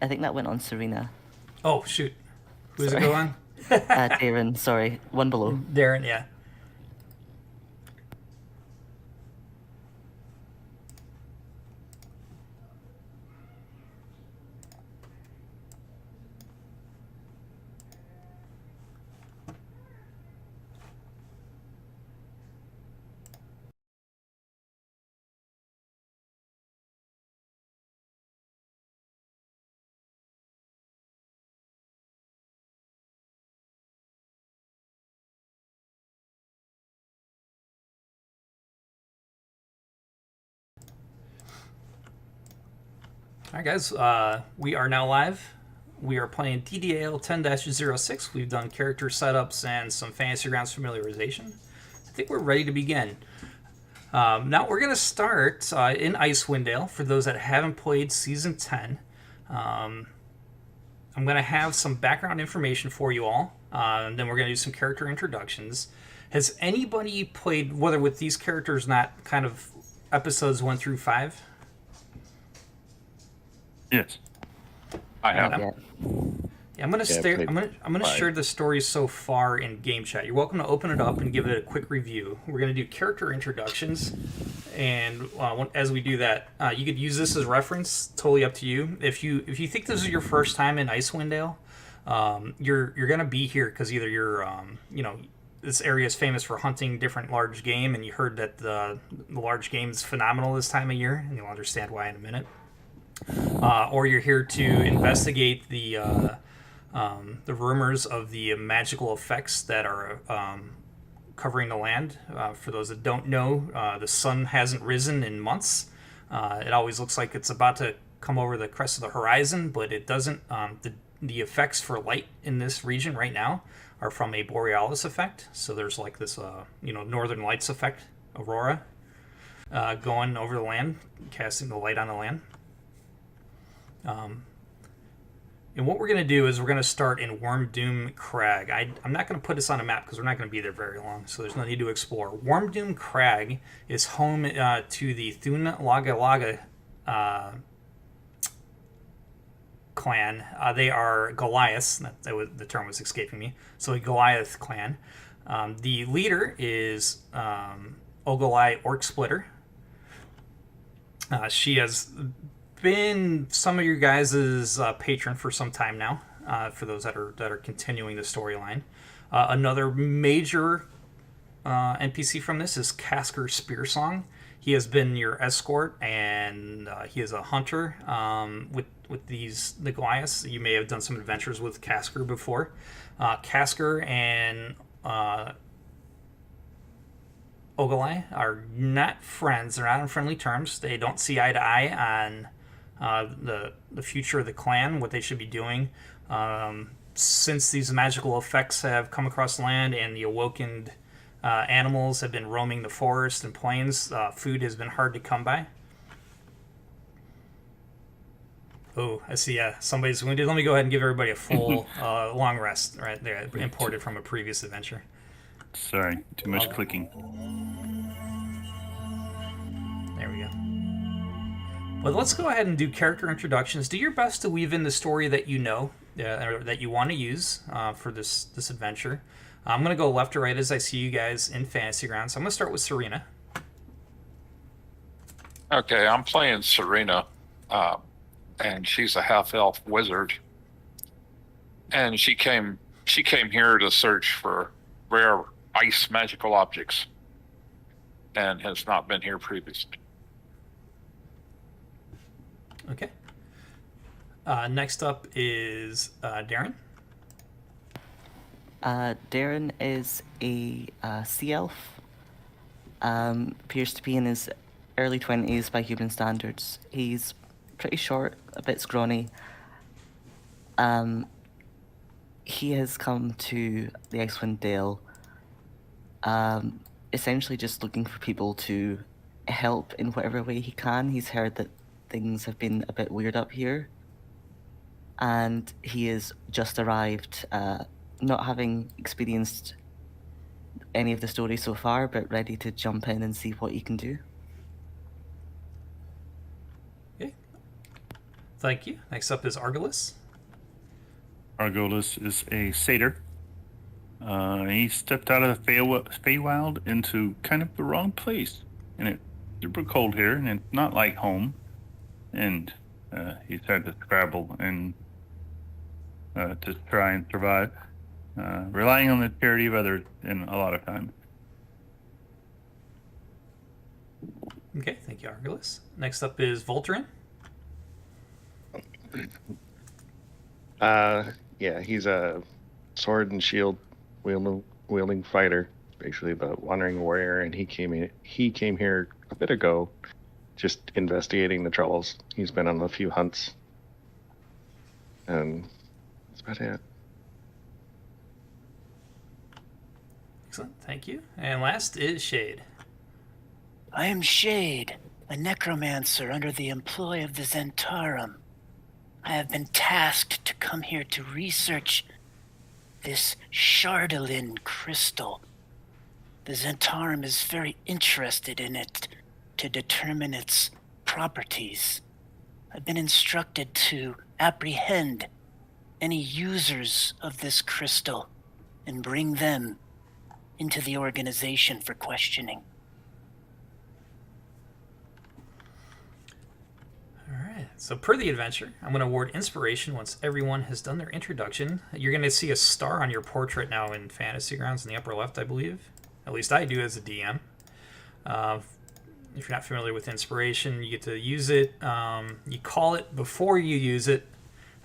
I think that went on Serena. Oh, shoot. Who does it Sorry. go on? Darren, sorry. One below. Darren, yeah. All right, guys. We are now live. We are playing DDAL10-06. We've done character setups and some Fantasy Grounds familiarization. I think we're ready to begin. Now we're going to start in Icewind Dale. For those that haven't played Season 10, I'm going to have some background information for you all. And then we're going to do some character introductions. Has anybody played, whether with these characters, not kind of episodes 1 through 5? Yes, I have. Yeah. Yeah, I'm gonna share the story so far in game chat. You're welcome to open it up and give it a quick review. We're gonna do character introductions, and as we do that, you could use this as reference. Totally up to you. If you think this is your first time in Icewind Dale, you're gonna be here because either you're this area is famous for hunting different large game, and you heard that the large game is phenomenal this time of year, and you'll understand why in a minute. Or you're here to investigate the rumors of the magical effects that are covering the land. For those that don't know, the sun hasn't risen in months. It always looks like it's about to come over the crest of the horizon, but it doesn't. The effects for light in this region right now are from a borealis effect. So there's like this, northern lights effect, aurora, going over the land, casting the light on the land. And what we're going to do is we're going to start in Wormdoom Crag. I'm not going to put this on a map because we're not going to be there very long, so there's no need to explore. Wormdoom Crag is home to the Thun Laga Laga clan. They are Goliaths. The term was escaping me. So a Goliath clan. The leader is Ogolai Orc Splitter. She has been some of your guys' patron for some time now. For those that are continuing the storyline, another major NPC from this is Casker Spearsong. He has been your escort, and he is a hunter with the Goliaths. You may have done some adventures with Casker before. Casker and Ogolai are not friends. They're not on friendly terms. They don't see eye to eye on the future of the clan, what they should be doing. Since these magical effects have come across land and the awoken animals have been roaming the forest and plains, food has been hard to come by. Oh, I see. Somebody's wounded. Let me go ahead and give everybody a full long rest. Right there, imported from a previous adventure. Sorry, too much clicking. There we go. Well, let's go ahead and do character introductions. Do your best to weave in the story that you know, or that you want to use for this adventure. I'm going to go left to right as I see you guys in Fantasy Grounds. So I'm going to start with Serena. Okay, I'm playing Serena, and she's a half-elf wizard. And she came here to search for rare ice magical objects, and has not been here previously. Okay. Next up is Darren. Darren is a sea elf. Appears to be in his early 20s by human standards. He's pretty short, a bit scrawny. He has come to the Icewind Dale essentially just looking for people to help in whatever way he can. He's heard that things have been a bit weird up here, and he has just arrived, not having experienced any of the story so far, but ready to jump in and see what he can do. Okay. Thank you. Next up is Argolis. Argolis is a satyr. He stepped out of the Feywild into kind of the wrong place. And it's super cold here, and it's not like home. And he's had to scrabble and to try and survive, relying on the charity of others in a lot of times. Okay, thank you, Argolis. Next up is Voltrin. Yeah, he's a sword and shield wielding fighter, basically the wandering warrior, and he came here a bit ago, just investigating the troubles. He's been on a few hunts, and that's about it. Excellent, thank you. And last is Shade. I am Shade, a necromancer under the employ of the Zentarum. I have been tasked to come here to research this Shardolin crystal. The Zentarum is very interested in it to determine its properties. I've been instructed to apprehend any users of this crystal and bring them into the organization for questioning. Alright, so per the adventure, I'm going to award inspiration once everyone has done their introduction. You're going to see a star on your portrait now in Fantasy Grounds in the upper left, I believe. At least I do as a DM. If you're not familiar with inspiration, you get to use it. You call it before you use it.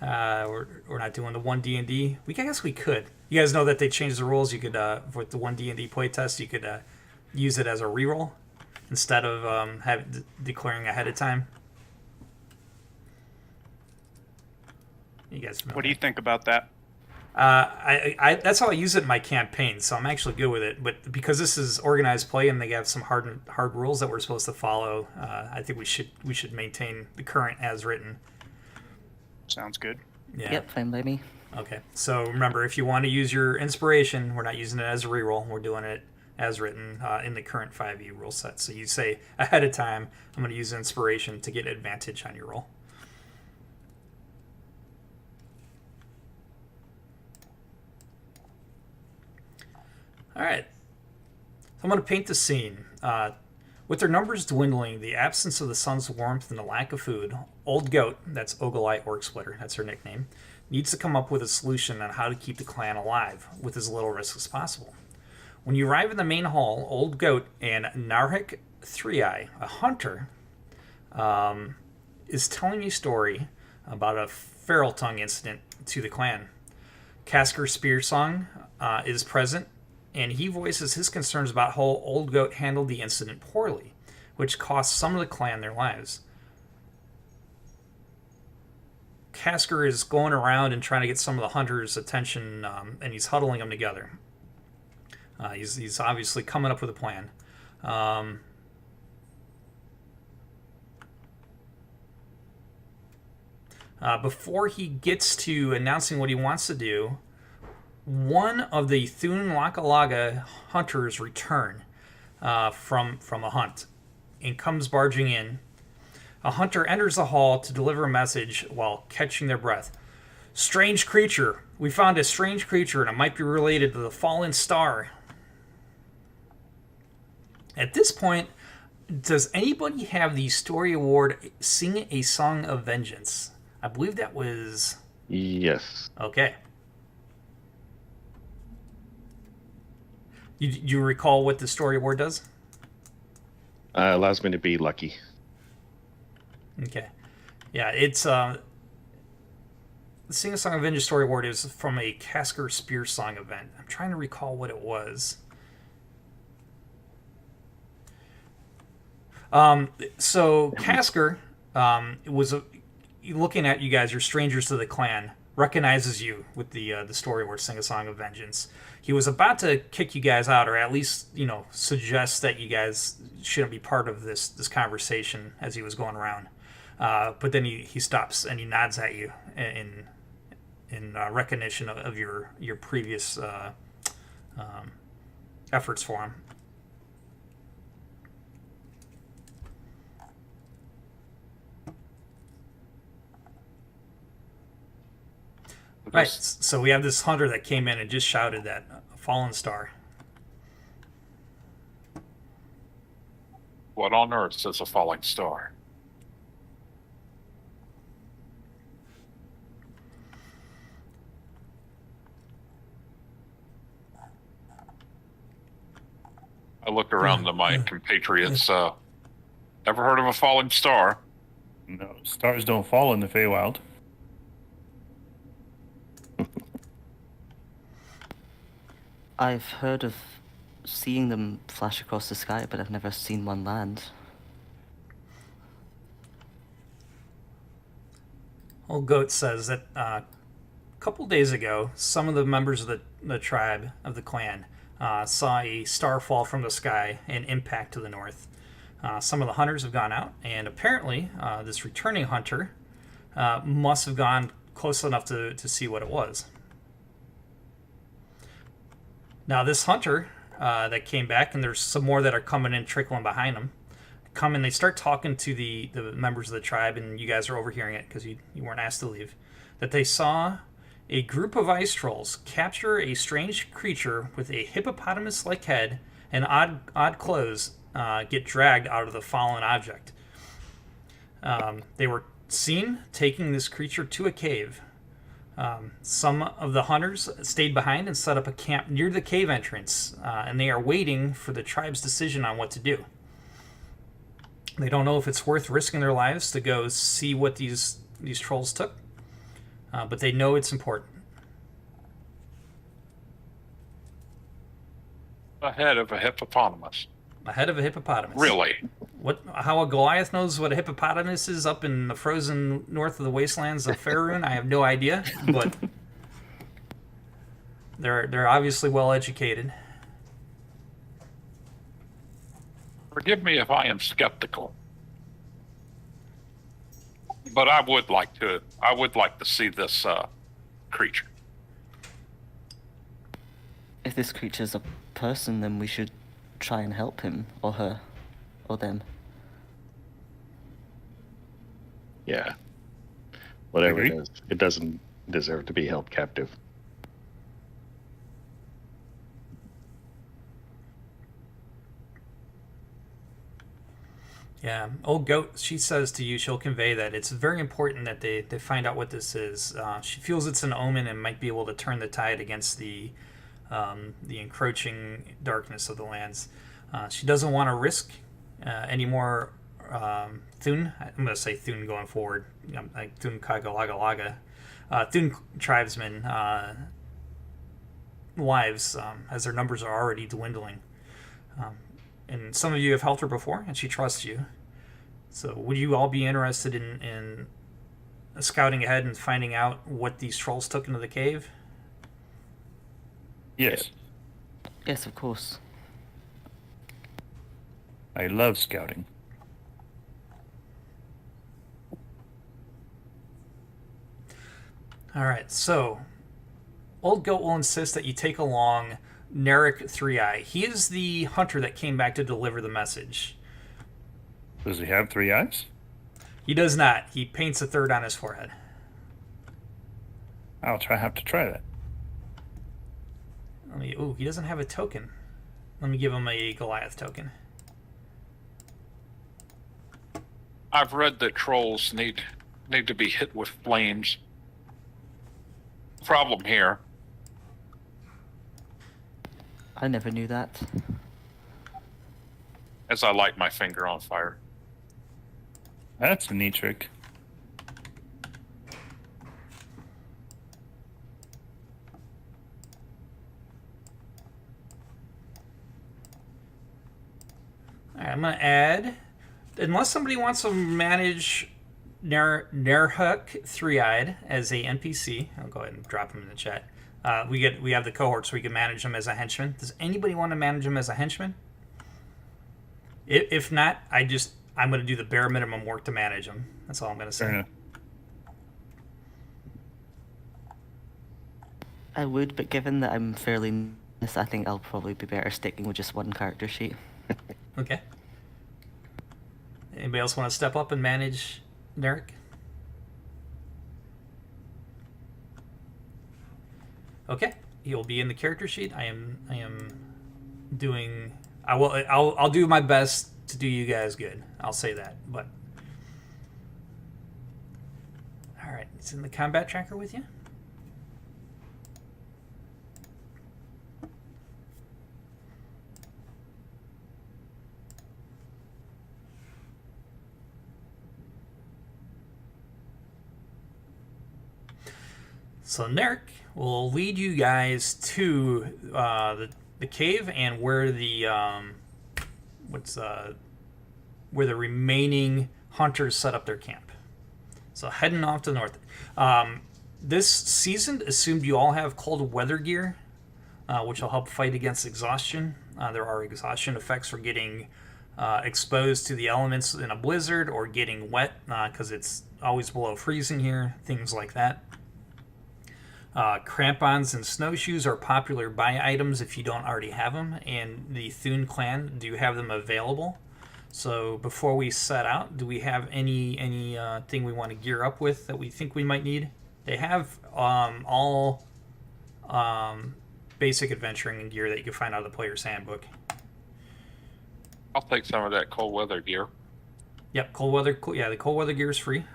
We're not doing the 1 D&D. I guess we could. You guys know that they changed the rules. You could, for the 1 D&D playtest, you could use it as a reroll instead of declaring ahead of time. You guys familiar? What do you think about that? I that's how I use it in my campaign, so I'm actually good with it. But because this is organized play and they have some hard rules that we're supposed to follow, I think we should maintain the current as written. Sounds good. Yeah. Yep, fine by me. Okay. So remember, if you want to use your inspiration, we're not using it as a reroll. We're doing it as written in the current 5e rule set. So you say ahead of time, I'm going to use inspiration to get advantage on your roll. All right. So I'm going to paint the scene. With their numbers dwindling, the absence of the sun's warmth, and the lack of food, Old Goat, that's Ogolite Orc Splitter, that's her nickname, needs to come up with a solution on how to keep the clan alive with as little risk as possible. When you arrive in the main hall, Old Goat and Narhik Three-Eye, a hunter, is telling a story about a feral tongue incident to the clan. Casker Spearsong is present, and he voices his concerns about how Old Goat handled the incident poorly, which cost some of the clan their lives. Casker is going around and trying to get some of the hunters' attention, and he's huddling them together. He's obviously coming up with a plan. Before he gets to announcing what he wants to do, one of the Thun Lakalaga hunters return from a hunt and comes barging in. A hunter enters the hall to deliver a message while catching their breath. Strange creature. We found a strange creature, and it might be related to the fallen star. At this point, does anybody have the story award Sing a Song of Vengeance? I believe that was... Yes. Okay. You recall what the story award does? Allows me to be lucky. Okay. Yeah, it's... the Sing a Song of Vengeance story award is from a Casker Spear Song event. I'm trying to recall what it was. So Casker was looking at you guys. You're strangers to the clan. Recognizes you with the story word "Sing a Song of Vengeance." He was about to kick you guys out, or at least suggest that you guys shouldn't be part of this conversation as he was going around. But then he stops and he nods at you in recognition of your previous efforts for him. Right. So we have this hunter that came in and just shouted that a fallen star. What on earth is a falling star? I look around to my compatriots. Ever heard of a falling star? No, stars don't fall in the Feywild. I've heard of seeing them flash across the sky, but I've never seen one land. Old Goat says that a couple days ago, some of the members of the tribe of the clan saw a star fall from the sky and impact to the north. Some of the hunters have gone out, and apparently this returning hunter must have gone close enough to see what it was. Now, this hunter that came back, and there's some more that are coming in, trickling behind him, come and they start talking to the members of the tribe, and you guys are overhearing it because you weren't asked to leave, that they saw a group of ice trolls capture a strange creature with a hippopotamus-like head and odd clothes get dragged out of the fallen object. They were seen taking this creature to a cave. Some of the hunters stayed behind and set up a camp near the cave entrance, and they are waiting for the tribe's decision on what to do. They don't know if it's worth risking their lives to go see what these trolls took, but they know it's important. A head of a hippopotamus. A head of a hippopotamus. Really? How a Goliath knows what a hippopotamus is up in the frozen north of the wastelands of Faerun, I have no idea, but they're obviously well educated. Forgive me if I am skeptical, but I would like to see this creature. If this creature's a person, then we should try and help him, or her, or them. Yeah. Whatever it Agree. is, it doesn't deserve to be held captive. Yeah, Old Goat, she says to you, she'll convey that it's very important that they find out what this is. She feels it's an omen and might be able to turn the tide against the encroaching darkness of the lands. She doesn't want to risk any more Thun. I'm going to say Thun going forward. Like Thun Kagalagalaga. Thun tribesmen lives, as their numbers are already dwindling. And some of you have helped her before, and she trusts you. So would you all be interested in scouting ahead and finding out what these trolls took into the cave? Yes, Yes, of course. I love scouting. All right, so Old Goat will insist that you take along Narek Three-Eye. He is the hunter that came back to deliver the message. Does he have 3 eyes? He does not. He paints a third on his forehead. Have to try that. Ooh, he doesn't have a token. Let me give him a Goliath token. I've read that trolls need to be hit with flames. Problem here, I never knew that. as I light my finger on fire. That's a neat trick. All right, I'm going to add, unless somebody wants to manage Nerhuk Three-Eyed as a NPC, I'll go ahead and drop him in the chat. We have the cohort, so we can manage him as a henchman. Does anybody want to manage him as a henchman? If not, I'm going to do the bare minimum work to manage him. That's all I'm going to say. Fair enough. I would, but given that I'm fairly new, I think I'll probably be better sticking with just one character sheet. Okay. Anybody else want to step up and manage Derek? Okay, he'll be in the character sheet. I am doing. I'll do my best to do you guys good. I'll say that. But all right, it's in the combat tracker with you. So Nerk will lead you guys to the cave and where the where the remaining hunters set up their camp. So heading off to the north. This season assumed you all have cold weather gear, which will help fight against exhaustion. There are exhaustion effects for getting exposed to the elements in a blizzard or getting wet because it's always below freezing here, things like that. Crampons and snowshoes are popular buy items if you don't already have them, and the Thune clan do have them available. So before we set out, do we have any thing we want to gear up with that we think we might need? They have all basic adventuring gear that you can find out of the player's handbook. I'll take some of that cold weather gear. Yep, cold weather. Yeah, the cold weather gear is free.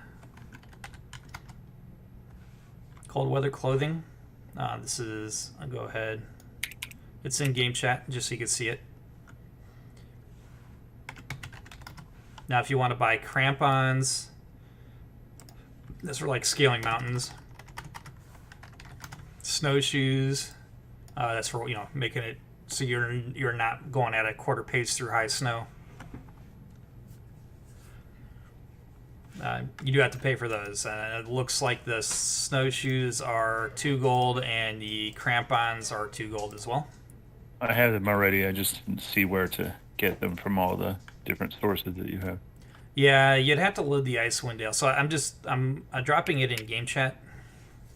Cold weather clothing. This is. I'll go ahead. It's in game chat just so you can see it. Now, if you want to buy crampons, this are like scaling mountains. Snowshoes. That's for making it so you're not going at a quarter pace through high snow. You do have to pay for those. It looks like the snowshoes are 2 gold and the crampons are 2 gold as well. I have them already. I just didn't see where to get them from all the different sources that you have. Yeah, you'd have to load the Icewind Dale. So I'm dropping it in game chat.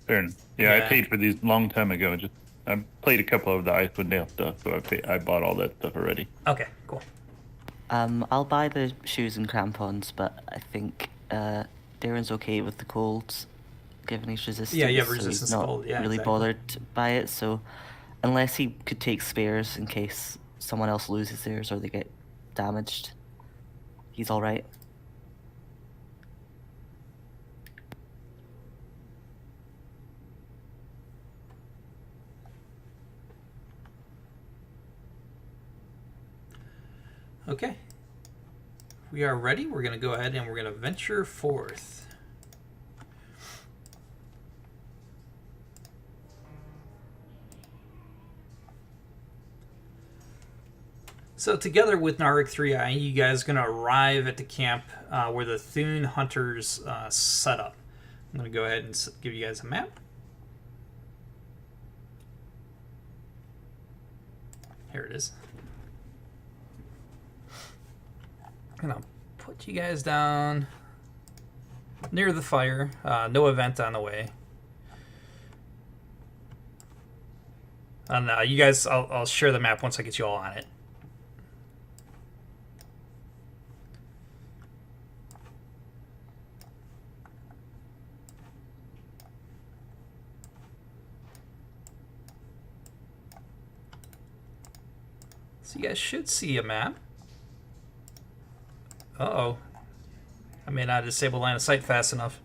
Fair enough. Yeah, I paid for these a long time ago. I played a couple of the Icewind Dale stuff, so I bought all that stuff already. Okay, cool. I'll buy the shoes and crampons, but I think Darren's okay with the colds, given he's resistant. Yeah, so resistance he's not cold. Yeah, really exactly. bothered by it. So unless he could take spares in case someone else loses theirs or they get damaged, he's all right. Okay. We are ready. We're going to go ahead and we're going to venture forth. So together with Narek 3i, you guys are going to arrive at the camp where the Thune hunters set up. I'm going to go ahead and give you guys a map. Here it is. I'm going to put you guys down near the fire. No event on the way. And you guys, I'll share the map once I get you all on it. So you guys should see a map. Uh-oh. I may not disable line of sight fast enough.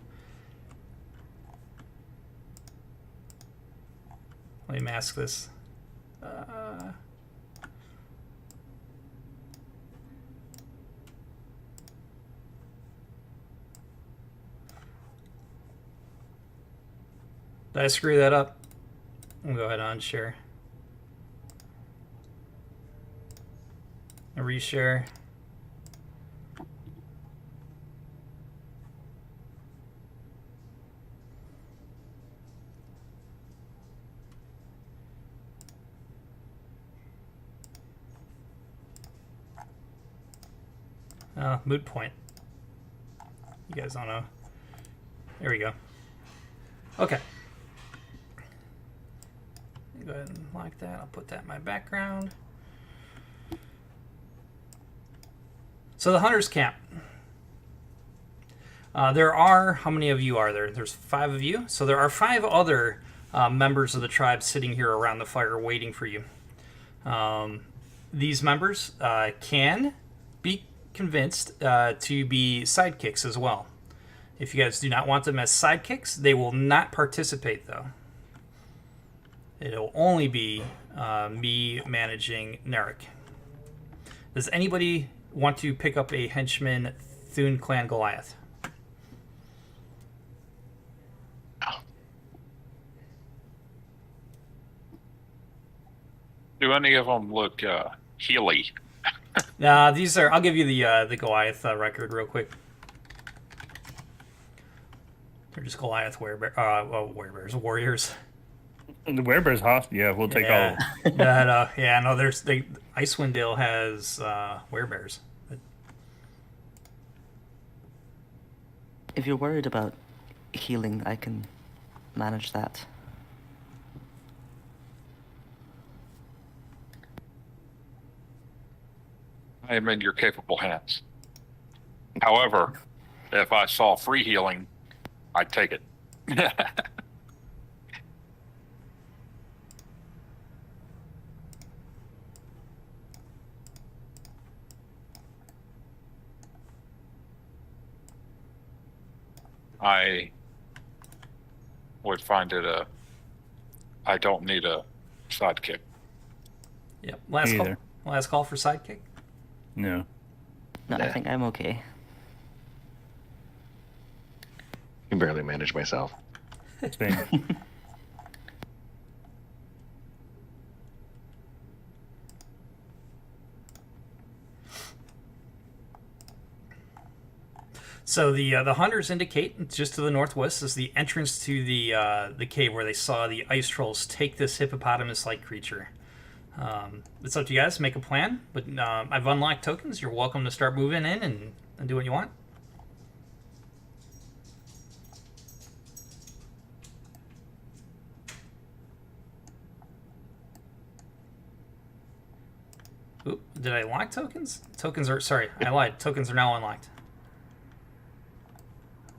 Let me mask this. Did I screw that up? I'll go ahead and unshare. And reshare. Moot point. You guys don't know. There we go. Okay. Go ahead and lock that. I'll put that in my background. So the Hunter's Camp. There are, how many of you are there? There's 5 of you. So there are 5 other members of the tribe sitting here around the fire waiting for you. These members can be convinced to be sidekicks as well. If you guys do not want them as sidekicks, they will not participate, though. It'll only be me managing Narek. Does anybody want to pick up a henchman Thune Clan Goliath? Do any of them look Healy? Nah, these are. I'll give you the Goliath record real quick. They're just Goliath werebears, warriors. The werebears hostile. Yeah, we'll take all. No, there's Icewind Dale has werebears. If you're worried about healing, I can manage that. I am in your capable hands. However, if I saw free healing, I'd take it. I would find it I don't need a sidekick. Yep. Last call for sidekick. No. No, I think I'm okay. I can barely manage myself. Same. So the hunters indicate just to the northwest is the entrance to the cave where they saw the ice trolls take this hippopotamus-like creature. It's up to you guys to make a plan, but I've unlocked tokens. You're welcome to start moving in and do what you want. Oop, did I unlock tokens? I lied. Tokens are now unlocked.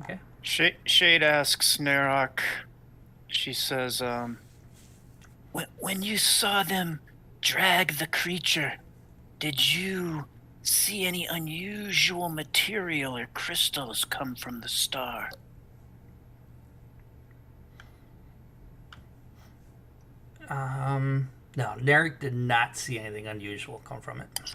Okay. Shade asks Narok. She says, When you saw them drag the creature, did you see any unusual material or crystals come from the star? No, Narek did not see anything unusual come from it.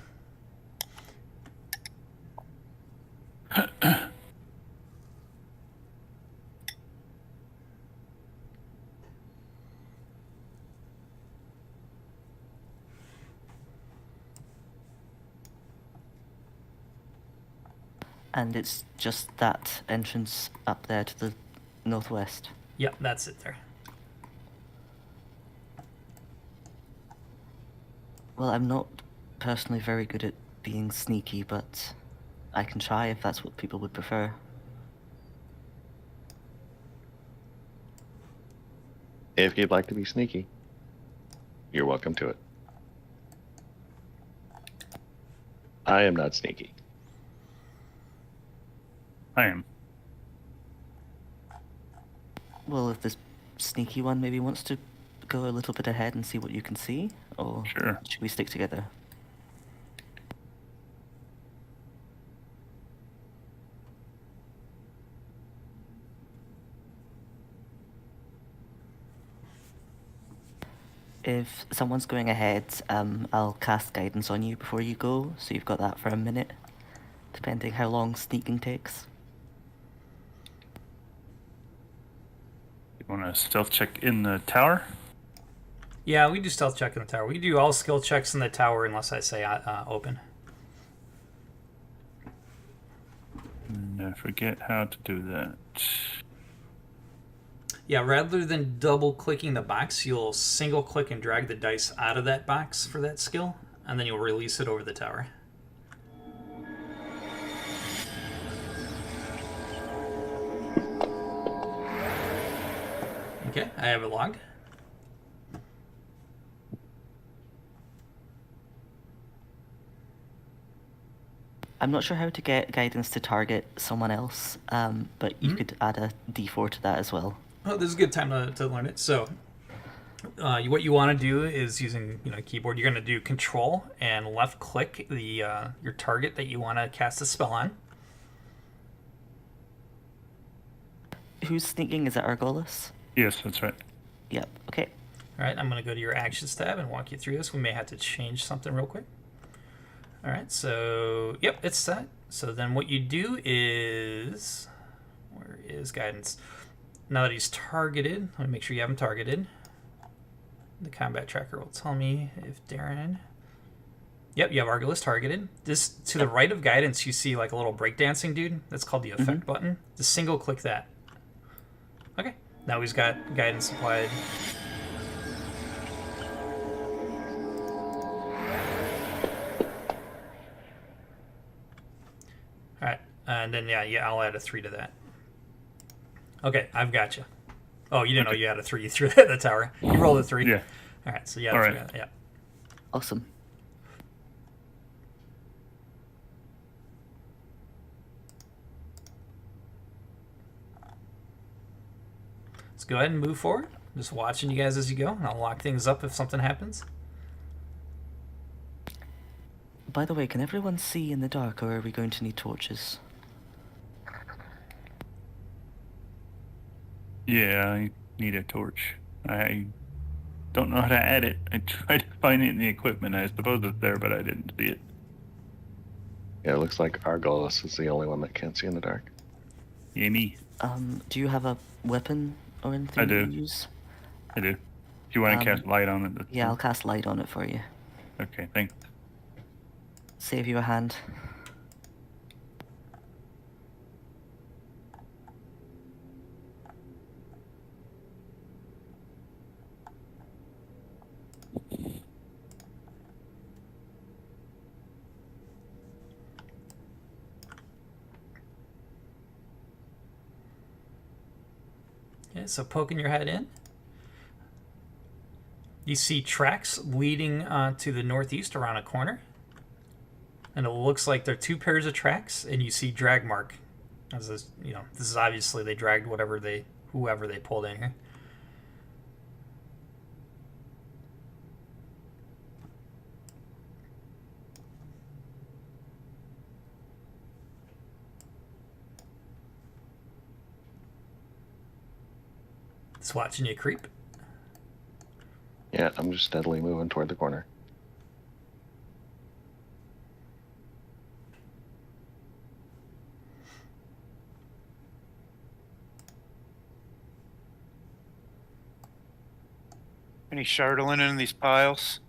And it's just that entrance up there to the northwest. Yep, that's it there. Well, I'm not personally very good at being sneaky, but I can try if that's what people would prefer. If you'd like to be sneaky, you're welcome to it. I am not sneaky. I am. Well, if this sneaky one maybe wants to go a little bit ahead and see what you can see, or Sure. should we stick together? If someone's going ahead, I'll cast guidance on you before you go, so you've got that for a minute, depending how long sneaking takes. You want to stealth check in the tower? Yeah, we do stealth check in the tower. We do all skill checks in the tower unless I say open. And I forget how to do that. Yeah, rather than double clicking the box, you'll single click and drag the dice out of that box for that skill, and then you'll release it over the tower. Okay, I have it logged. I'm not sure how to get guidance to target someone else, but you could add a D4 to that as well. Oh, this is a good time to learn it. So What you want to do is using keyboard. You're going to do Control and left click the your target that you want to cast a spell on. Who's sneaking? Is it Argolis? Yes, that's right. Yep. Okay. All right, I'm going to go to your Actions tab and walk you through this. We may have to change something real quick. All right, so yep, it's set. So then what you do is, where is guidance? Now that he's targeted, let me make sure you have him targeted. The combat tracker will tell me if Darren. Yep, you have Argolis targeted. This to the right of guidance, you see like a little breakdancing dude. That's called the effect button. Just single click that. Okay, now he's got guidance applied. All right, and then yeah, I'll add a 3 to that. Okay, I've got you. Oh, you didn't know you had a 3. You threw that at the tower. You rolled a 3. Yeah. All right, so yeah, All right. Yeah. Awesome. Let's go ahead and move forward. Just watching you guys as you go, and I'll lock things up if something happens. By the way, can everyone see in the dark, or are we going to need torches? Yeah, I need a torch. I don't know how to add it. I tried to find it in the equipment. I suppose it's there, but I didn't see it. Yeah, it looks like Argolis is the only one that can't see in the dark. Yeah, me. Do you have a weapon or anything I do. you use? I do. Do you want to cast light on it? Yeah, I'll cast light on it for you. Okay, thanks. Save you a hand. Okay, so poking your head in. You see tracks leading to the northeast around a corner. And it looks like there are 2 pairs of tracks, and you see drag mark. As this, this is obviously they dragged whoever they pulled in here. Just watching you creep. Yeah, I'm just steadily moving toward the corner. Any Chardolin in these piles?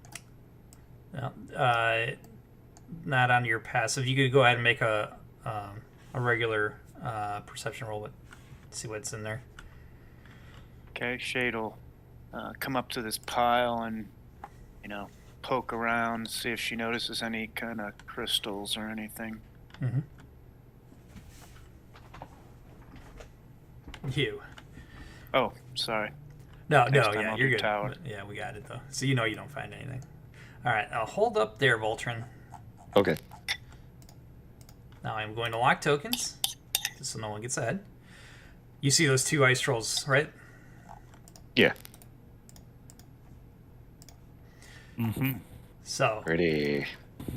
No, not on your passive. You could go ahead and make a regular perception roll, but see what's in there. Okay, Shade will come up to this pile and, poke around, see if she notices any kind of crystals or anything. Mm-hmm. You. Oh, sorry. No, Next time yeah, I'll you're do good. tower. Yeah, we got it though. So you don't find anything. All right, I'll hold up there, Voltron. Okay. Now I'm going to lock tokens, just so no one gets ahead. You see those 2 ice trolls, right? Yeah. Mm-hmm. So Ready.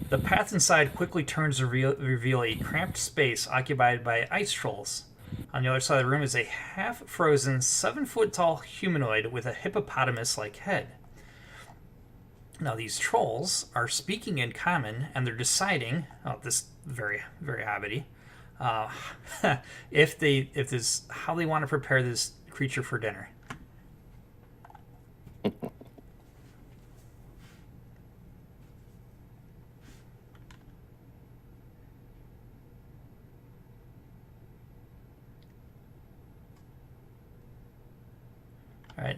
the path inside quickly turns to reveal a cramped space occupied by ice trolls. On the other side of the room is a half-frozen, 7-foot-tall humanoid with a hippopotamus-like head. Now, these trolls are speaking in common, and they're deciding, this very, very hobbity, how they want to prepare this creature for dinner. All right,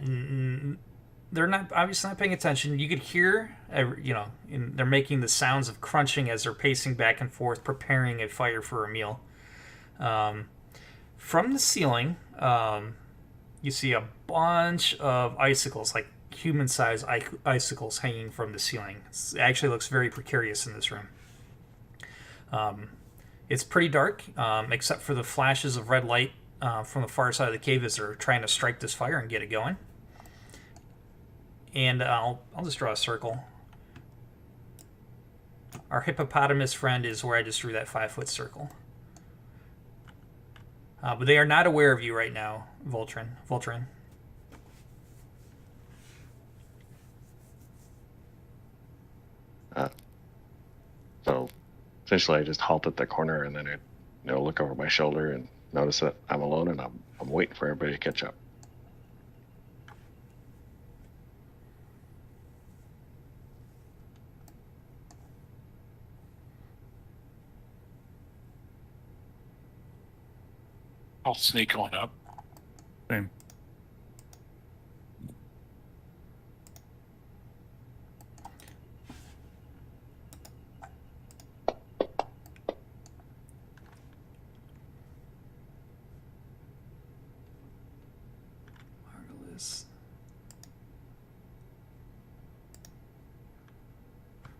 they're obviously not paying attention. You could hear, they're making the sounds of crunching as they're pacing back and forth, preparing a fire for a meal. From the ceiling, you see a bunch of icicles, like human-sized icicles hanging from the ceiling. It actually looks very precarious in this room. It's pretty dark, except for the flashes of red light. From the far side of the cave as they're trying to strike this fire and get it going. and I'll just draw a circle. Our hippopotamus friend is where I just drew that 5-foot circle. But they are not aware of you right now, Voltron. So essentially, I just halt at the corner and then I look over my shoulder and notice that I'm alone and I'm waiting for everybody to catch up. I'll sneak on up. Same.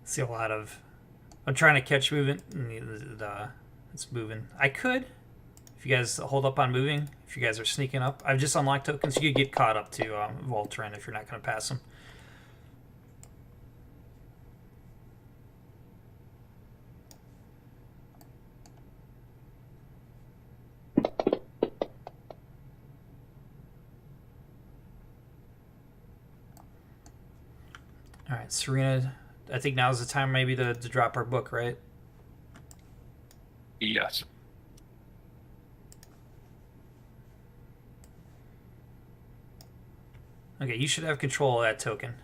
See a lot of. I'm trying to catch movement. It's moving. I could, if you guys hold up on moving. If you guys are sneaking up, I've just unlocked tokens. You could get caught up to Voltron if you're not going to pass them. All right, Serena. I think now's the time maybe to drop our book, right? Yes. Okay, you should have control of that token.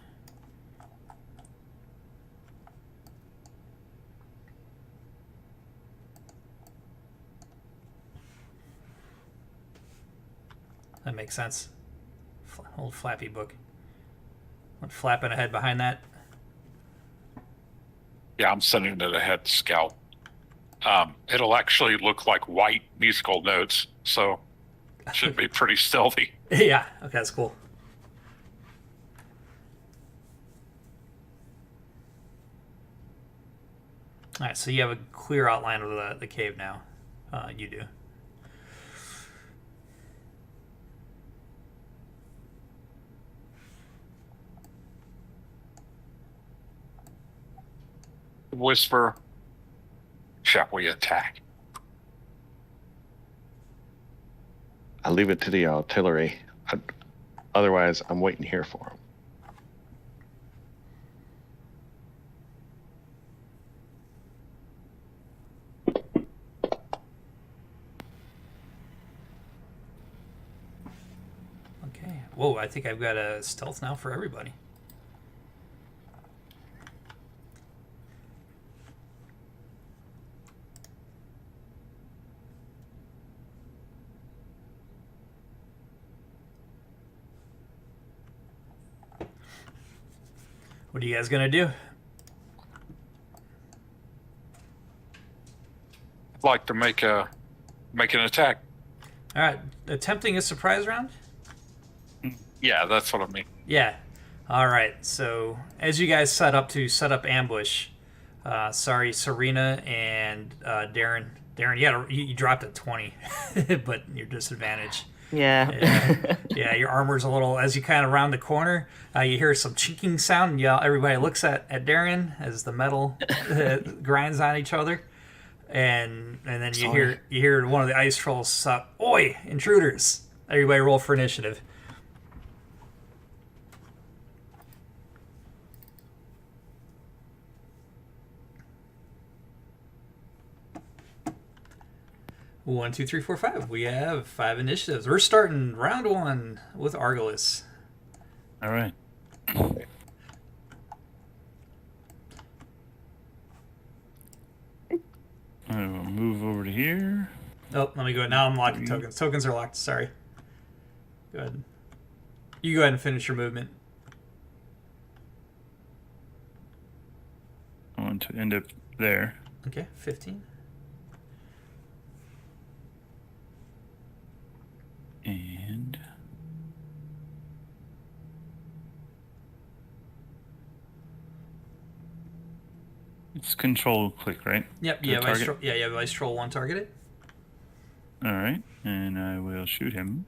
That makes sense. Old flappy book. What, flapping ahead behind that? Yeah, I'm sending it ahead to scout. It'll actually look like white musical notes, so it should be pretty stealthy. Yeah, okay, that's cool. All right, so you have a clear outline of the cave now. You do. Whisper, shall we attack? I'll leave it to the artillery. Otherwise, I'm waiting here for them. Okay. Whoa, I think I've got a stealth now for everybody. What are you guys gonna do? I'd like to make an attack. All right, attempting a surprise round? Yeah, that's what I mean. Yeah. All right. So as you guys set up ambush, sorry, Serena and Darren. Darren, you dropped a 20, but you're disadvantaged. Yeah. Yeah, your armor's a little. As you kind of round the corner, you hear some chinking sound, and everybody looks at Darren as the metal grinds on each other, and then you hear one of the ice trolls, "Oi, intruders!" Everybody roll for initiative. One, two, three, four, five. We have 5 initiatives. We're starting round 1 with Argolis. All right. I will move over to here. Oh, let me go. Now I'm locking tokens. Tokens are locked. Sorry. Go ahead. You go ahead and finish your movement. I want to end up there. Okay, 15. And it's control click, right? Yep, you have ice troll 1 targeted. All right, and I will shoot him.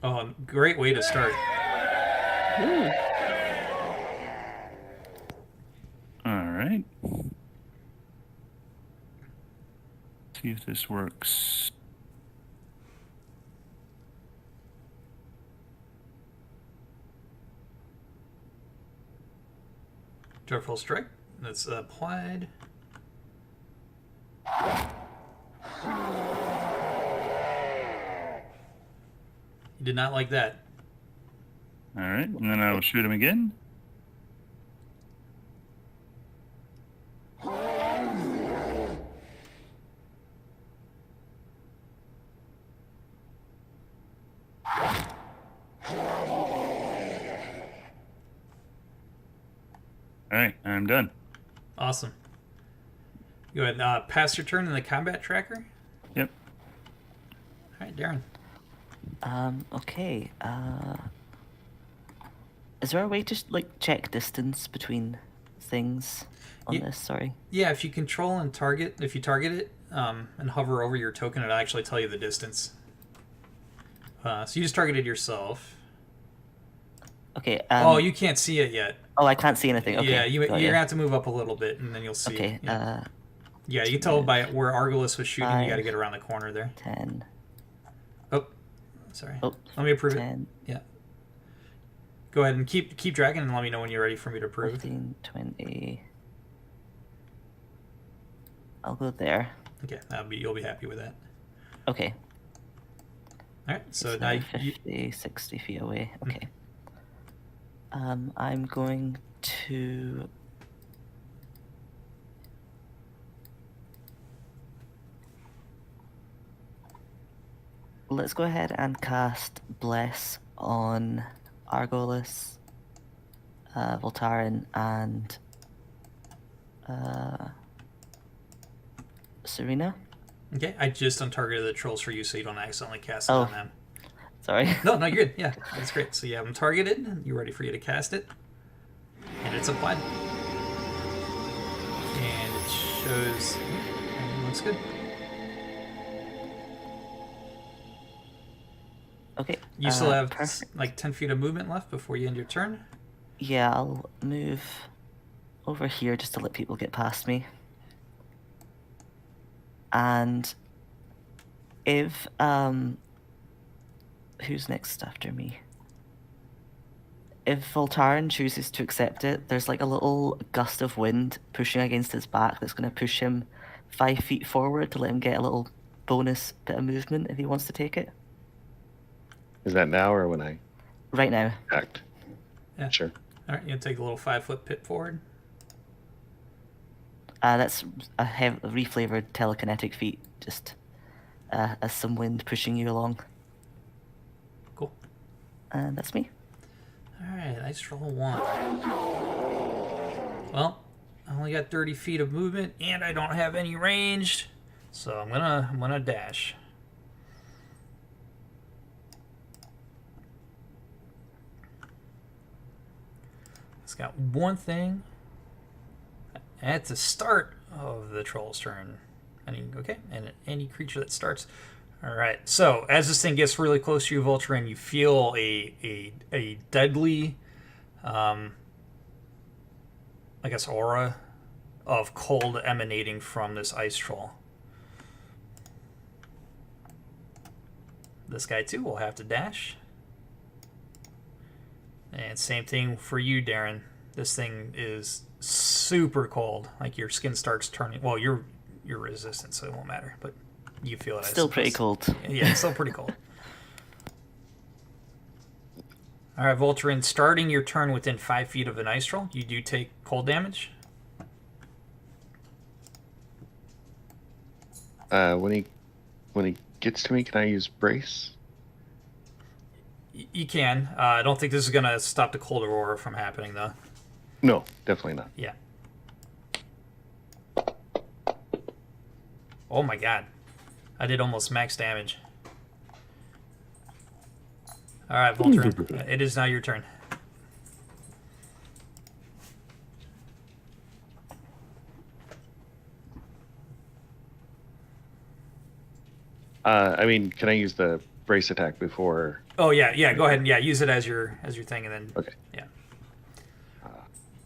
Oh, great way to start. Ooh. All right. See if this works. Full strike. That's applied. He did not like that. All right, and then I will shoot him again. All right, I'm done. Awesome. Go ahead. Pass your turn in the combat tracker. Yep. All right, Darren. Okay. Is there a way to like check distance between things on this? Sorry. Yeah, if you control and target, if you target it and hover over your token, it'll actually tell you the distance. So you just targeted yourself. Okay. Oh, you can't see it yet. Oh, I can't see anything. Okay. Yeah, you're gonna have to move up a little bit, and then you'll see. Okay. Yeah, yeah, you can tell by where Argolis was shooting. 5, You got to get around the corner there. 10. Oh, sorry. Oh, Let me approve 10, it. Yeah. Go ahead and keep dragging, and let me know when you're ready for me to approve. 15, 20. I'll go there. Okay, you'll be happy with that. Okay. All right, so It's now 50, 60 feet away. Okay. I'm going to... Let's go ahead and cast Bless on Argolis, Voltaren, and Serena. Okay, I just untargeted the trolls for you, so you don't accidentally cast it on them. Sorry. No, you're good. Yeah, that's great. So you have them targeted. You're ready for you to cast it, and it's applied. And it shows. Everything looks good. Okay. You still have perfect. like 10 feet of movement left before you end your turn. Yeah, I'll move over here just to let people get past me. And if who's next after me? If Voltaren chooses to accept it, there's like a little gust of wind pushing against his back that's going to push him 5 feet forward to let him get a little bonus bit of movement if he wants to take it. Is that now or when I Right now. act? Yeah. Sure. All right, you take a little 5-foot pit forward. That's a reflavored telekinetic feat, just as some wind pushing you along. Cool. And that's me. All right, nice roll 1. Well, I only got 30 feet of movement, and I don't have any range, so I'm gonna dash. It's got one thing. At the start of the troll's turn. And any creature that starts. All right. So as this thing gets really close to you, Voltaren, you feel a deadly, I guess, aura of cold emanating from this ice troll. This guy too will have to dash. And same thing for you, Darren. This thing is super cold. Like your skin starts turning. Well, you're resistant, so it won't matter. But you feel it. Still pretty cold. Yeah, it's still pretty cold. All right, Voltaren, starting your turn within 5 feet of an ice troll, you do take cold damage. When he gets to me, can I use brace? You can. I don't think this is going to stop the cold aurora from happening, though. No, definitely not. Yeah. Oh my god. I did almost max damage. Alright, Voltaren. It is now your turn. Can I use the brace attack before. Oh yeah. Go ahead and use it as your thing, and then Okay. Yeah.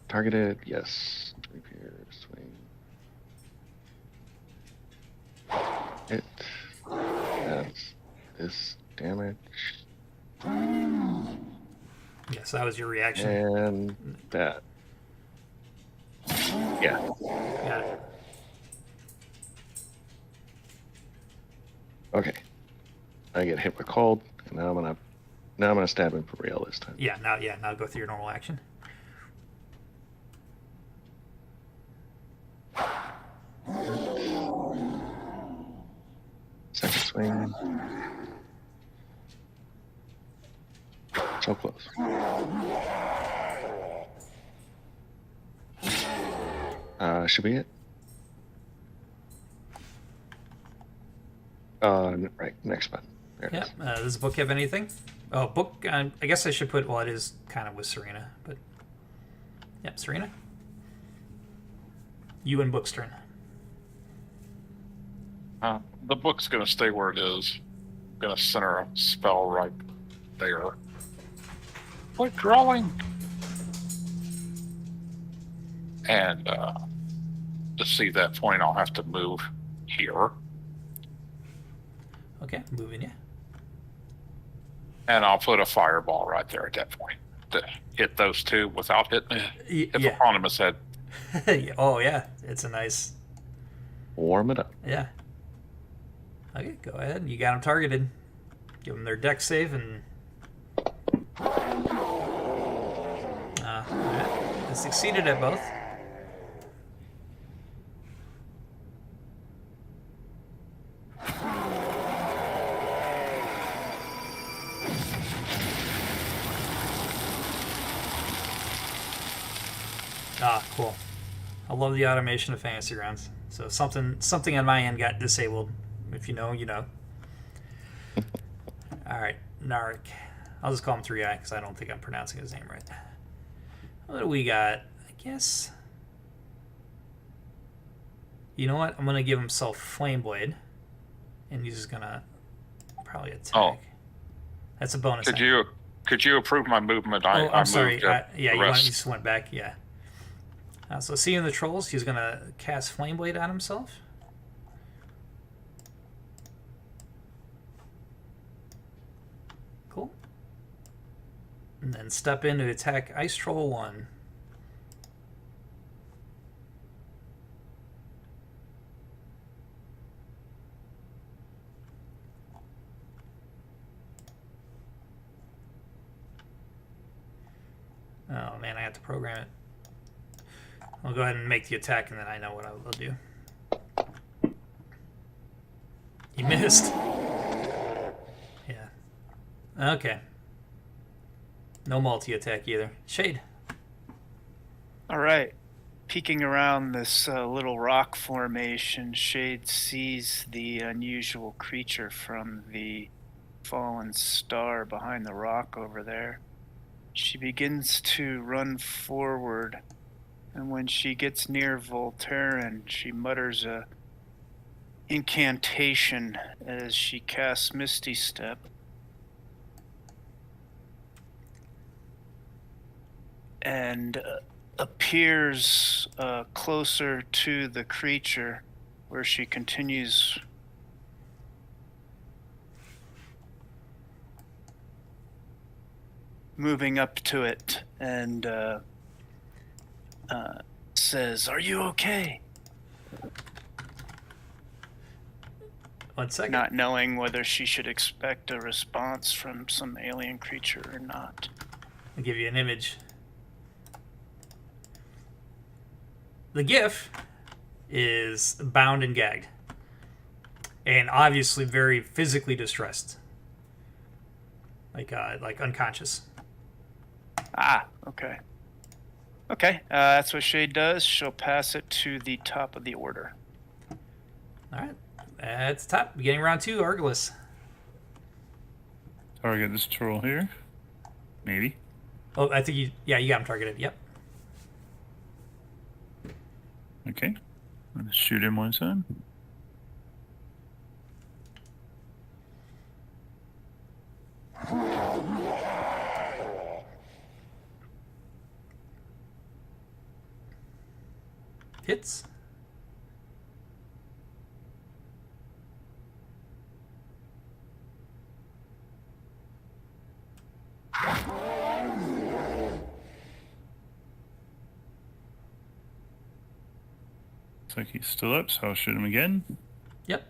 Targeted, yes. Rapier, swing. Hit. That's this damage. Yes, that was your reaction. And that. Yeah. Got it. Okay. I get hit with cold, and now I'm gonna stab him for real this time. Now go through your normal action. Second swing. So close. Should be it. Right, next button. There it Yeah. is. Does the book have anything? Oh, book. I guess I should put. Well, it is kind of with Serena, but yep, Serena. You and book's turn. The book's going to stay where it is. Going to center a spell right there. Quit drawing. And to see that point, I'll have to move here. Okay, moving you. And I'll put a fireball right there at that point to hit those two without hitting hit the Eponymous head. Oh yeah, it's a nice. Warm it up. Yeah. Okay, go ahead. You got them targeted. Give them their deck save and. Alright. They succeeded at both. Cool. I love the automation of fantasy rounds. So something on my end got disabled. If you know, you know. All right, Narek. I'll just call him 3i because I don't think I'm pronouncing his name right. What do we got? I guess. You know what? I'm gonna give himself Flame Blade, and he's just gonna probably attack. Oh. That's a bonus. Could you approve my movement? I'm sorry. Moved, you just went back. Yeah. So seeing the trolls, he's gonna cast Flame Blade on himself. Cool. And then step in to attack Ice Troll 1. Oh man, I have to program it. I'll go ahead and make the attack, and then I know what I'll do. You missed. Yeah. Okay. No multi-attack either. Shade. All right. Peeking around this little rock formation, Shade sees the unusual creature from the fallen star behind the rock over there. She begins to run forward, and when she gets near Voltaren, she mutters a incantation as she casts Misty Step. And appears closer to the creature, where she continues moving up to it and says, "Are you okay?" 1 second. Not knowing whether she should expect a response from some alien creature or not. I'll give you an image. The GIF is bound and gagged, and obviously very physically distressed, like unconscious. Ah, okay. Okay, that's what Shade does. She'll pass it to the top of the order. All right, that's top. Beginning round 2, Argalus. Target this troll here. Maybe. Oh, I think you got him targeted. Yep. Okay. Let's shoot him one time. Hits. Looks like he's still up, so I'll shoot him again. Yep.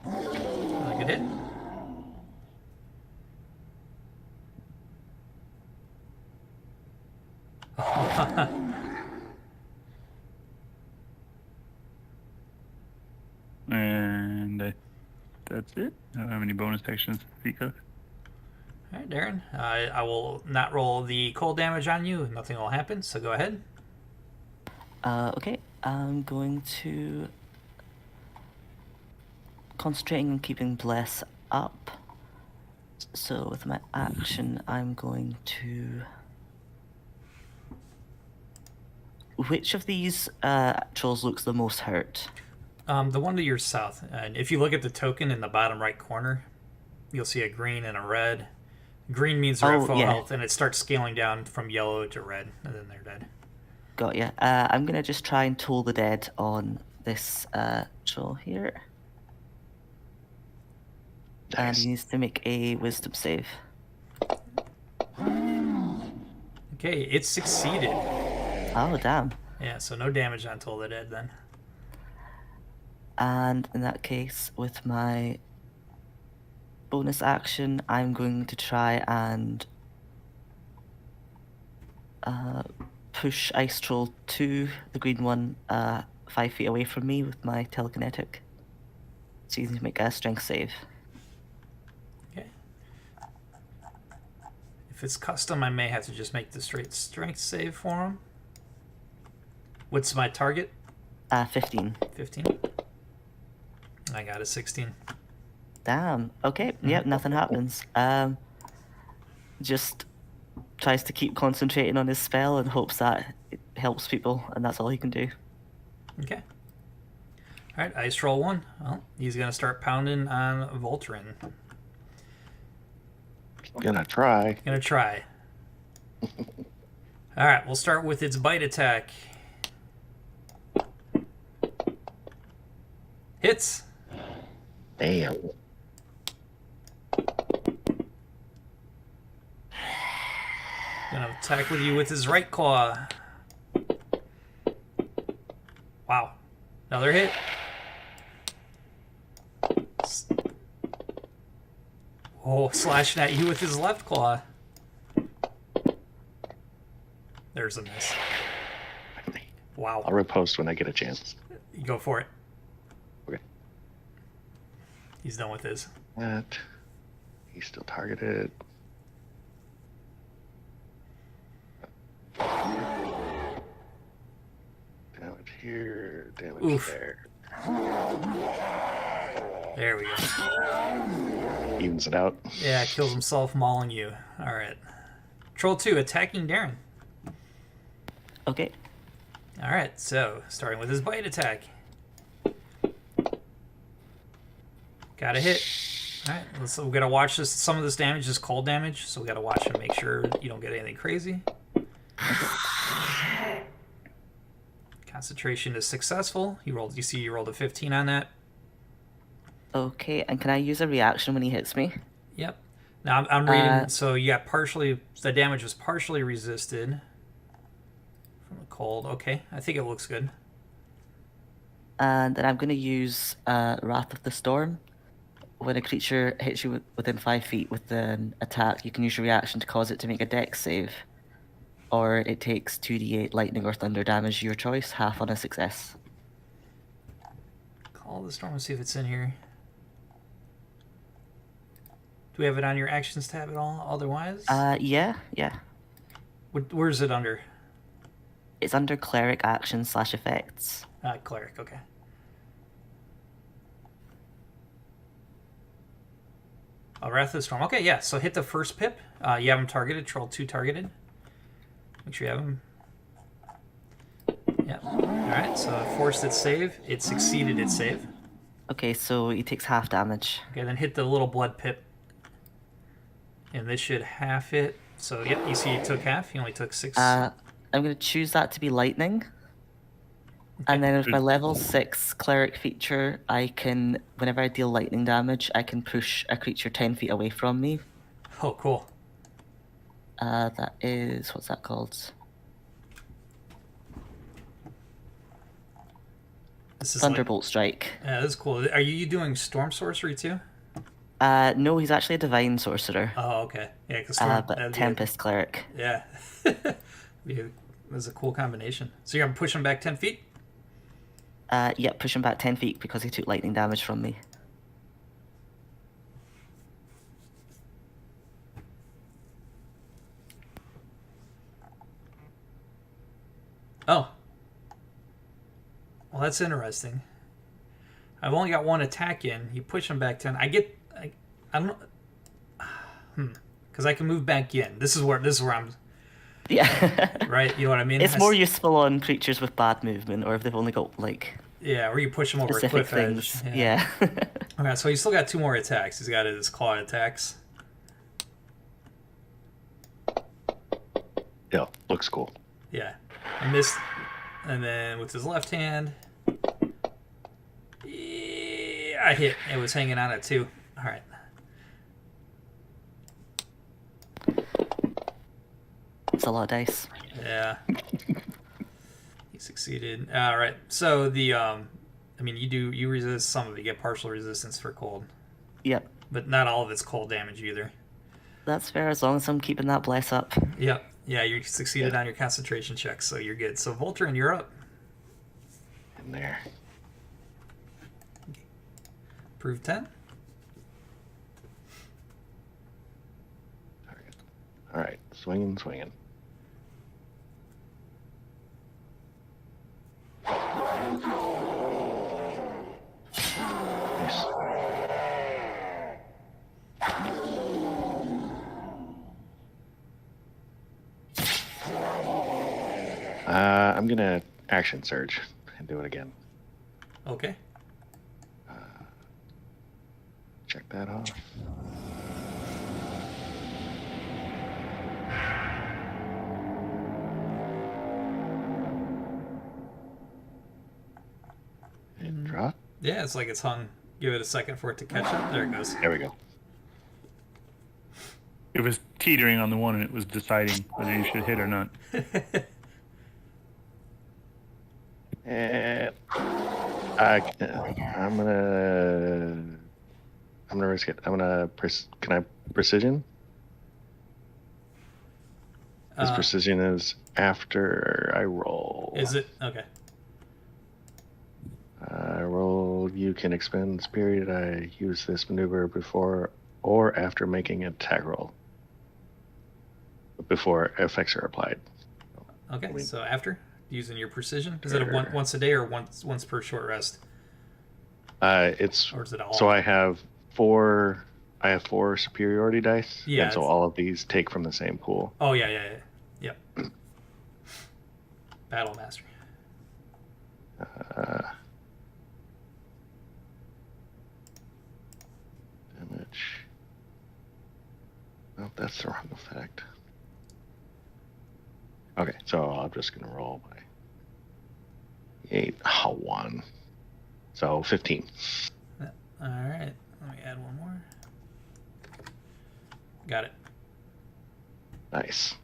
Another good hit. And that's it. I don't have any bonus actions to speak of. All right, Darren. I will not roll the cold damage on you. Nothing will happen, so go ahead. Okay, I'm going to concentrating on keeping Bless up. So with my action, I'm going to... Which of these trolls looks the most hurt? The one to your south. And if you look at the token in the bottom right corner, you'll see a green and a red. Green means they're at full health, and it starts scaling down from yellow to red, and then they're dead. Got ya. I'm going to just try and toll the dead on this troll here. Nice. And he needs to make a wisdom save. Okay, it succeeded. Oh, damn. Yeah, so no damage on Toll the Dead then. And in that case, with my bonus action, I'm going to try and push Ice Troll 2, the green one, 5 feet away from me with my telekinetic. So you need to make a strength save. Okay. If it's custom, I may have to just make the straight strength save for him. What's my target? 15. 15. I got a 16. Damn. Okay. Yep. Nothing happens. Just tries to keep concentrating on his spell and hopes that it helps people, and that's all he can do. Okay. All right. Ice Troll 1. Well, he's gonna start pounding on Voltrin. Gonna try. Gonna try. All right. We'll start with its bite attack. Hits. Damn. Gonna attack with you with his right claw. Wow. Another hit. Oh, slashing at you with his left claw. There's a miss. Wow. I'll repost when I get a chance. You go for it. Okay. He's done with his. That. He's still targeted. Damage here, damage Oof. there. There we go. Evens it out. Yeah, kills himself mauling you. All right. Troll 2 attacking Darren. Okay. All right, so starting with his bite attack. Got a hit. All right, so we gotta watch this. Some of this damage is cold damage, so we gotta watch and make sure you don't get anything crazy. Concentration is successful. You see, you rolled a 15 on that. Okay, and can I use a reaction when he hits me? Yep. Now I'm reading. So you got the damage was partially resisted from the cold. Okay, I think it looks good. And then I'm going to use Wrath of the Storm. When a creature hits you within 5 feet with an attack, you can use your reaction to cause it to make a dex save. Or it takes 2d8 lightning or thunder damage, your choice, half on a success. Call the storm and see if it's in here. Do we have it on your actions tab at all, otherwise? Yeah. Where's it under? It's under cleric actions / effects. Cleric, okay. Wrath of the Storm. Okay, yeah, so hit the first pip. You have him targeted, Troll 2 targeted. Make sure you have him. Yeah. Alright, so it forced its save. It succeeded its save. Okay, so he takes half damage. Okay, then hit the little blood pip. And this should half it. So, yep, you see he took half. He only took 6. I'm going to choose that to be lightning. And then with my level 6 cleric feature, I can, whenever I deal lightning damage, I can push a creature 10 feet away from me. Oh, cool. That is, what's that called? This is Thunderbolt Strike. Yeah, this is cool. Are you doing Storm Sorcery too? No, he's actually a Divine Sorcerer. Oh, okay. Yeah, because but Tempest Cleric. Yeah. That's a cool combination. So you're going to push him back 10 feet? Yeah, push him back 10 feet because he took lightning damage from me. Oh. Well, that's interesting. I've only got one attack in. You push him back 10. I don't because I can move back in. This is where I'm. Yeah. Right? You know what I mean? It's more useful on creatures with bad movement, or if they've only got, like... Yeah, or you push him over a specific cliff things. edge. Yeah. Okay, so he's still got 2 more attacks. He's got his claw attacks. Yeah, looks cool. Yeah. I missed. And then with his left hand... Yeah, I hit. It was hanging on at 2. All right. It's a lot of dice. Yeah. He succeeded. All right. So the I mean, you resist some of it. You get partial resistance for cold. Yep. But not all of it's cold damage either. That's fair, as long as I'm keeping that bless up. Yep. Yeah, you succeeded on your concentration check, so you're good. So Voltron, you're up. In there. Prove 10. All right, swinging. Nice. I'm gonna action surge and do it again. Okay. Check that off. And drop. Yeah, it's like it's hung. Give it a second for it to catch up. There it goes. There we go. It was teetering on the one, and it was deciding whether you should hit or not. And I'm gonna risk it. Can I precision? This precision is after I roll. Is it? Okay. I roll. You can expend this period. I use this maneuver before or after making an attack roll. Before effects are applied. Okay, so after using your precision, is it once a day or once per short rest? It's or is it all? So I have 4 superiority dice. Yeah. And so all of these take from the same pool. Oh yeah. Yep. Battle mastery. Damage. Oh, that's the wrong effect. Okay, so I'm just gonna roll by 8. 1. So 15. All right. Let me add one more. Got it. Nice.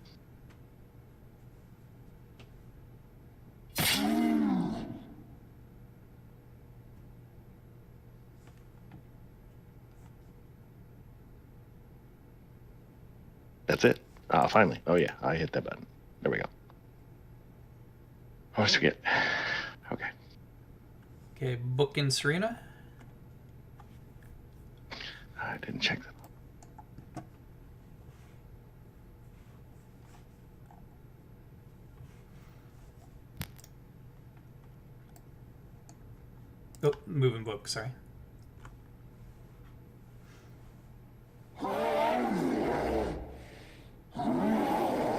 That's it. Finally. Oh yeah, I hit that button. There we go. I always forget. Okay. Okay, book in Serena. I didn't check that. Oh, moving book, sorry.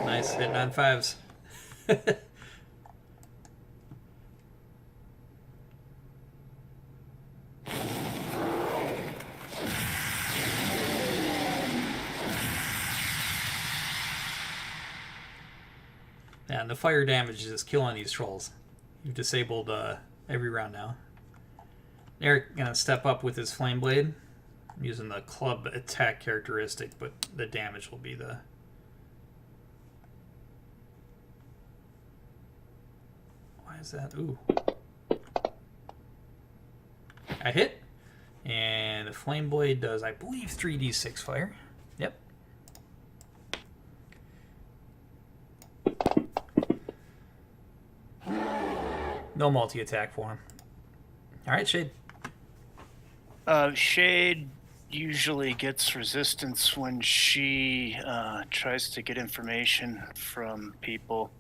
Nice, hitting on 5s. Yeah, Yeah, and the fire damage is killing these trolls. You've disabled every round now. Eric gonna step up with his flame blade. I'm using the club attack characteristic, but the damage will be the... Why is that? Ooh. I hit. And the flame blade does, I believe, 3d6 fire. Yep. No multi-attack for him. Alright, Shade. Shade usually gets resistance when she tries to get information from people.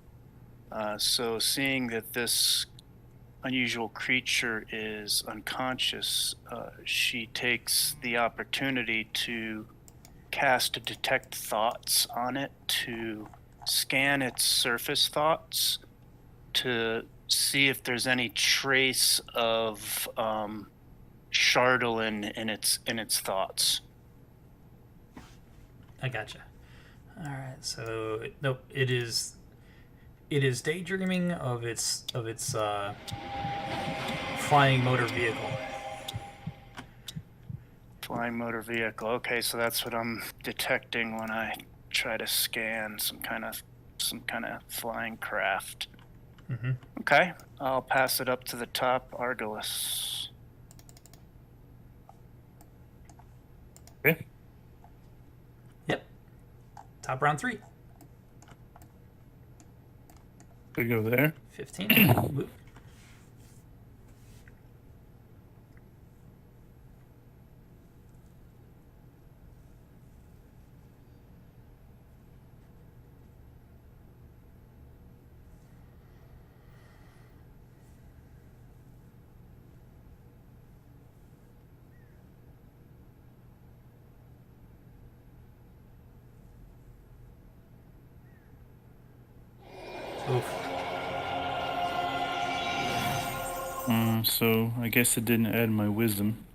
So seeing that this unusual creature is unconscious, she takes the opportunity to cast detect thoughts on it to scan its surface thoughts to see if there's any trace of Chardolin in its thoughts. I gotcha. All right, so nope, it is daydreaming of its flying motor vehicle. Flying motor vehicle. Okay, so that's what I'm detecting when I try to scan some kind of flying craft. Mm-hmm. Okay, I'll pass it up to the top, Argolis. Okay. Yep. Top round 3. We go there. 15. Move. Oof. So I guess it didn't add my wisdom.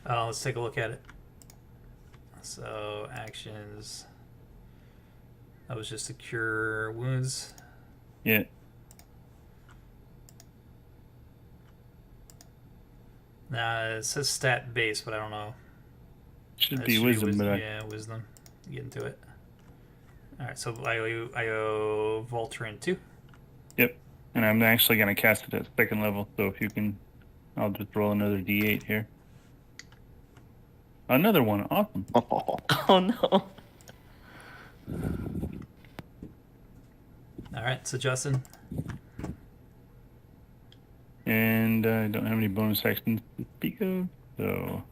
Let's take a look at it. So actions. That was just to cure wounds. Yeah. Nah, it says stat base, but I don't know. Should be wisdom, but yeah, wisdom. Get into it. All right, so I owe Voltrin 2. Yep. And I'm actually going to cast it at 2nd level, so if you can, I'll just roll another d8 here. Another one, awesome. Oh no. All right, so Justin. And I don't have any bonus actions to speak of, so...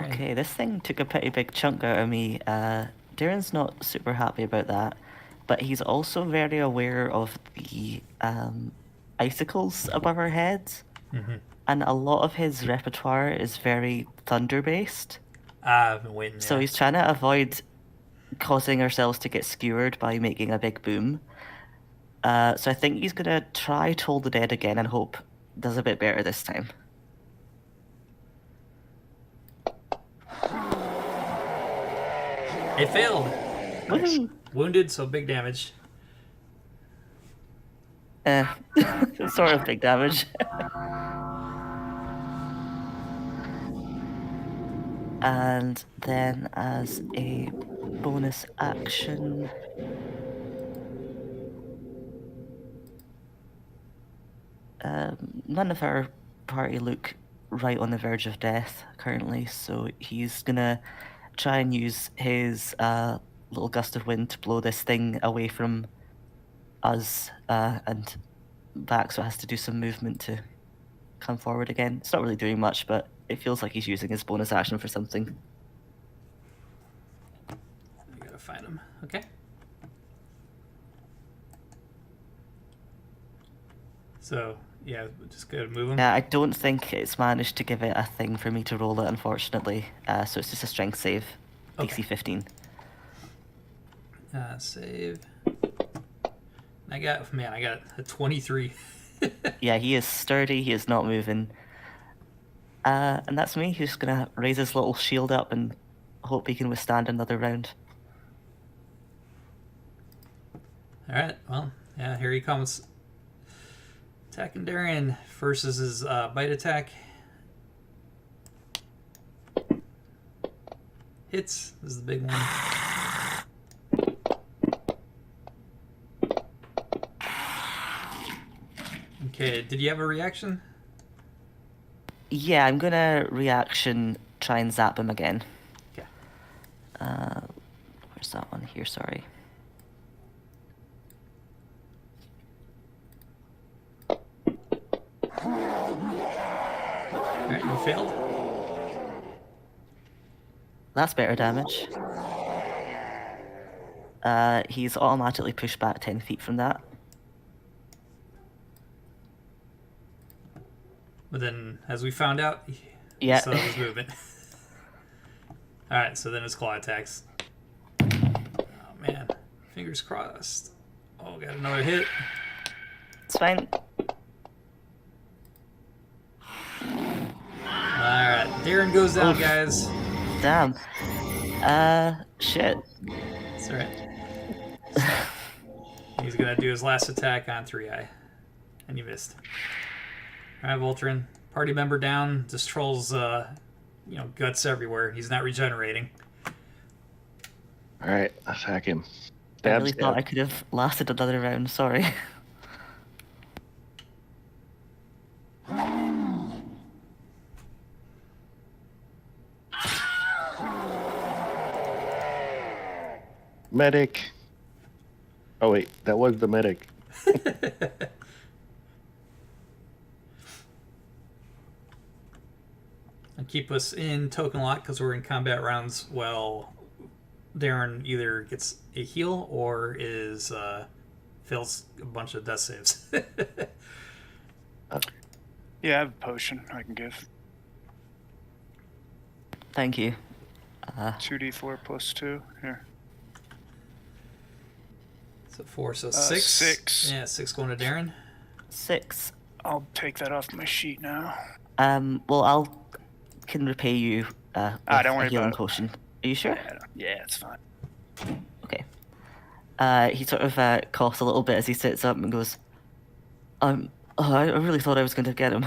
Okay, this thing took a pretty big chunk out of me. Darren's not super happy about that, but he's also very aware of the icicles above our heads, and a lot of his repertoire is very thunder-based. I've been waiting. So he's trying to avoid causing ourselves to get skewered by making a big boom. So I think he's going to try Toll the Dead again and hope does a bit better this time. It failed. Nice. Wounded, so big damage. Sort of big damage. And then as a bonus action, none of our party look right on the verge of death currently, so he's gonna try and use his little gust of wind to blow this thing away from us and back, so it has to do some movement to come forward again. It's not really doing much, but it feels like he's using his bonus action for something. I gotta find him. Okay. So, yeah, just go move him. Yeah, I don't think it's managed to give it a thing for me to roll it, unfortunately. So it's just a strength save. Okay. DC 15. Save. I got a 23. Yeah, he is sturdy, he is not moving. And that's me, who's gonna raise his little shield up and hope he can withstand another round. All right. Well, yeah. Here he comes. Attacking Darren versus his bite attack. Hits. This is the big one. Okay. Did you have a reaction? Yeah, I'm gonna reaction try and zap him again. Okay. Where's that one here? Sorry. Alright, you failed. That's better damage. He's automatically pushed back 10 feet from that. But then, as we found out, Yeah. so his movement. Alright, so then his claw attacks. Oh man. Fingers crossed. Oh, got another hit. It's fine. Alright, Darren goes down, guys. Damn. Shit. That's alright. He's gonna do his last attack on 3-Eye. And you missed. Alright, Voltron. Party member down. This troll's, guts everywhere. He's not regenerating. All right, attack him. I really thought I could have lasted another round. Sorry. Medic. Oh wait, that was the medic. And keep us in token lock because we're in combat rounds while Darren either gets a heal or fails a bunch of death saves. Yeah, I have a potion I can give. Thank you. 2d4 plus 2. Here. So 4, so 6. 6. Yeah, 6 going to Darren. 6. I'll take that off my sheet now. Well, can repay you with don't worry a healing about it. potion. Are you sure? Yeah, it's fine. Okay. He sort of coughs a little bit as he sits up and goes, I really thought I was going to get him.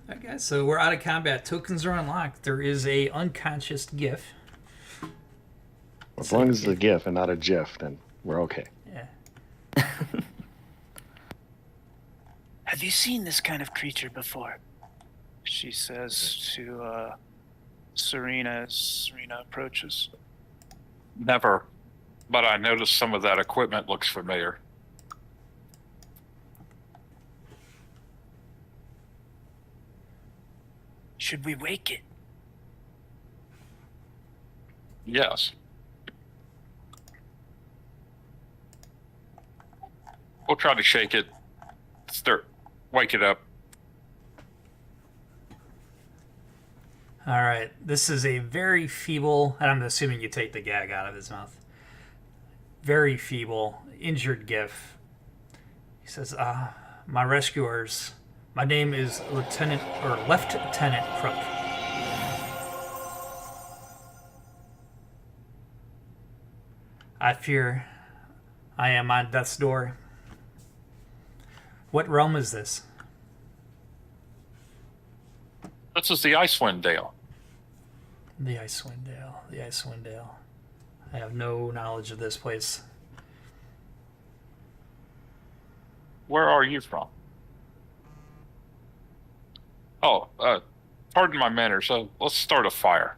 Alright guys, so we're out of combat. Tokens are unlocked. There is a unconscious GIF. As long as it's a GIF and not a GIF, then we're okay. Yeah. Have you seen this kind of creature before? She says to Serena as Serena approaches. Never. But I noticed some of that equipment looks familiar. Should we wake it? Yes. We'll try to shake it. Wake it up. All right. This is a very feeble, and I'm assuming you take the gag out of his mouth. Very feeble, injured GIF. He says, my rescuers, my name is Lieutenant Crook. I fear I am on death's door. What realm is this? This is the Icewind Dale. The Icewind Dale. The Icewind Dale. I have no knowledge of this place. Where are you from? Oh, pardon my manners. So let's start a fire.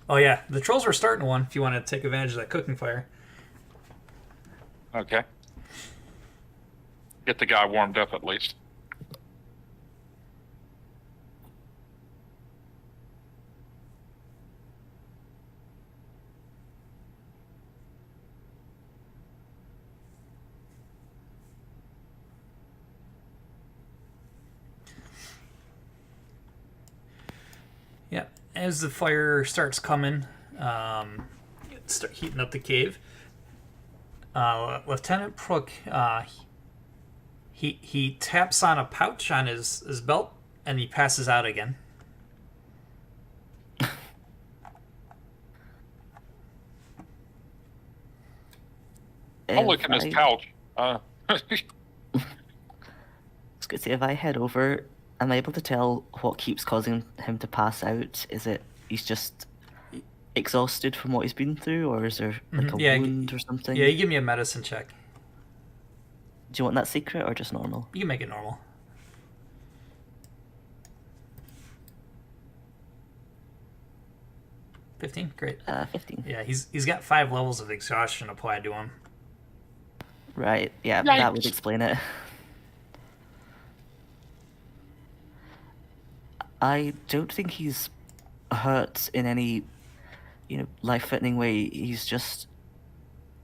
Oh yeah, the trolls are starting one if you want to take advantage of that cooking fire. Okay. Get the guy warmed up at least. Yeah, as the fire starts coming, start heating up the cave. Lieutenant Crook, he taps on a pouch on his belt and he passes out again. I'll look in his pouch. I was going to say, if I head over, am I able to tell what keeps causing him to pass out? Is it he's just exhausted from what he's been through, or is there like a wound or something? Yeah, you give me a medicine check. Do you want that secret or just normal? You can make it normal. $15? Great. 15. Yeah, he's got 5 levels of exhaustion applied to him. Right, yeah, Yikes. that would explain it. I don't think he's hurt in any, life-threatening way. He's just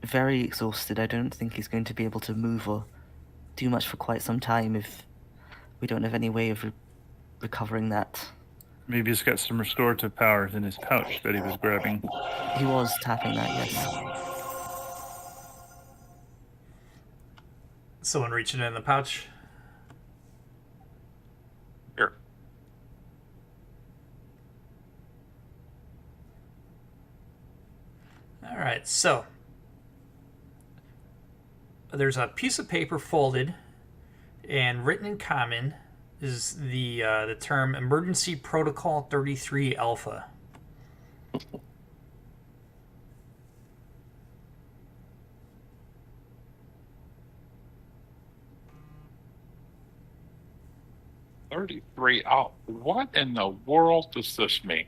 very exhausted. I don't think he's going to be able to move or do much for quite some time if we don't have any way of recovering that. Maybe he's got some restorative powers in his pouch that he was grabbing. He was tapping that, yes. Someone reaching in the pouch. Here. All right, so there's a piece of paper folded, and written in common is the term Emergency Protocol 33 Alpha. Oh, what in the world does this mean?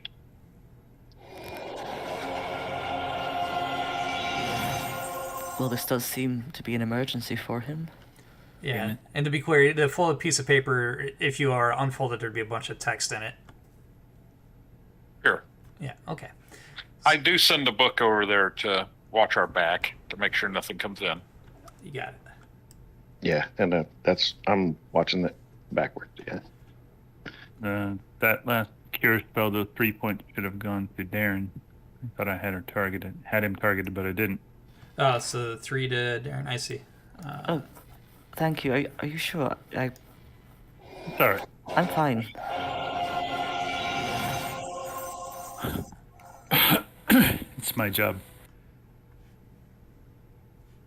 Well, this does seem to be an emergency for him. Yeah, and to be clear, the folded piece of paper, if you are unfolded, there'd be a bunch of text in it. Here. Yeah, okay. I do send the book over there to watch our back to make sure nothing comes in. You got it. Yeah, and I'm watching it backwards. Yeah. That last cure spell, those 3 points should have gone to Darren. I thought I had him targeted, but I didn't. Oh, so 3 to Darren. I see. Thank you. Are you sure? It's all right. I'm fine. It's my job.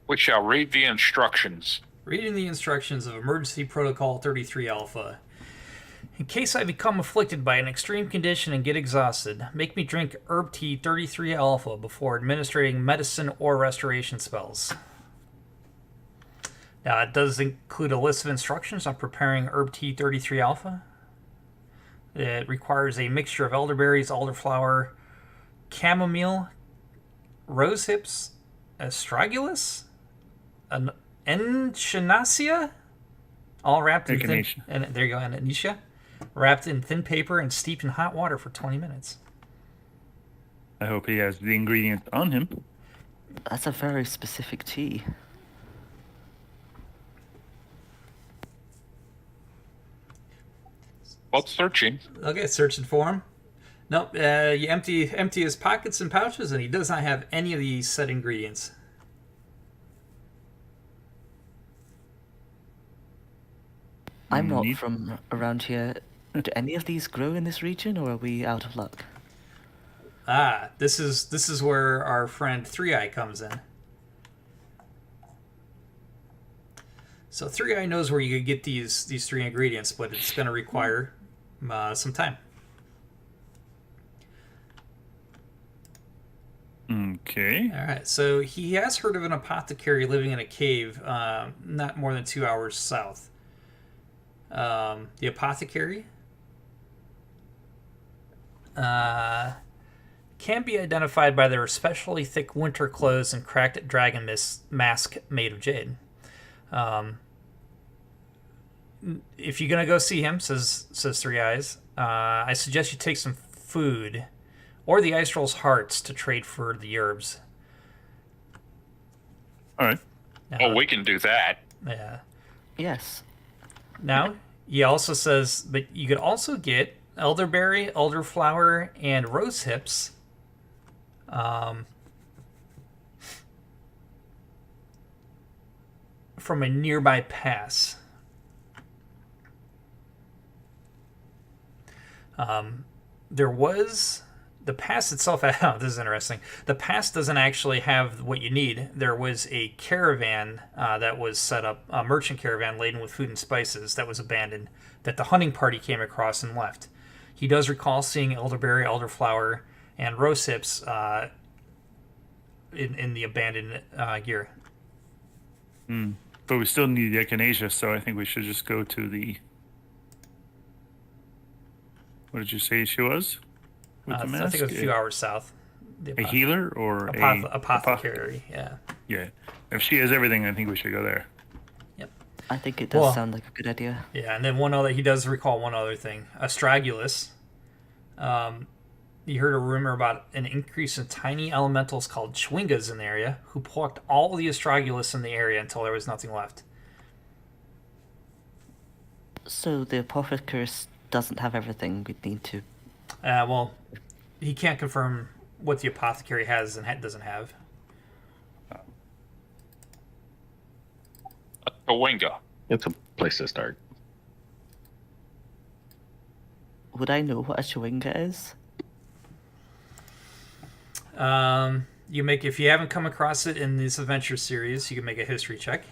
We shall read the instructions. Reading the instructions of Emergency Protocol 33 Alpha. In case I become afflicted by an extreme condition and get exhausted, make me drink herb tea 33 Alpha before administering medicine or restoration spells. Now, it does include a list of instructions on preparing herb tea 33 Alpha. It requires a mixture of elderberries, elderflower, chamomile, rose hips, astragalus, an echinacea, all wrapped in thin, Echinacea. and there you go, echinacea, wrapped in thin paper and steeped in hot water for 20 minutes. I hope he has the ingredients on him. That's a very specific tea. What's searching? Okay, searching for him. Nope, you empty his pockets and pouches, and he does not have any of these set ingredients. I'm not from around here. Do any of these grow in this region, or are we out of luck? Ah, this is where our friend Three Eye comes in. So Three Eye knows where you could get these 3 ingredients, but it's going to require some time. Okay. All right, so he has heard of an apothecary living in a cave not more than 2 hours south. The apothecary can be identified by their especially thick winter clothes and cracked dragon mask made of jade. If you're gonna go see him, says Three Eyes, I suggest you take some food or the ice roll's hearts to trade for the herbs. All right. Oh, we can do that. Yeah. Yes. Now, he also says, but you could also get elderberry, elderflower, and rose hips. From a nearby pass. There was the pass itself, oh, this is interesting. The pass doesn't actually have what you need. There was a caravan that was set up, a merchant caravan laden with food and spices that was abandoned, that the hunting party came across and left. He does recall seeing elderberry, elderflower, and rose hips in the abandoned gear. But we still need the echinacea, so I think we should just go to the... What did you say she was? With the mask? I think it was a few hours south. A healer or apothecary, yeah. Yeah. If she has everything, I think we should go there. Yep. I think it does sound like a good idea. Yeah, and then he does recall one other thing. Astragalus. You heard a rumor about an increase in tiny elementals called Chwingas in the area, who plucked all the Astragalus in the area until there was nothing left. So the apothecary doesn't have everything we'd need to... Well, he can't confirm what the apothecary has and doesn't have. A Chwinga. It's a place to start. Would I know what a Chwinga is? If you haven't come across it in this adventure series, you can make a history check.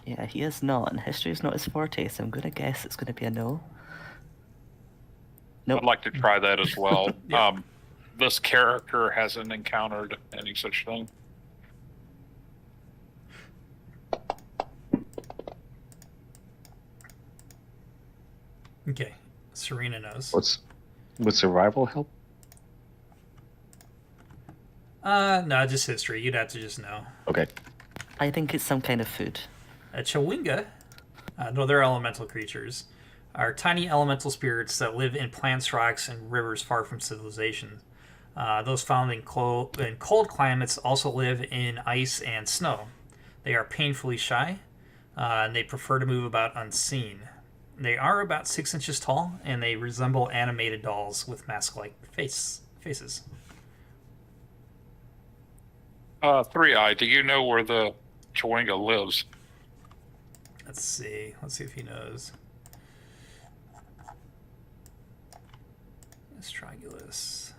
Yeah, he is not, and history is not his forte, so I'm going to guess it's going to be a no. Nope. I'd like to try that as well. Yeah. This character hasn't encountered any such thing. Okay, Serena knows. Would survival help? No, just history. You'd have to just know. Okay. I think it's some kind of food. A Chwinga, no, they're elemental creatures, are tiny elemental spirits that live in plants, rocks, and rivers far from civilization. Those found in cold climates also live in ice and snow. They are painfully shy, and they prefer to move about unseen. They are about 6 inches tall, and they resemble animated dolls with mask-like faces. 3-Eye, do you know where the Chwinga lives? Let's see if he knows. Astragalus.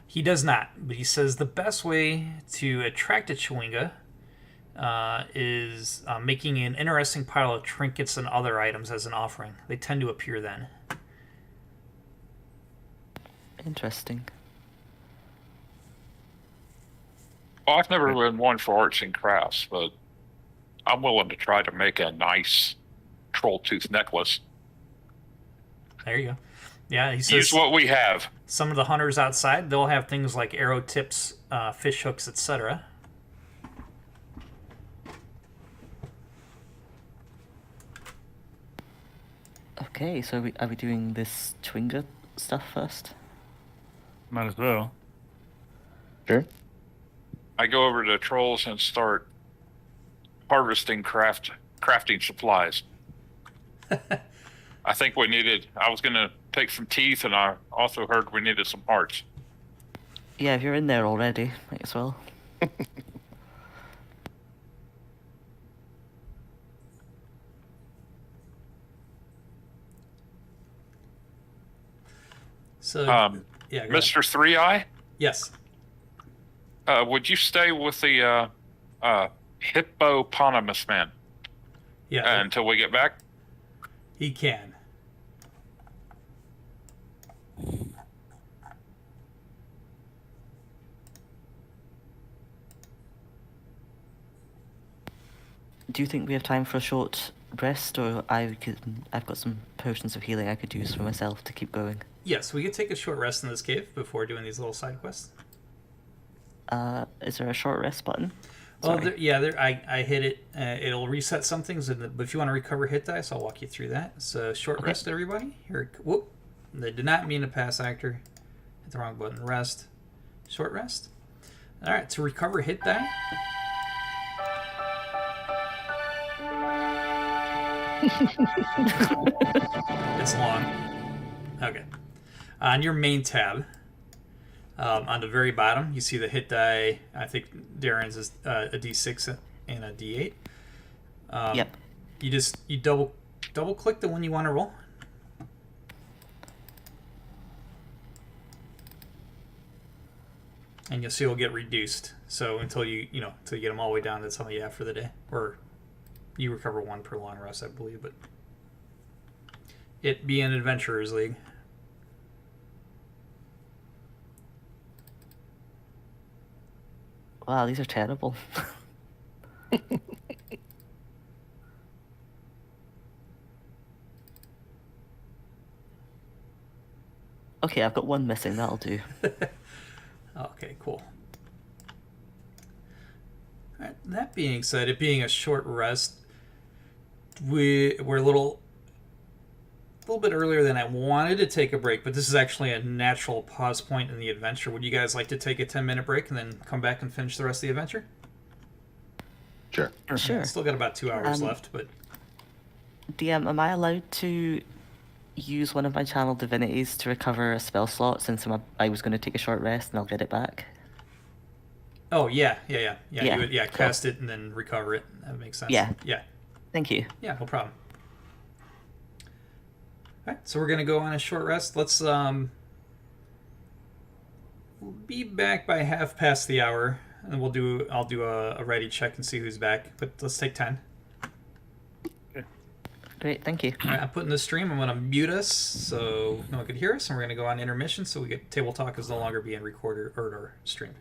He does not, but he says the best way to attract a Chwinga is making an interesting pile of trinkets and other items as an offering. They tend to appear then. Interesting. Well, I've never been one for arts and crafts, but I'm willing to try to make a nice troll tooth necklace. There you go. Yeah, he says use what we have. Some of the hunters outside, they'll have things like arrow tips, fish hooks, etc. Okay, so are we doing this Chwinga stuff first? Might as well. Sure. I go over to trolls and start harvesting crafting supplies. I think I was going to take some teeth, and I also heard we needed some hearts. Yeah, if you're in there already, might as well. So, yeah, Mr. 3-Eye, yes. would you stay with the hippopotamus man? Yeah, until we get back? he can. Do you think we have time for a short rest, or I've got some potions of healing I could use for myself to keep going? Yes, we could take a short rest in this cave before doing these little side quests. Is there a short rest button? Well, I hit it. It'll reset some things, but if you want to recover hit dice, I'll walk you through that. So, short rest, everybody. Here, whoop. They did not mean to pass actor. Hit the wrong button. Rest. Short rest. All right, to recover hit die. It's long. Okay. On your main tab, on the very bottom, you see the hit die. I think Darren's is a D6 and a D8. Yep. You double click the one you want to roll. and you'll see it'll get reduced. So until you get them all the way down, that's all you have for the day, or you recover 1 per long rest, I believe. But it be an adventurers league. Wow, these are terrible. Okay, I've got 1 missing. That'll do. Okay, cool. All right, that being said, it being a short rest, we're a little bit earlier than I wanted to take a break, but this is actually a natural pause point in the adventure. Would you guys like to take a 10-minute break and then come back and finish the rest of the adventure? Sure. Sure. Yeah, still got about 2 hours left, but DM, am I allowed to use one of my channel divinities to recover a spell slot since I was going to take a short rest and I'll get it back? oh yeah. Yeah, You would cool. cast it and then recover it. That makes sense. Yeah. Yeah. Thank you. Yeah, no problem. All right, so we're gonna go on a short rest. Let's we'll be back by 1/2 the hour, and I'll do a ready check and see who's back. But let's take 10. Great, thank you. All right, I'm putting the stream. I'm gonna mute us so no one could hear us, and we're gonna go on intermission so we get table talk is no longer being recorded or streamed.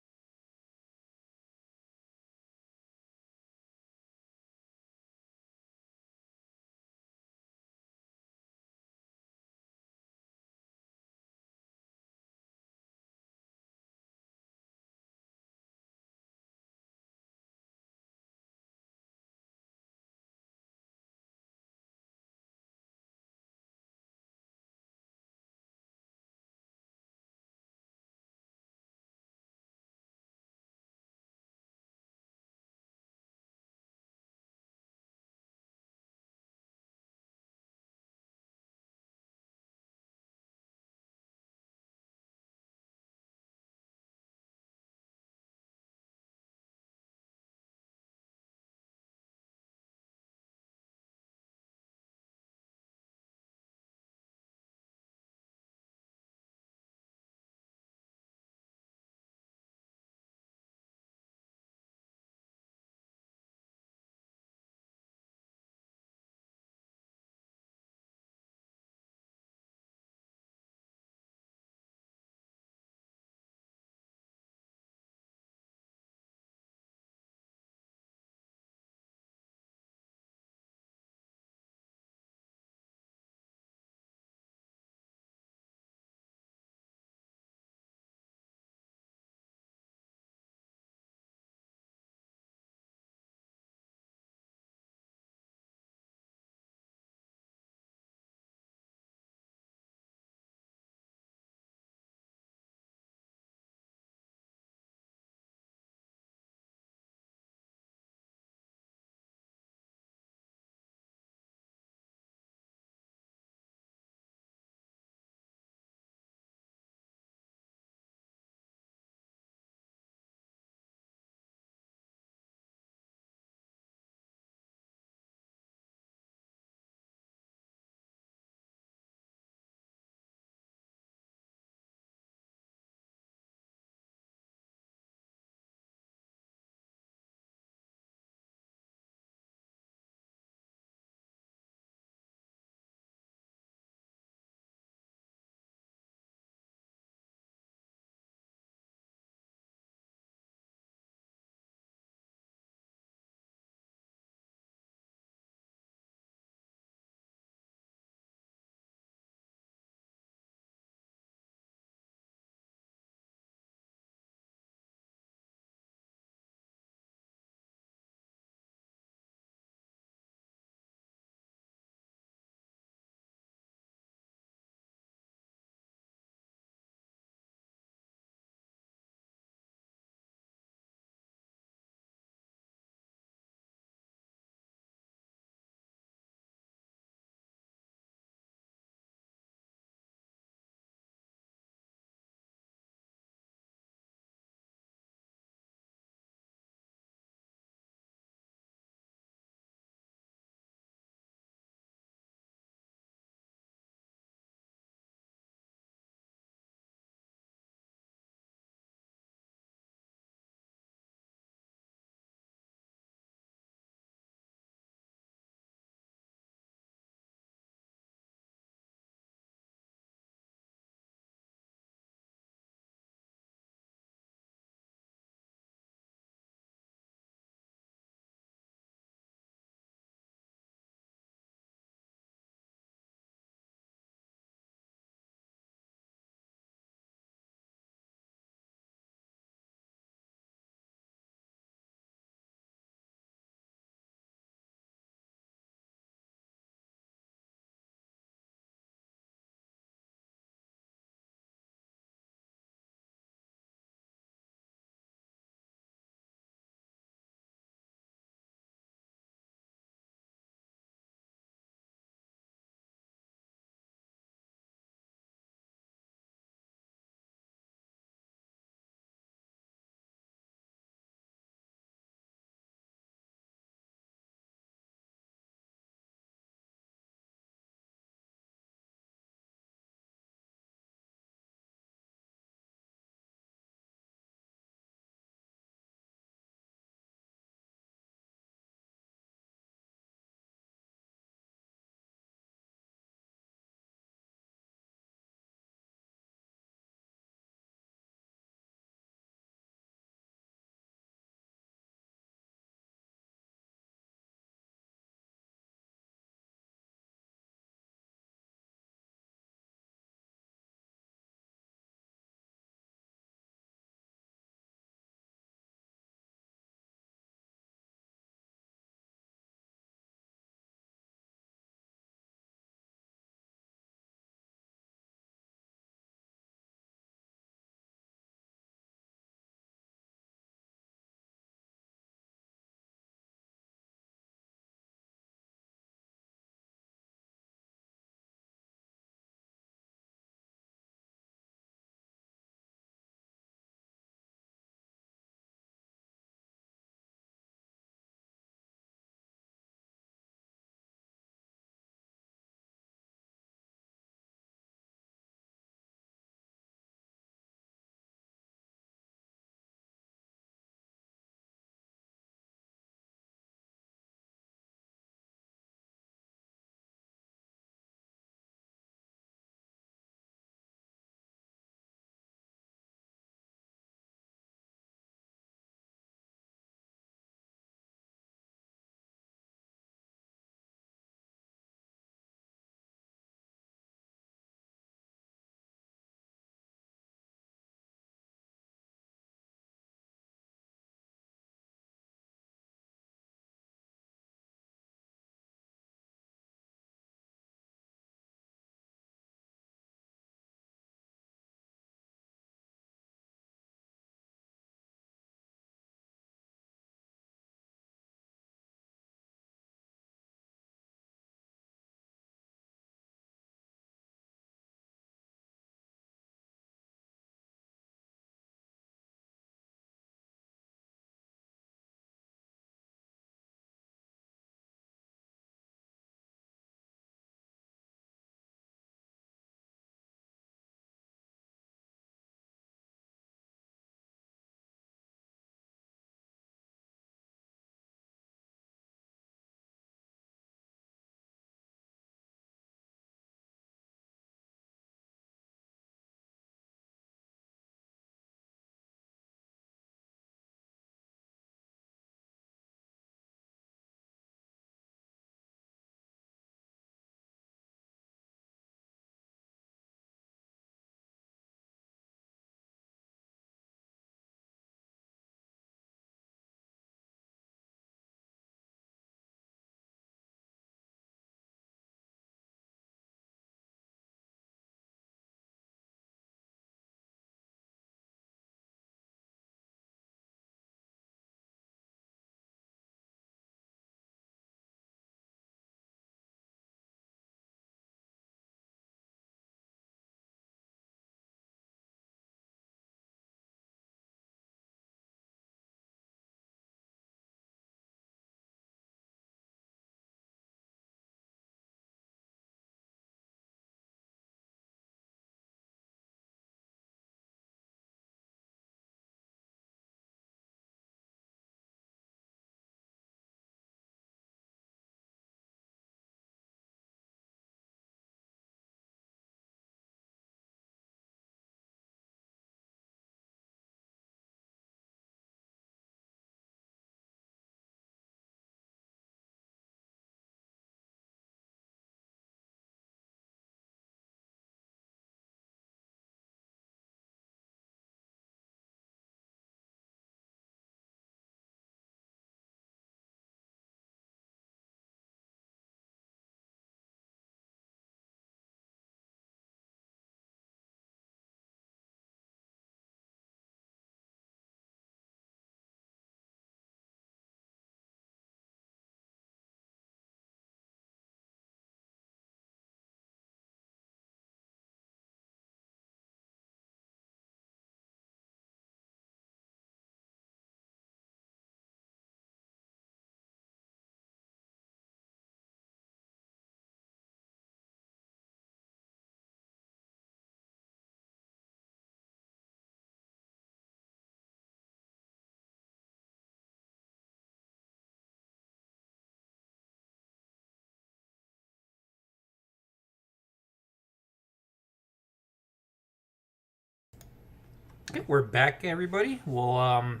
Okay, we're back, everybody. We're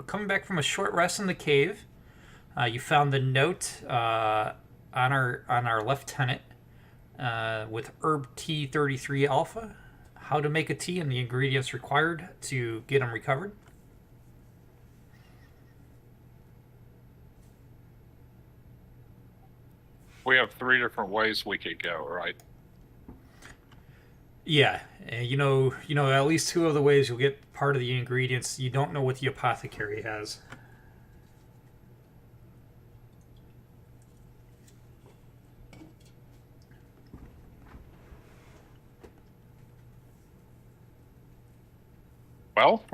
coming back from a short rest in the cave. You found the note on our lieutenant with herb T33 alpha, how to make a tea and the ingredients required to get them recovered. We have 3 different ways we could go, right? Yeah, you know, at least 2 of the ways you'll get part of the ingredients. You don't know what the apothecary has. Well,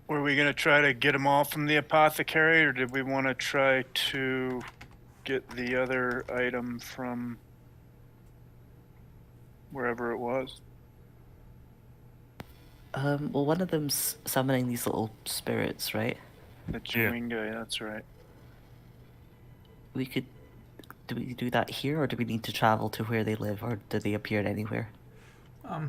were we going to try to get them all from the apothecary, or did we want to try to get the other item from wherever it was? Well, one of them's summoning these little spirits, right? The Chewinga, that's right. Do we do that here, or do we need to travel to where they live, or do they appear anywhere?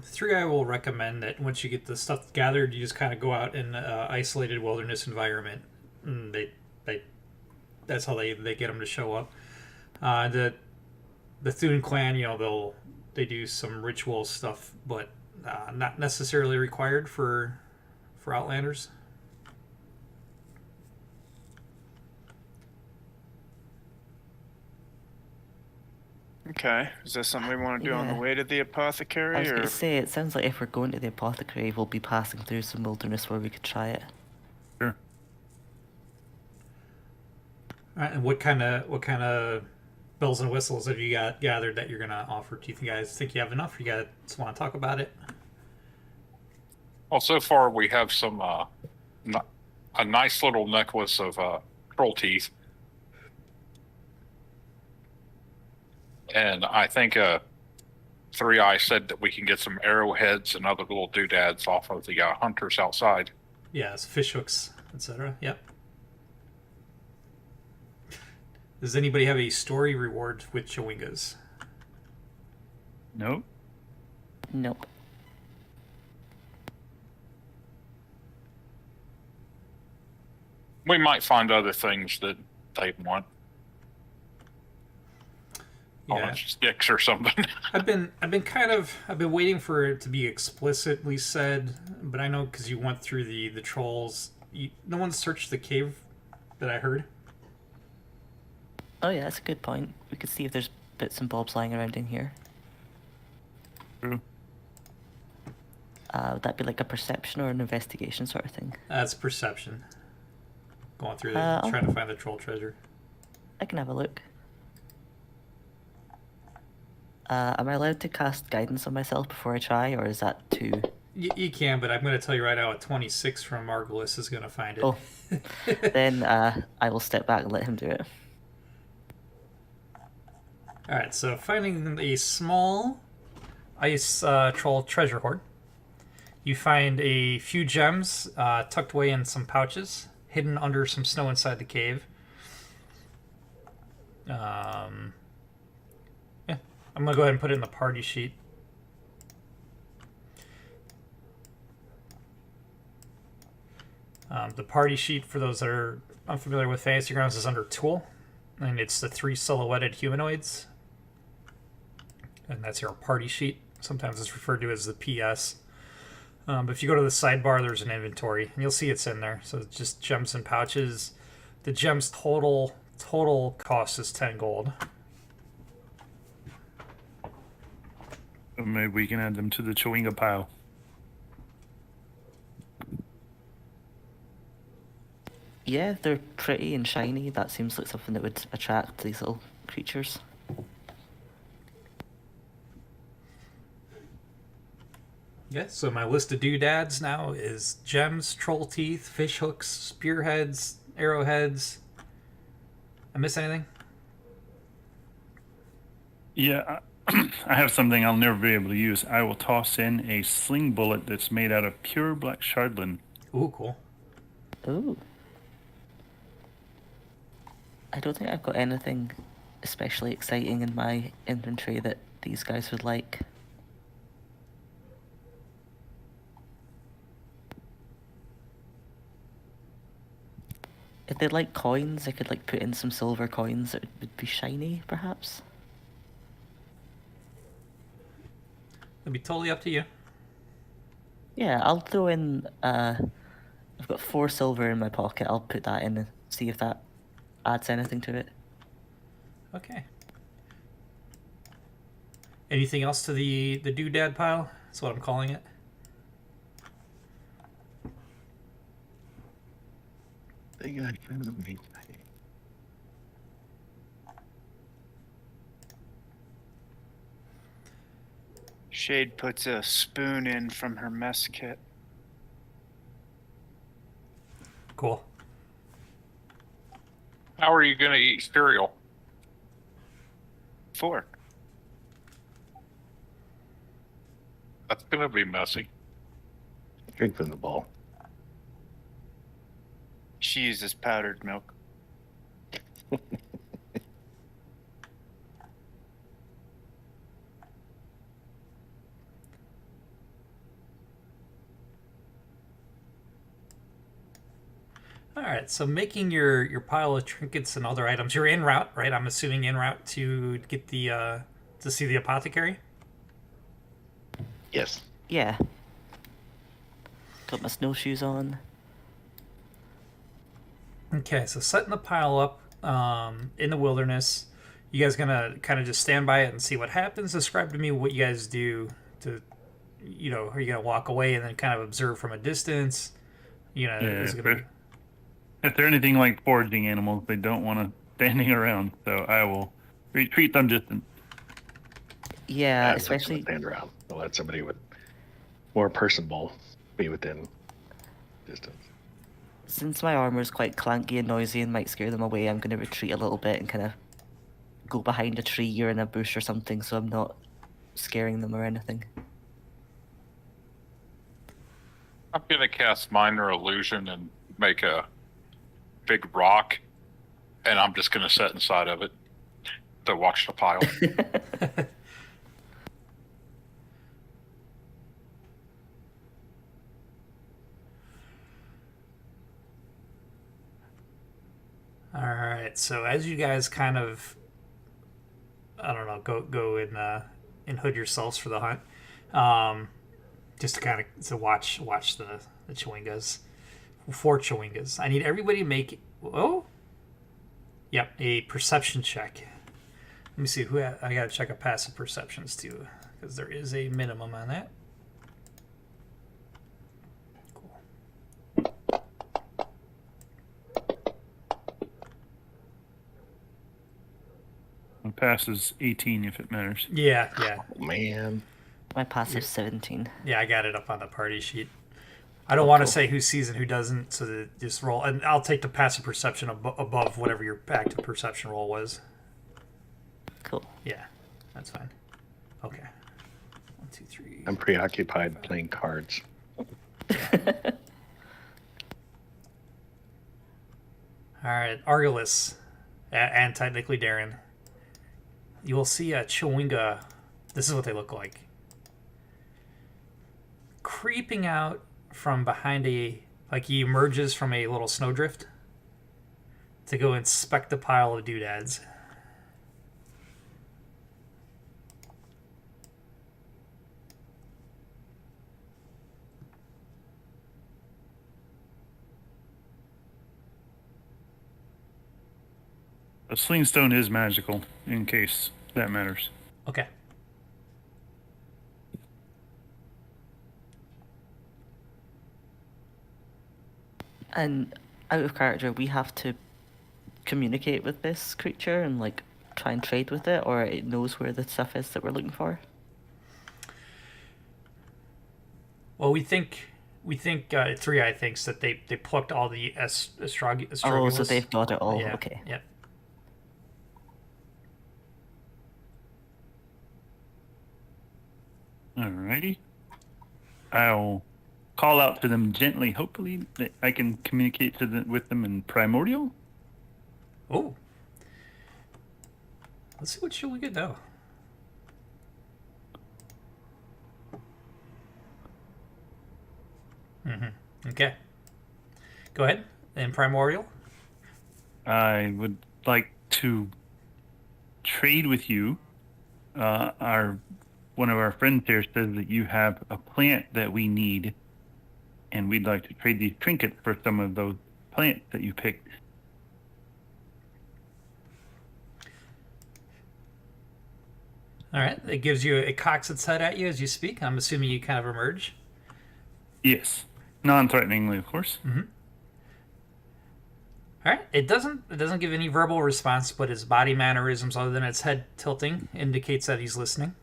3, I will recommend that once you get the stuff gathered, you just kind of go out in an isolated wilderness environment. And that's how they get them to show up. The Thune clan, they do some ritual stuff, but not necessarily required for Outlanders. Okay. Is that something we want to do on the way to the apothecary? I was going to say, it sounds like if we're going to the apothecary, we'll be passing through some wilderness where we could try it. Sure. All right, and what kind of bells and whistles have you got gathered that you're going to offer? Do you guys think you have enough? Or you guys just want to talk about it? Well, so far we have some a nice little necklace of troll teeth, and I think 3-Eye said that we can get some arrowheads and other little doodads off of the hunters outside. Yes, fish hooks, etc. Yep. Does anybody have a story reward with Chewingas? Nope. Nope. We might find other things that they want. Yeah. Sticks or something. I've been waiting for it to be explicitly said, but I know because you went through the trolls. No one searched the cave that I heard. Oh yeah, that's a good point. We could see if there's bits and bobs lying around in here. True. Would that be like a perception or an investigation sort of thing? That's perception. Going through trying to find the troll treasure. I can have a look. Am I allowed to cast guidance on myself before I try, or is that too... You can, but I'm going to tell you right now, a 26 from Margulis is going to find it. Oh. Then I will step back and let him do it. Alright, so finding a small ice troll treasure hoard. You find a few gems tucked away in some pouches, hidden under some snow inside the cave. Yeah, I'm going to go ahead and put it in the party sheet. The party sheet, for those that are unfamiliar with Fantasy Grounds, is under Tool, and it's the 3 silhouetted humanoids. And that's your party sheet. Sometimes it's referred to as the PS. But if you go to the sidebar, there's an inventory, and you'll see it's in there. So it's just gems and pouches. The gems total cost is 10 gold. Maybe we can add them to the Chewinga pile. Yeah, they're pretty and shiny. That seems like something that would attract these little creatures. Yeah, so my list of doodads now is gems, troll teeth, fish hooks, spearheads, arrowheads. I miss anything? Yeah, I have something I'll never be able to use. I will toss in a sling bullet that's made out of pure black shardlin. Ooh, cool. Ooh. I don't think I've got anything especially exciting in my inventory that these guys would like. If they like coins, I could like put in some silver coins that would be shiny, perhaps. It'll be totally up to you. Yeah, I'll throw in. I've got 4 silver in my pocket. I'll put that in and see if that adds anything to it. Okay. Anything else to the doodad pile? That's what I'm calling it. Shade puts a spoon in from her mess kit. Cool. How are you going to eat cereal? Fork. That's going to be messy. Drink from the bowl. She uses powdered milk. All right, so making your pile of trinkets and other items. You're en route, right? I'm assuming en route to get the to see the apothecary. Yes. Yeah. Got my snowshoes on. Okay, so setting the pile up in the wilderness. You guys gonna kind of just stand by it and see what happens? Describe to me what you guys do to, are you gonna walk away and then kind of observe from a distance? Is it gonna be... If they're anything like foraging animals, they don't want to standing around. So I will retreat them distant. Yeah, Especially especially stand around. I'll let somebody with more personable be within distance. since my armor's quite clanky and noisy and might scare them away. I'm going to retreat a little bit and kind of go behind a tree or in a bush or something, so I'm not scaring them or anything. I'm going to cast minor illusion and make a big rock, and I'm just going to sit inside of it to watch the pile. All right. So as you guys kind of, I don't know, go and hood yourselves for the hunt, just to kind of watch the chewingas, 4 chewingas. I need everybody to make a perception check. Let me see I gotta check a passive perceptions too, because there is a minimum on that. My pass is 18 if it matters. Yeah. Oh, man. My passive's 17. Yeah, I got it up on the party sheet. I don't want to say who sees and who doesn't, so that just roll. And I'll take the passive perception above whatever your active perception roll was. Cool. Yeah, that's fine. Okay. 1, 2, 3. I'm preoccupied playing cards. All right, Argilus, and technically Darren. You will see a chewinga. This is what they look like. Creeping out from behind he emerges from a little snowdrift to go inspect the pile of doodads. A sling stone is magical, in case that matters. Okay. And out of character, we have to communicate with this creature and like try and trade with it, or it knows where the stuff is that we're looking for. Well, we think Three Eye thinks that they plucked all the astrologist. Oh, so they've got it all. Yeah, Okay. Yep. Alrighty. I'll call out to them gently. Hopefully, that I can communicate with them in primordial. Oh. Let's see what we get though. Okay. Go ahead. In primordial. I would like to trade with you. One of our friends here says that you have a plant that we need, and we'd like to trade these trinkets for some of those plants that you picked. All right. It gives you, it cocks its head at you as you speak. I'm assuming you kind of emerge. Yes, non-threateningly, of course. Mm-hmm. All right. It doesn't give any verbal response, but his body mannerisms, other than its head tilting, indicates that he's listening.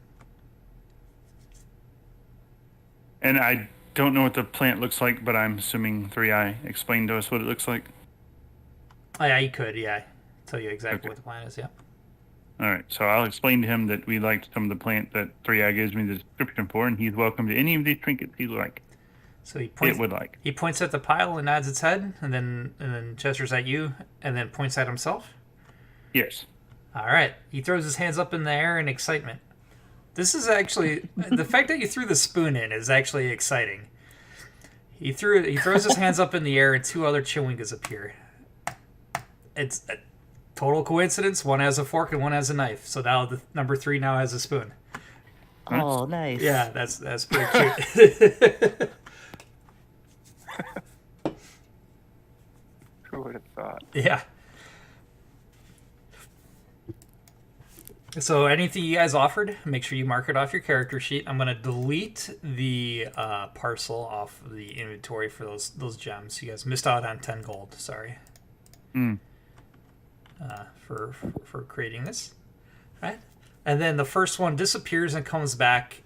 And I don't know what the plant looks like, but I'm assuming 3i explained to us what it looks like. Oh, yeah, you could. Yeah, tell you exactly what the plant is. Yeah. All right, so I'll explain to him that we liked some of the plant that 3i gives me the description for, and he's welcome to any of these trinkets he'd like. So he points. It would like. He points at the pile and nods its head, and then gestures at you, and then points at himself. Yes. All right. He throws his hands up in the air in excitement. This is actually the fact that you threw the spoon in is actually exciting. He throws his hands up in the air, and two other chewingas appear. It's a total coincidence. One has a fork and one has a knife. So now the number 3 now has a spoon. Oh, nice. Yeah, that's pretty cute. Who would have thought? Yeah. So anything you guys offered, make sure you mark it off your character sheet. I'm going to delete the parcel off the inventory for those gems. You guys missed out on 10 gold. Sorry. For creating this. All right. And then the first one disappears and comes back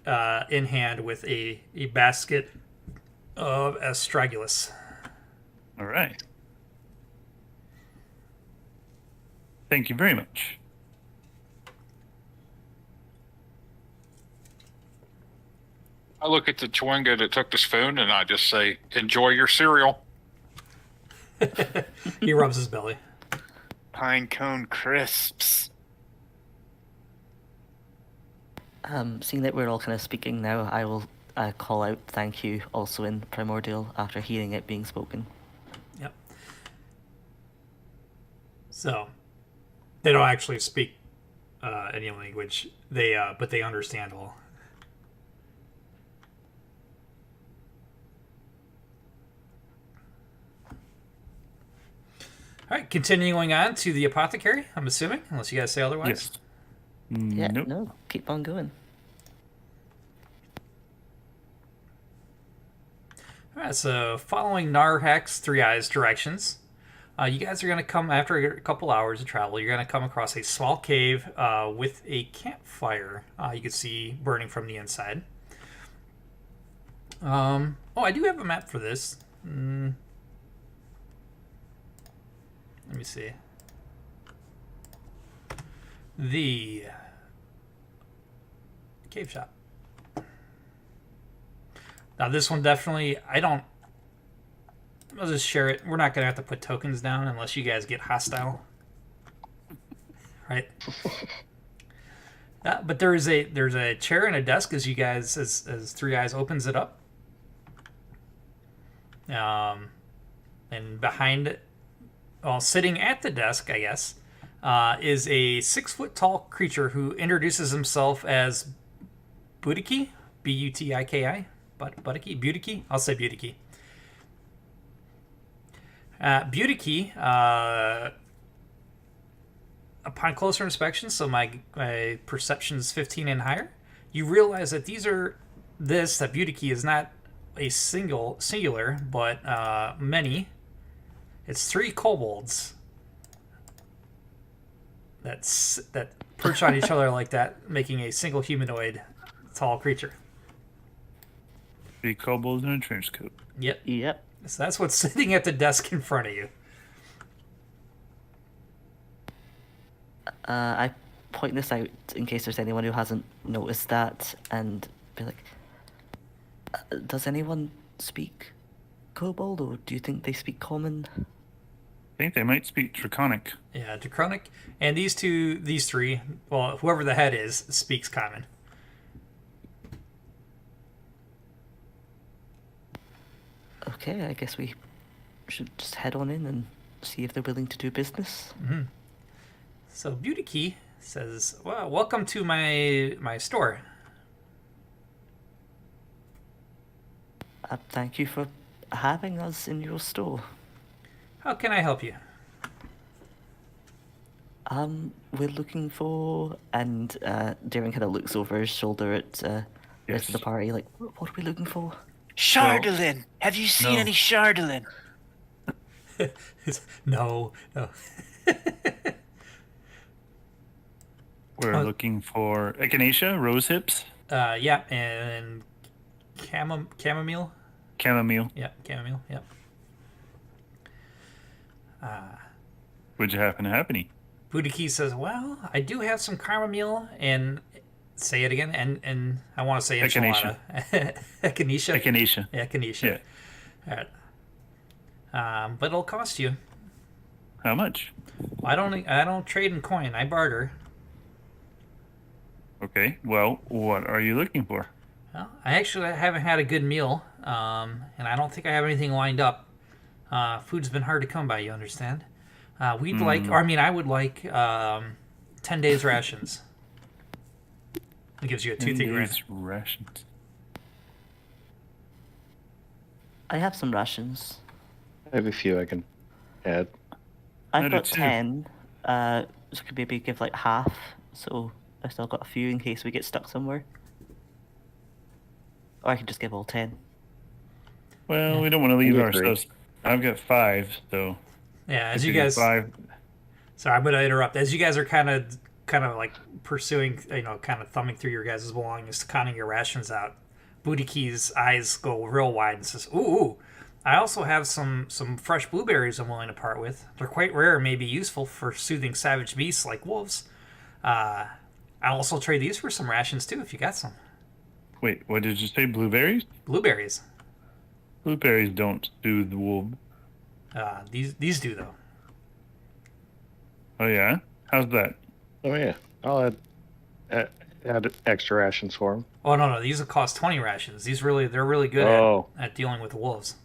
in hand with a basket of astragalus. All right. Thank you very much. I look at the chewinga that took the spoon and I just say, enjoy your cereal. He rubs his belly. Pine cone crisps. Seeing that we're all kind of speaking now, I will call out thank you also in Primordial after hearing it being spoken. Yep. So, they don't actually speak any language. But they understand all. All right, continuing on to the apothecary, I'm assuming, unless you guys say otherwise. Yes. Yeah, Nope. no, keep on going. All right, so following Narhek's 3i's directions, you guys are going to come, after a couple hours of travel, you're going to come across a small cave with a campfire you can see burning from the inside. I do have a map for this. Let me see. The cave shop. Now this one definitely, I'll just share it. We're not going to have to put tokens down unless you guys get hostile. Right? But there's a chair and a desk as you guys, as 3i's opens it up. And behind it, sitting at the desk, I guess, is a 6-foot tall creature who introduces himself as Butiki, Butiki, Butiki. I'll say Butiki. Butiki, upon closer inspection, so my perception is 15 and higher, you realize that that Butiki is not a singular, but many. It's 3 kobolds that perch on each other like that, making a single humanoid tall creature. 3 kobolds in a trench coat. Yep. So that's what's sitting at the desk in front of you. I point this out in case there's anyone who hasn't noticed that, and be like, does anyone speak Kobold, or do you think they speak Common? I think they might speak Draconic. Yeah, Draconic. And these 3, well, whoever the head is, speaks Common. Okay, I guess we should just head on in and see if they're willing to do business. Mm-hmm. So Beauty Key says, "Well, welcome to my store." Thank you for having us in your store. How can I help you? We're looking for, and Darren kind of looks over his shoulder at the rest of the party, like, what are we looking for? Chardolin! Have you seen No. any Chardolin? No. We're looking for echinacea, rose hips, Yeah, and chamomile. chamomile. Yeah, chamomile. Yep. Would you happen to have any? Booty Key says, "Well, I do have some chamomile and say it again, and I want to say enchilada. Echinacea. Echinacea. Yeah, echinacea. Yeah. All right. But it'll cost you. How much? I don't trade in coin. I barter. Okay. Well, what are you looking for? Well, I actually haven't had a good meal, and I don't think I have anything lined up. Food's been hard to come by, you understand? I would like 10 days rations. It gives you a toothy grin. Rations. I have some rations. I have a few I can add. I've I do got too. 10. So could maybe give like half. So I still got a few in case we get stuck somewhere. Or I could just give all 10. Well, we don't want to leave I agree. ourselves. I've got 5, so. Yeah, as if you do guys... 5. Sorry, I'm going to interrupt. As you guys are kind of like pursuing, kind of thumbing through your guys' belongings, counting your rations out, Booty Key's eyes go real wide and says, ooh, I also have some fresh blueberries I'm willing to part with. They're quite rare and may be useful for soothing savage beasts like wolves. I'll also trade these for some rations, too, if you got some. Wait, what did you say? Blueberries? Blueberries. Blueberries don't soothe the wolf. These do, though. Oh, yeah? How's that? Oh yeah, I'll add extra rations for him. Oh, no, these will cost 20 rations. They're really good at dealing with the wolves.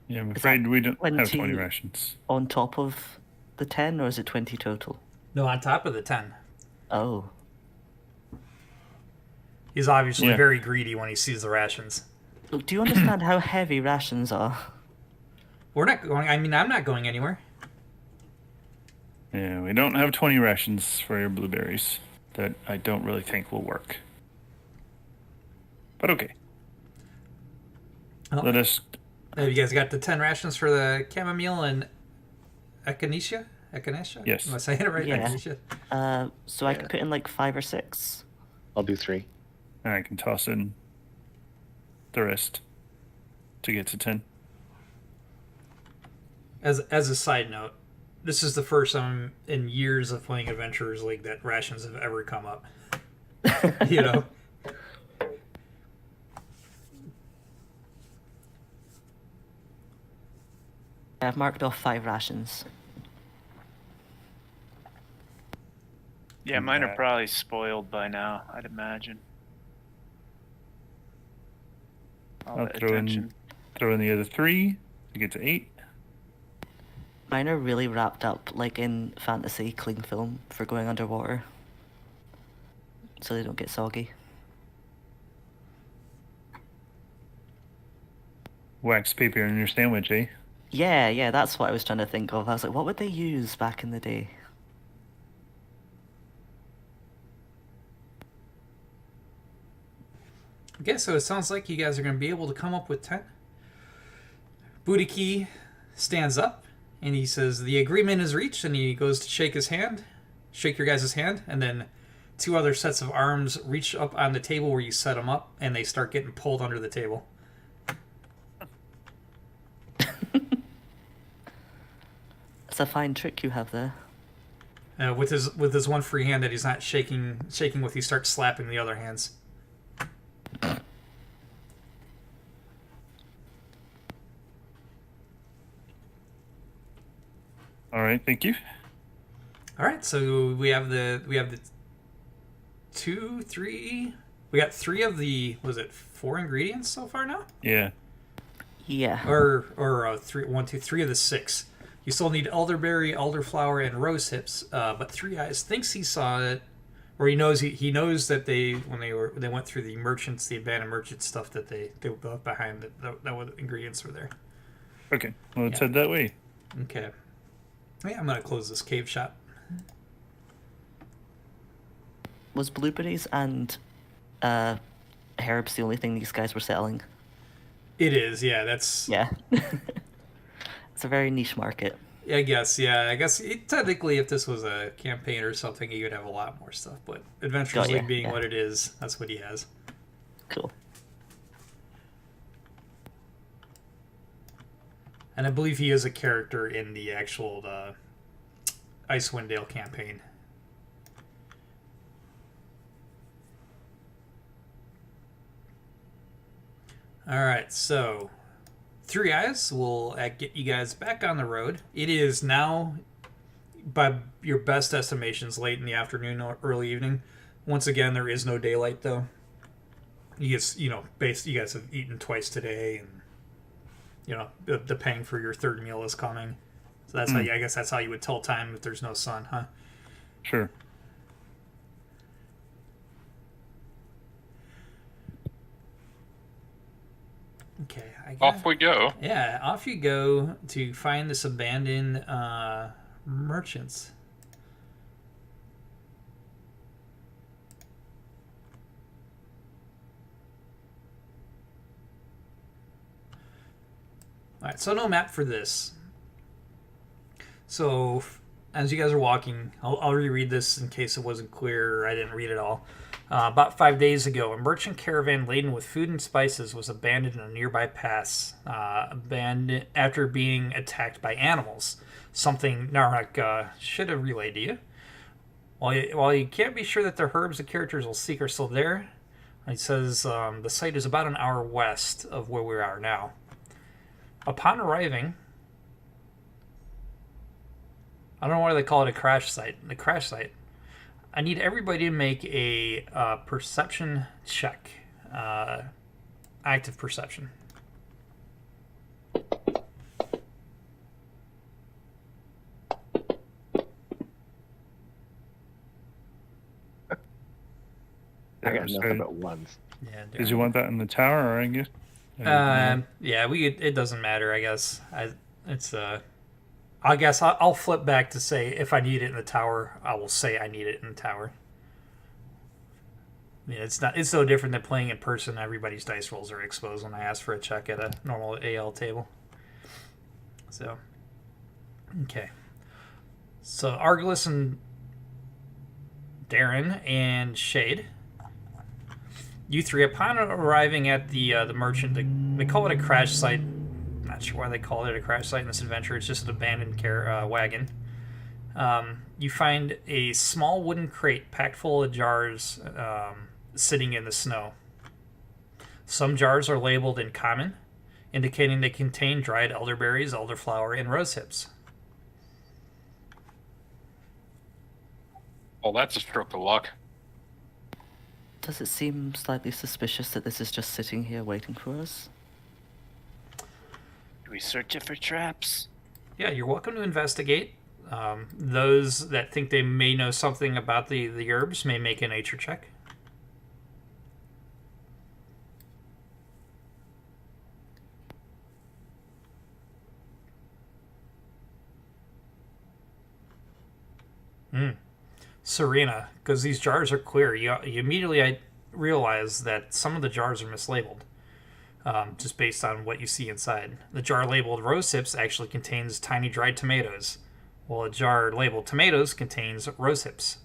Yeah, I'm afraid we don't have 20 20 rations. On top of the 10, or is it 20 total? No, on top of the 10. Oh. He's obviously Yeah. very greedy when he sees the rations. Look, do you understand how heavy rations are? We're not going... I'm not going anywhere. Yeah, we don't have 20 rations for your blueberries. That I don't really think will work. But okay. Oh. Let us... Have you guys got the 10 rations for the chamomile and echinacea? Echinacea? Yes. Am I saying it right? Yeah. Echinacea? So I could put in like 5 or 6. I'll do 3. And I can toss in the rest to get to 10. As a side note, this is the first time in years of playing Adventurers League that rations have ever come up. You know? I've marked off 5 rations. Yeah, mine are probably spoiled by now, I'd imagine. All I'll that throw attention. in the other 3 to get to 8. Mine are really wrapped up like in fantasy cling film for going underwater. So they don't get soggy. Wax paper in your sandwich, eh? Yeah, that's what I was trying to think of. I was like, what would they use back in the day? Okay, so it sounds like you guys are going to be able to come up with 10. Booty Key stands up and he says the agreement is reached, and he goes to shake your guys' hand, and then 2 other sets of arms reach up on the table where you set them up, and they start getting pulled under the table. It's a fine trick you have there. With his one free hand that he's not shaking with, he starts slapping the other hands. All right, thank you. All right, so we have the 2, 3. We got 3 of the, was it 4 ingredients so far now? Yeah. Yeah. Or 3, 1, 2, 3 of the 6. You still need elderberry, elderflower, and rose hips. But Three Eyes thinks he saw it, or he knows that when they went through the abandoned merchant stuff that they left behind, that the ingredients were there. Okay, well, let's head that way. Okay. Yeah, I'm gonna close this cave shop. Was blueberries and herbs the only thing these guys were selling? It is, yeah. That's Yeah. It's a very niche market. I guess, yeah. I guess technically, if this was a campaign or something, he would have a lot more stuff. But Adventures League being what it is, that's what he has. Cool. And I believe he is a character in the actual Icewind Dale campaign. Alright, so Three Eyes will get you guys back on the road. It is now, by your best estimations, late in the afternoon or early evening. Once again, there is no daylight, though. You guys, you guys have eaten twice today, and the pang for your third meal is coming. So that's I guess that's how you would tell time if there's no sun, huh? Sure. Okay. Off we go. Yeah, off you go to find this abandoned merchants. Alright, so no map for this. So, as you guys are walking, I'll reread this in case it wasn't clear or I didn't read it all. About 5 days ago, a merchant caravan laden with food and spices was abandoned in a nearby pass, abandoned after being attacked by animals. Something Narek should have relayed to you. While you can't be sure that the herbs the characters will seek are still there, he says the site is about an hour west of where we are now. Upon arriving, I don't know why they call it a crash site. The crash site. I need everybody to make a perception check. Active perception. I got nothing but ones. Yeah. Did you want that in the tower, or I guess? Yeah, it doesn't matter. I guess I guess I'll flip back to say if I need it in the tower, I will say I need it in the tower. I mean, it's no different than playing in person. Everybody's dice rolls are exposed when I ask for a check at a normal AL table. So, okay. So Arglis and Darren and Shade, you three, upon arriving at the merchant, they call it a crash site. Not sure why they call it a crash site in this adventure. It's just an abandoned wagon. You find a small wooden crate packed full of jars sitting in the snow. Some jars are labeled in common, indicating they contain dried elderberries, elderflower, and rose hips. Well, that's a stroke of luck. Does it seem slightly suspicious that this is just sitting here waiting for us? Do we search it for traps? Yeah, you're welcome to investigate. Those that think they may know something about the herbs may make a nature check. Serena, because these jars are clear, you immediately realize that some of the jars are mislabeled, just based on what you see inside. The jar labeled rose hips actually contains tiny dried tomatoes, while a jar labeled tomatoes contains rose hips.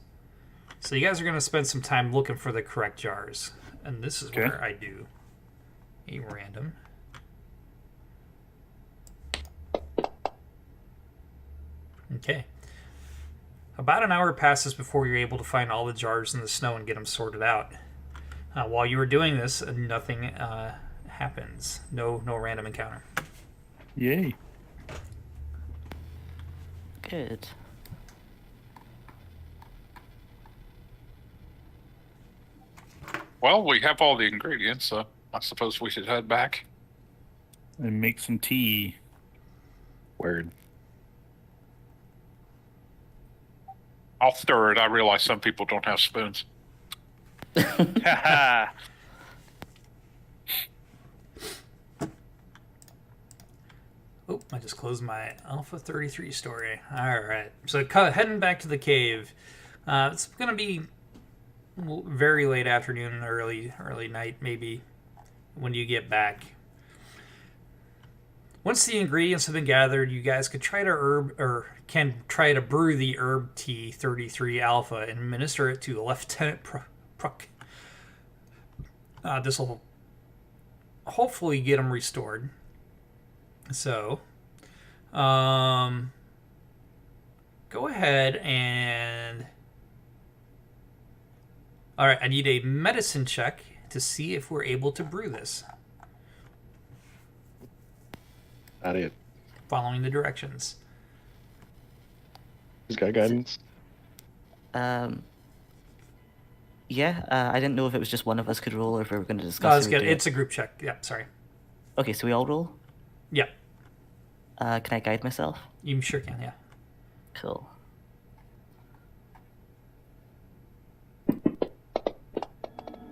So you guys are going to spend some time looking for the correct jars. And this is where I do a random. Okay. About an hour passes before you're able to find all the jars in the snow and get them sorted out. While you were doing this, nothing happens. No random encounter. Yay. Good. Well, we have all the ingredients, so I suppose we should head back. And make some tea. Word. I'll stir it. I realize some people don't have spoons. Haha. Oh, I just closed my Alpha 33 story. All right. So heading back to the cave. It's going to be very late afternoon, early night, maybe, when you get back. Once the ingredients have been gathered, you guys can try to brew the herb tea 33 alpha and administer it to Lieutenant Pruck. This will hopefully get him restored. So, go ahead and... All right, I need a medicine check to see if we're able to brew this. Not it. Following the directions. Who's got guidance? Yeah, I didn't know if it was just one of us could roll or if we were going to discuss it. It's a group check. Yeah, sorry. Okay, so we all roll? Yeah. Can I guide myself? You sure can, yeah. Cool.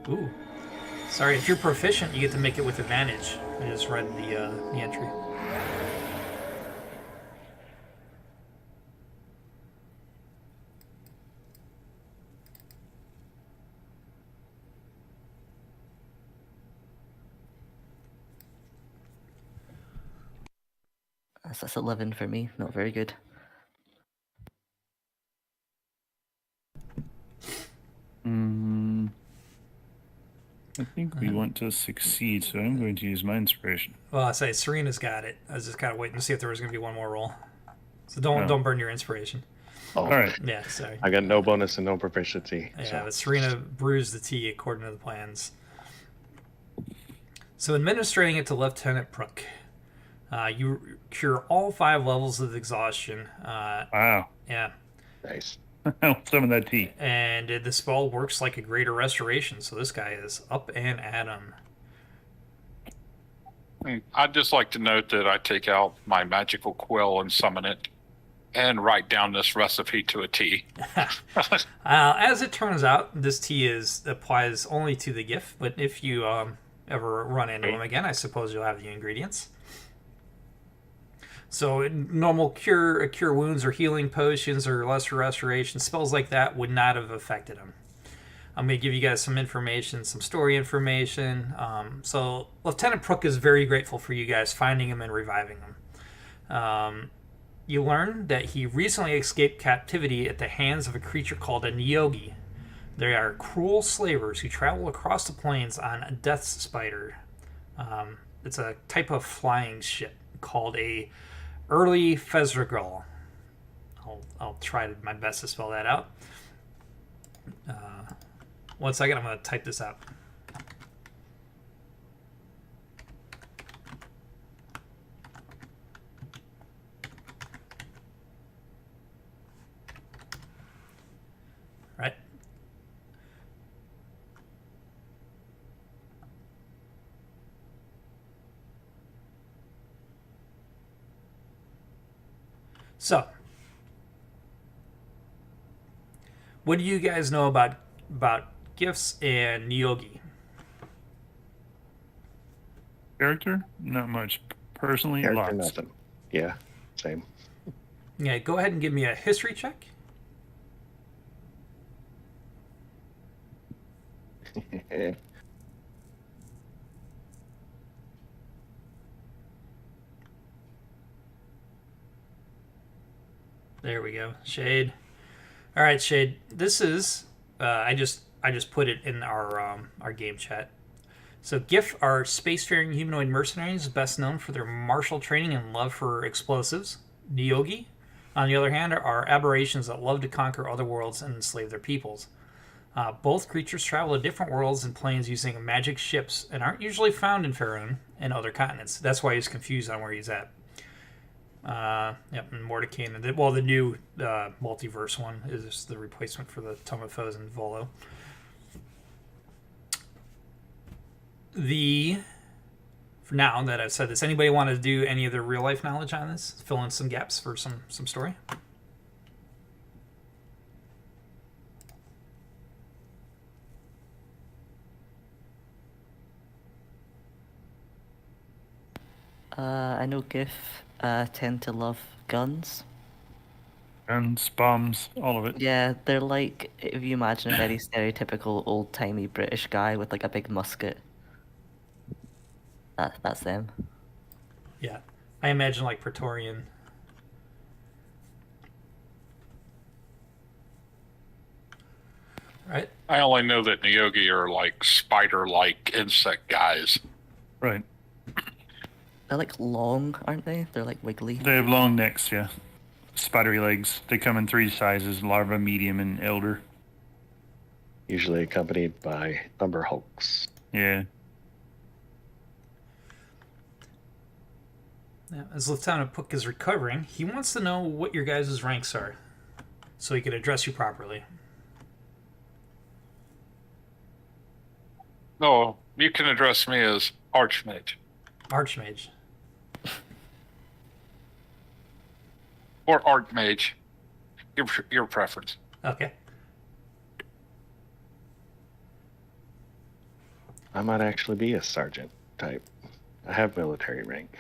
Ooh. Sorry, if you're proficient, you get to make it with advantage. I just read the entry. That's 11 for me. Not very good. I think we want to succeed, so I'm going to use my inspiration. Well, I say Serena's got it. I was just kind of waiting to see if there was going to be one more roll. So don't burn your inspiration. Oh, all right. Yeah, sorry. I got no bonus and no proficiency. Yeah, so. but Serena brews the tea according to the plans. So administering it to Lieutenant Pruck. You cure all 5 levels of exhaustion. Wow. Yeah. Nice. Some of that tea. And the spell works like a greater restoration, so this guy is up and at 'em. I'd just like to note that I take out my magical quill and summon it and write down this recipe to a tea. As it turns out, this tea applies only to the gift, but if you ever run into him again, I suppose you'll have the ingredients. So normal cure wounds or healing potions or lesser restoration, spells like that would not have affected him. I'm going to give you guys some information, some story information. So Lieutenant Pruck is very grateful for you guys finding him and reviving him. You learn that he recently escaped captivity at the hands of a creature called a Nyogi. They are cruel slavers who travel across the plains on a death spider. It's a type of flying ship called a early Fezregal. I'll try my best to spell that out. 1 second, I'm going to type this out. Right. So, what do you guys know about gifts and Nyogi? Character? Not much. Personally, Character, lots. nothing. Yeah, same. Yeah, go ahead and give me a history check. There we go. Shade. All right, Shade. This is I just put it in our game chat. So GIF are spacefaring humanoid mercenaries best known for their martial training and love for explosives. Nyogi, on the other hand, are aberrations that love to conquer other worlds and enslave their peoples. Both creatures travel to different worlds and planes using magic ships and aren't usually found in Faerun and other continents. That's why he's confused on where he's at. Yep, and Mordecai. Well, the new multiverse one is the replacement for the Tome of Foes and Volo. For now that I've said this, anybody want to do any other real life knowledge on this? Fill in some gaps for some story. I know GIF tend to love guns. Guns, bombs, all of it. Yeah, they're like, if you imagine a very stereotypical old-timey British guy with like a big musket. That's them. Yeah, I imagine like Praetorian. Right. I only know that Nyogi are like spider-like insect guys. Right. They're like long, aren't they? They're like wiggly. They have long necks, yeah. Spidery legs. They come in 3 sizes: larva, medium, and elder. Usually accompanied by Umber Hulks. Yeah. Now, as Lieutenant Puck is recovering, he wants to know what your guys' ranks are, so he can address you properly. No, you can address me as Archmage. Archmage. Or Archmage. Your preference. Okay. I might actually be a sergeant type. I have military rank.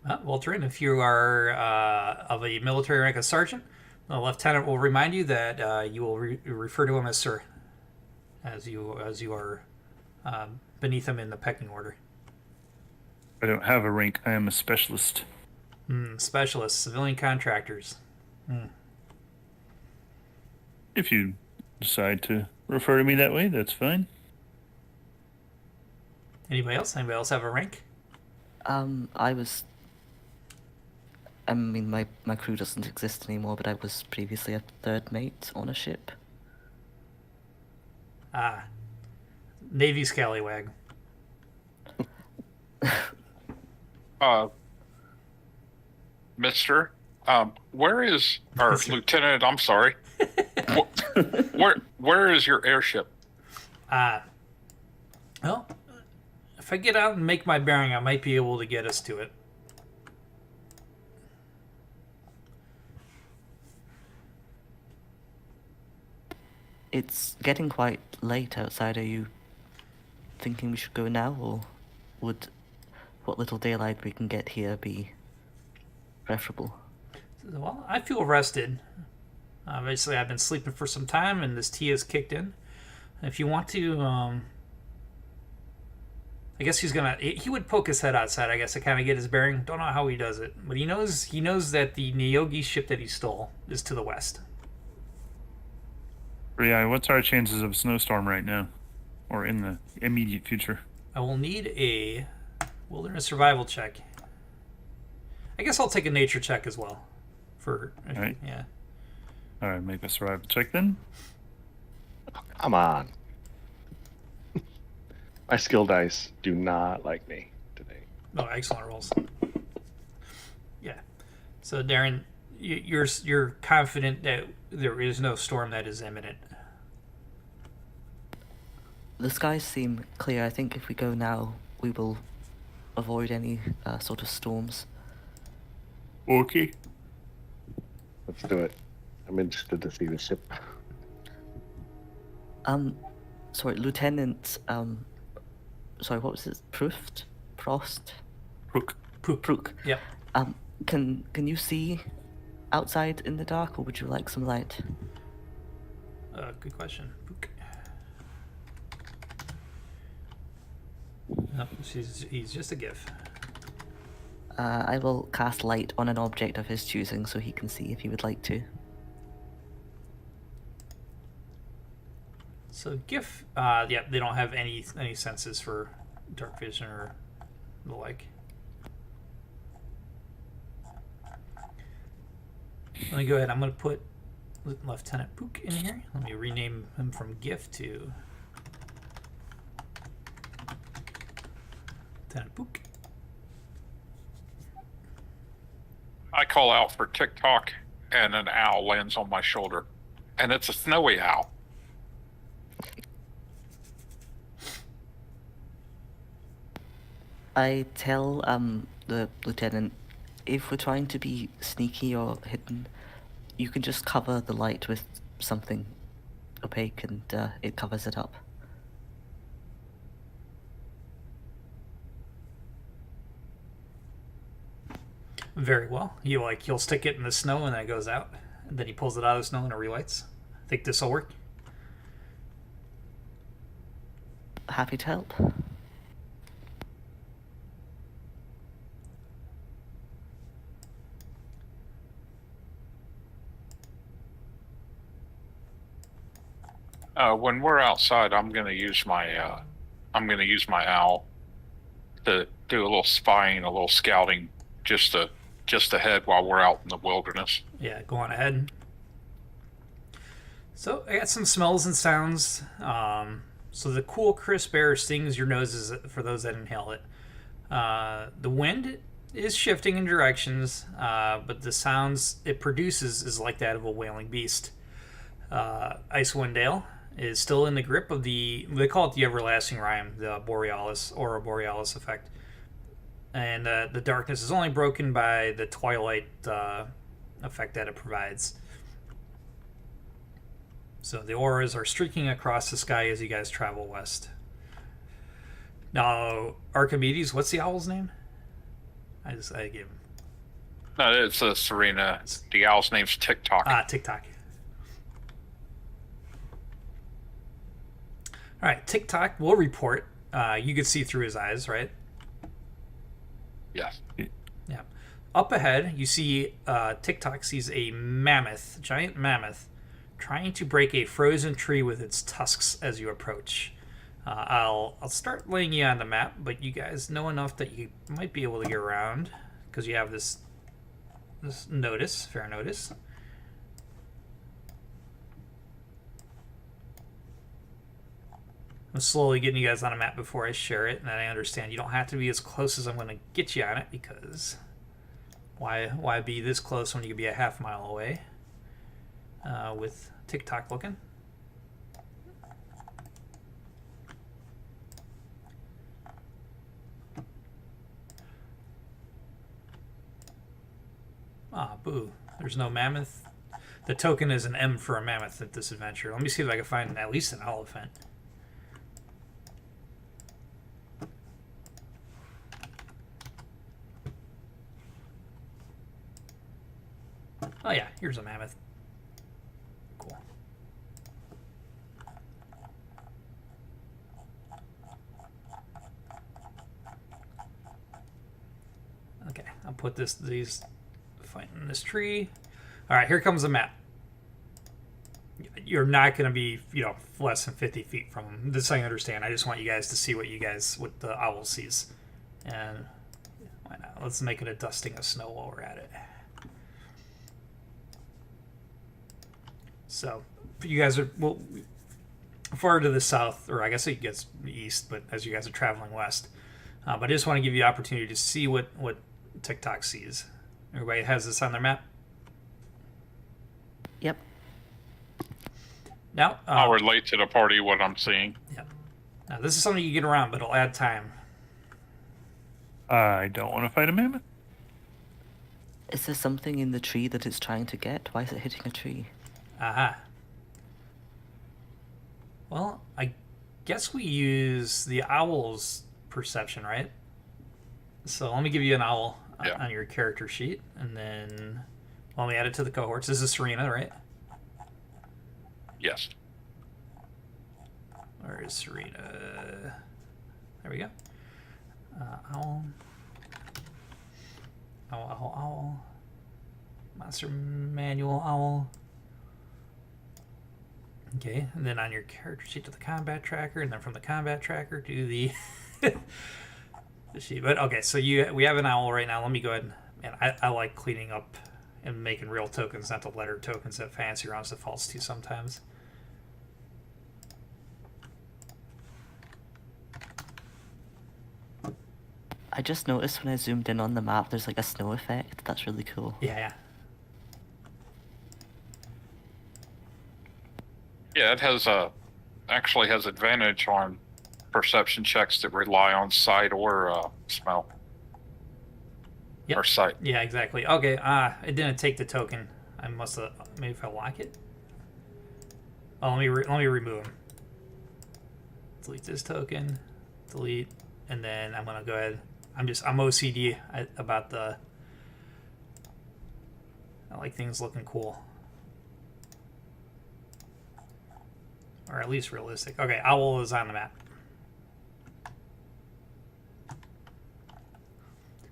Walterin, if you are of a military rank of sergeant, the lieutenant will remind you that you will refer to him as sir, as you are beneath him in the pecking order. I don't have a rank. I am a specialist. Specialists, civilian contractors. If you decide to refer to me that way, that's fine. Anybody else? Anybody else have a rank? I mean, my crew doesn't exist anymore, but I was previously a 3rd mate on a ship. Navy scallywag. Mister, where is, or Lieutenant, I'm sorry. Where is your airship? Well, if I get out and make my bearing, I might be able to get us to it. It's getting quite late outside. Are you thinking we should go now, or would what little daylight we can get here be preferable? Well, I feel rested. Obviously, I've been sleeping for some time, and this tea has kicked in. If you want to, I guess he would poke his head outside, I guess, to kind of get his bearing. Don't know how he does it, but he knows that the Nyogi ship that he stole is to the west. Yeah, what's our chances of a snowstorm right now? Or in the immediate future? I will need a wilderness survival check. I guess I'll take a nature check as well. Alright. Yeah. Alright, make a survival check then. Come on. My skill dice do not like me today. Oh, excellent rolls. Yeah. So, Darren, you're confident that there is no storm that is imminent. The skies seem clear. I think if we go now, we will avoid any sort of storms. Okay. Let's do it. I'm interested to see the ship. Sorry, Lieutenant, sorry, what was it? Proust? Prost? Hook. Prook. Yep. Can you see outside in the dark, or would you like some light? Good question. No, he's just a GIF. I will cast light on an object of his choosing so he can see if he would like to. So GIF, yeah, they don't have any senses for dark vision or the like. Let me go ahead. I'm going to put Lieutenant Pook in here. Let me rename him from GIF to Lieutenant Pook. I call out for TikTok, and an owl lands on my shoulder. And it's a snowy owl. I tell the lieutenant, if we're trying to be sneaky or hidden, you can just cover the light with something opaque and it covers it up. Very well. You'll stick it in the snow and then it goes out. And then he pulls it out of the snow and it relights. Think this will work? Happy to help. When we're outside, I'm gonna use my owl to do a little spying, a little scouting, just ahead while we're out in the wilderness. Yeah, go on ahead. So I got some smells and sounds. So the cool, crisp air stings your noses for those that inhale it. The wind is shifting in directions, but the sounds it produces is like that of a wailing beast. Icewind Dale is still in the grip of they call it the everlasting rime, the Borealis, Aurora Borealis effect. And the darkness is only broken by the twilight effect that it provides. So the auras are streaking across the sky as you guys travel west. Now, Archimedes, what's the owl's name? I gave him. No, it's Serena. The owl's name's TikTok. TikTok. All right, TikTok will report. You could see through his eyes, right? Yes. Yeah. Up ahead, you see TikTok sees a mammoth, giant mammoth, trying to break a frozen tree with its tusks as you approach. I'll start laying you on the map, but you guys know enough that you might be able to get around because you have this fair notice. I'm slowly getting you guys on a map before I share it, and I understand you don't have to be as close as I'm going to get you on it, because why be this close when you could be a half mile away with TikTok looking. Boo. There's no mammoth. The token is an M for a mammoth at this adventure. Let me see if I can find at least an elephant. Oh yeah, here's a mammoth. Cool. Okay, I'll put these fighting in this tree. All right, here comes the map. You're not going to be, less than 50 feet from them. This I understand. I just want you guys to see what the owl sees. And why not? Let's make it a dusting of snow while we're at it. So, you guys are far to the south, or I guess it gets east, but as you guys are traveling west. But I just want to give you the opportunity to see what TikTok sees. Everybody has this on their map? Yep. Now, I'll relate to the party what I'm seeing. Yeah. Now, this is something you get around, but it'll add time. I don't want to fight a mammoth. Is there something in the tree that it's trying to get? Why is it hitting a tree? Aha. Well, I guess we use the owl's perception, right? So let me give you an owl on your character sheet, and then let me add it to the cohorts. This is Serena, right? Yes. Where is Serena? There we go. Owl. Owl. Monster manual owl. Okay, and then on your character sheet to the combat tracker, and then from the combat tracker to the the sheet. But okay, so we have an owl right now. Let me go ahead and I like cleaning up and making real tokens, not the letter tokens that Fancy runs defaults to sometimes. I just noticed when I zoomed in on the map, there's like a snow effect. That's really cool. Yeah. Yeah, it has actually has advantage on perception checks that rely on sight or smell. Yep. Or sight. Yeah, exactly. Okay, it didn't take the token. I must have, maybe if I lock it. Oh, let me remove him. Delete this token. Delete, and then I'm gonna go ahead. I'm OCD about the I like things looking cool. Or at least realistic. Okay, owl is on the map.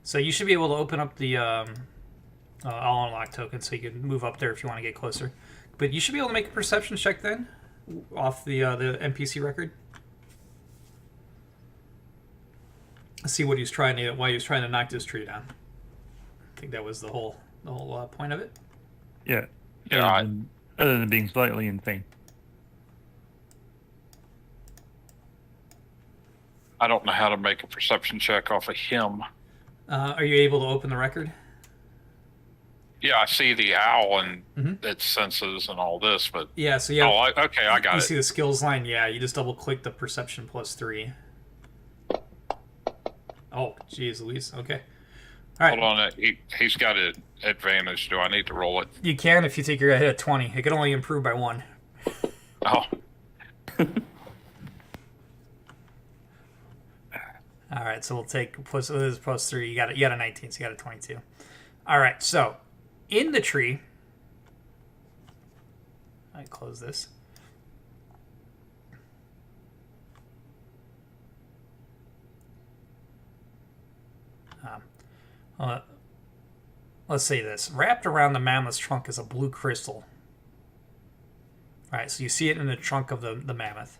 So you should be able to open up the all unlock token so you can move up there if you want to get closer. But you should be able to make a perception check then off the NPC record. See what he's trying to, why he was trying to knock this tree down. I think that was the whole point of it. Yeah. Yeah. Other than being slightly insane. I don't know how to make a perception check off of him. Are you able to open the record? Yeah, I see the owl and its senses and all this, but yeah. So yeah. Okay, I got it. You see the skills line? Yeah, you just double click the perception +3. Oh, geez, Luis. Okay. All right. Hold on, he's got an advantage. Do I need to roll it? You can if you take your hit at 20. It can only improve by 1. Oh. All right, so we'll take +3. You got a 19, so you got a 22. All right, so in the tree, I close this. Let's say this. Wrapped around the mammoth's trunk is a blue crystal. All right, so you see it in the trunk of the mammoth.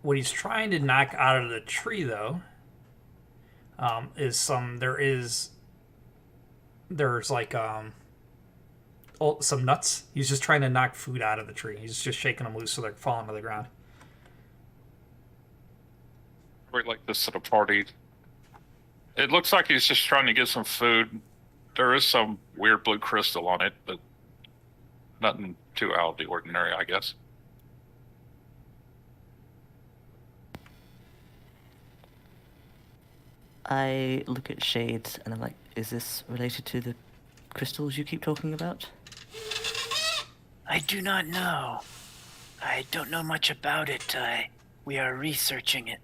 What he's trying to knock out of the tree, though, is there's like some nuts. He's just trying to knock food out of the tree. He's just shaking them loose so they're falling to the ground. We like this at a party. It looks like he's just trying to get some food. There is some weird blue crystal on it, but nothing too out of the ordinary, I guess. I look at Shade and I'm like, is this related to the crystals you keep talking about? I do not know. I don't know much about it. We are researching it.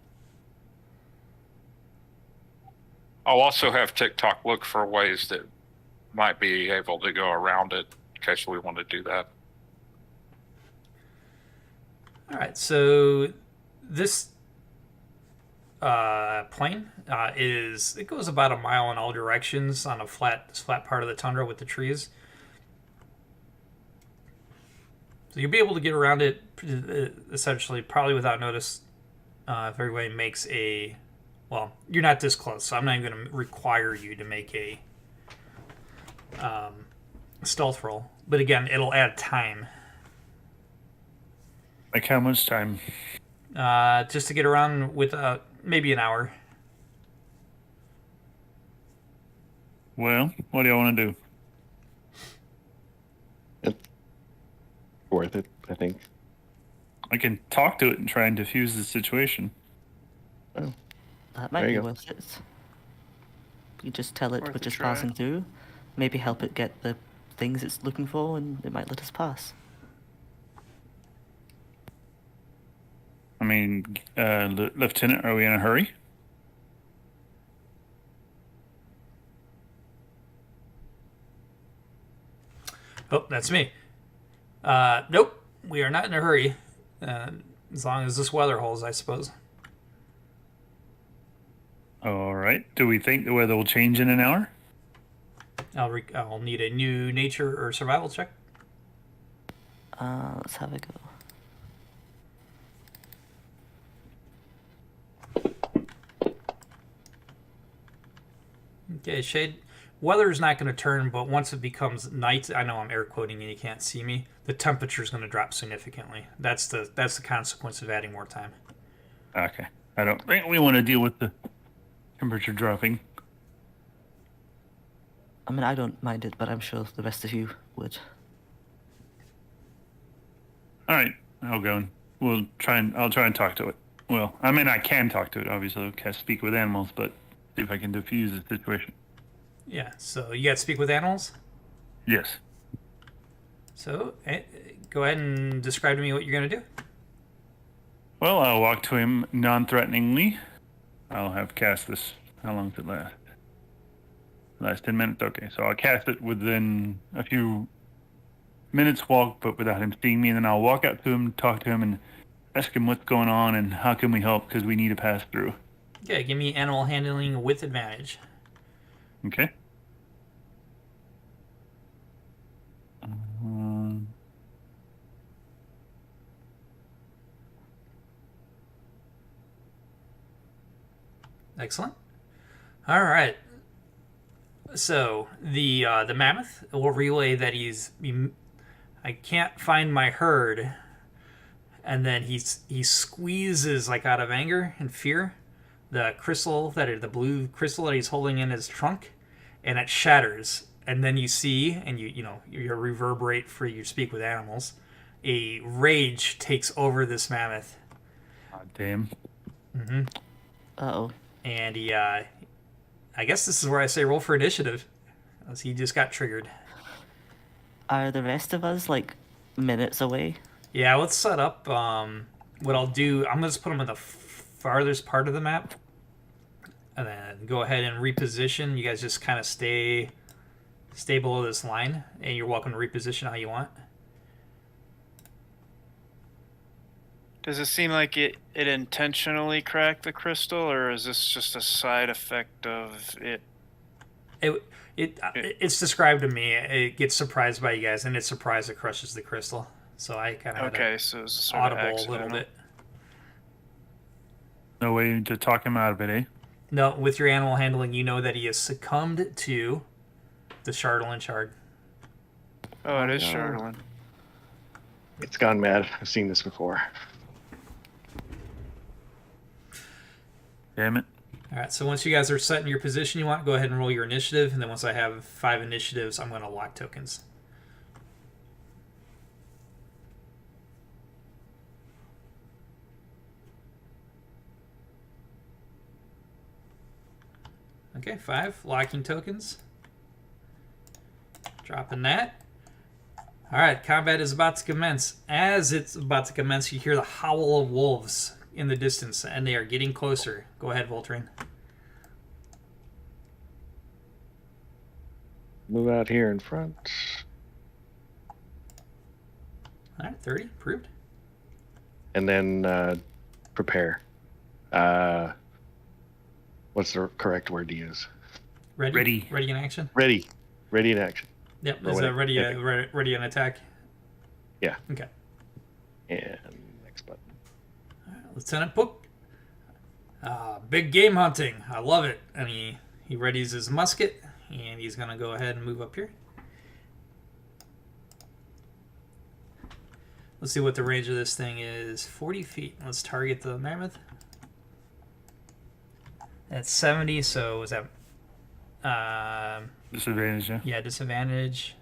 I'll also have TikTok look for ways that might be able to go around it in case we want to do that. All right, so this plane it goes about a mile in all directions on a flat part of the tundra with the trees. So you'll be able to get around it essentially probably without notice if everybody makes a... Well, you're not this close, so I'm not even going to require you to make a stealth roll. But again, it'll add time. Like how much time? Just to get around with maybe an hour. Well, what do you want to do? It's worth it, I think. I can talk to it and try and diffuse the situation. Oh. That might There be you go. worth it. You just tell it Worth we're a just try. passing through. Maybe help it get the things it's looking for, and it might let us pass. I mean, Lieutenant, are we in a hurry? Oh, that's me. Nope, we are not in a hurry. As long as this weather holds, I suppose. All right. Do we think the weather will change in an hour? I'll need a new nature or survival check. Let's have a go. Okay, Shade. Weather is not going to turn, but once it becomes night, I know I'm air quoting and you can't see me. The temperature is going to drop significantly. That's the consequence of adding more time. Okay. I don't think we want to deal with the temperature dropping. I mean, I don't mind it, but I'm sure the rest of you would. All right. I'll go and I'll try and talk to it. Well, I mean, I can talk to it, obviously. I can't speak with animals, but see if I can diffuse the situation. Yeah, so you got to speak with animals? Yes. So go ahead and describe to me what you're going to do. Well, I'll walk to him non-threateningly. I'll have cast this. How long does it last? Last 10 minutes? Okay, so I'll cast it within a few minutes walk, but without him seeing me, and then I'll walk out to him, talk to him, and ask him what's going on and how can we help, because we need to pass through. Okay, give me animal handling with advantage. Okay. Excellent. All right. So the mammoth will relay that I can't find my herd, and then he squeezes like out of anger and fear the blue crystal that he's holding in his trunk, and it shatters. And then you see, and you reverberate for you speak with animals. A rage takes over this mammoth. God damn. Mm-hmm. Uh-oh. And he, I guess this is where I say roll for initiative, as he just got triggered. Are the rest of us, like, minutes away? Yeah, let's set up, what I'll do, I'm going to just put him in the farthest part of the map, and then go ahead and reposition. You guys just kind of stay below this line, and you're welcome to reposition how you want. Does it seem like it intentionally cracked the crystal, or is this just a side effect of it? It's described to me. It gets surprised by you guys, and it's surprised it crushes the crystal. So I kind of so it's sort audible of a little bit. No way to talk him out of it, eh? No, with your animal handling, you know that he has succumbed to the Chardolin shard. Oh, it is Chardolin. It's gone mad. I've seen this before. Damn it. All right, so once you guys are set in your position you want, go ahead and roll your initiative, and then once I have 5 initiatives, I'm going to lock tokens. Okay, 5, locking tokens. Dropping that. All right, combat is about to commence. As it's about to commence, you hear the howl of wolves in the distance, and they are getting closer. Go ahead, Voltrin. Move out here in front. All right, 30, approved. And then prepare. What's the correct word to use? Ready in action? Ready in action. Yep, is that ready an attack? Yeah. Okay. And next button. Lieutenant Book. Big game hunting. I love it. And he readies his musket, and he's going to go ahead and move up here. Let's see what the range of this thing is. 40 feet. Let's target the mammoth. That's 70, so is that... Disadvantage, yeah? Yeah, disadvantage.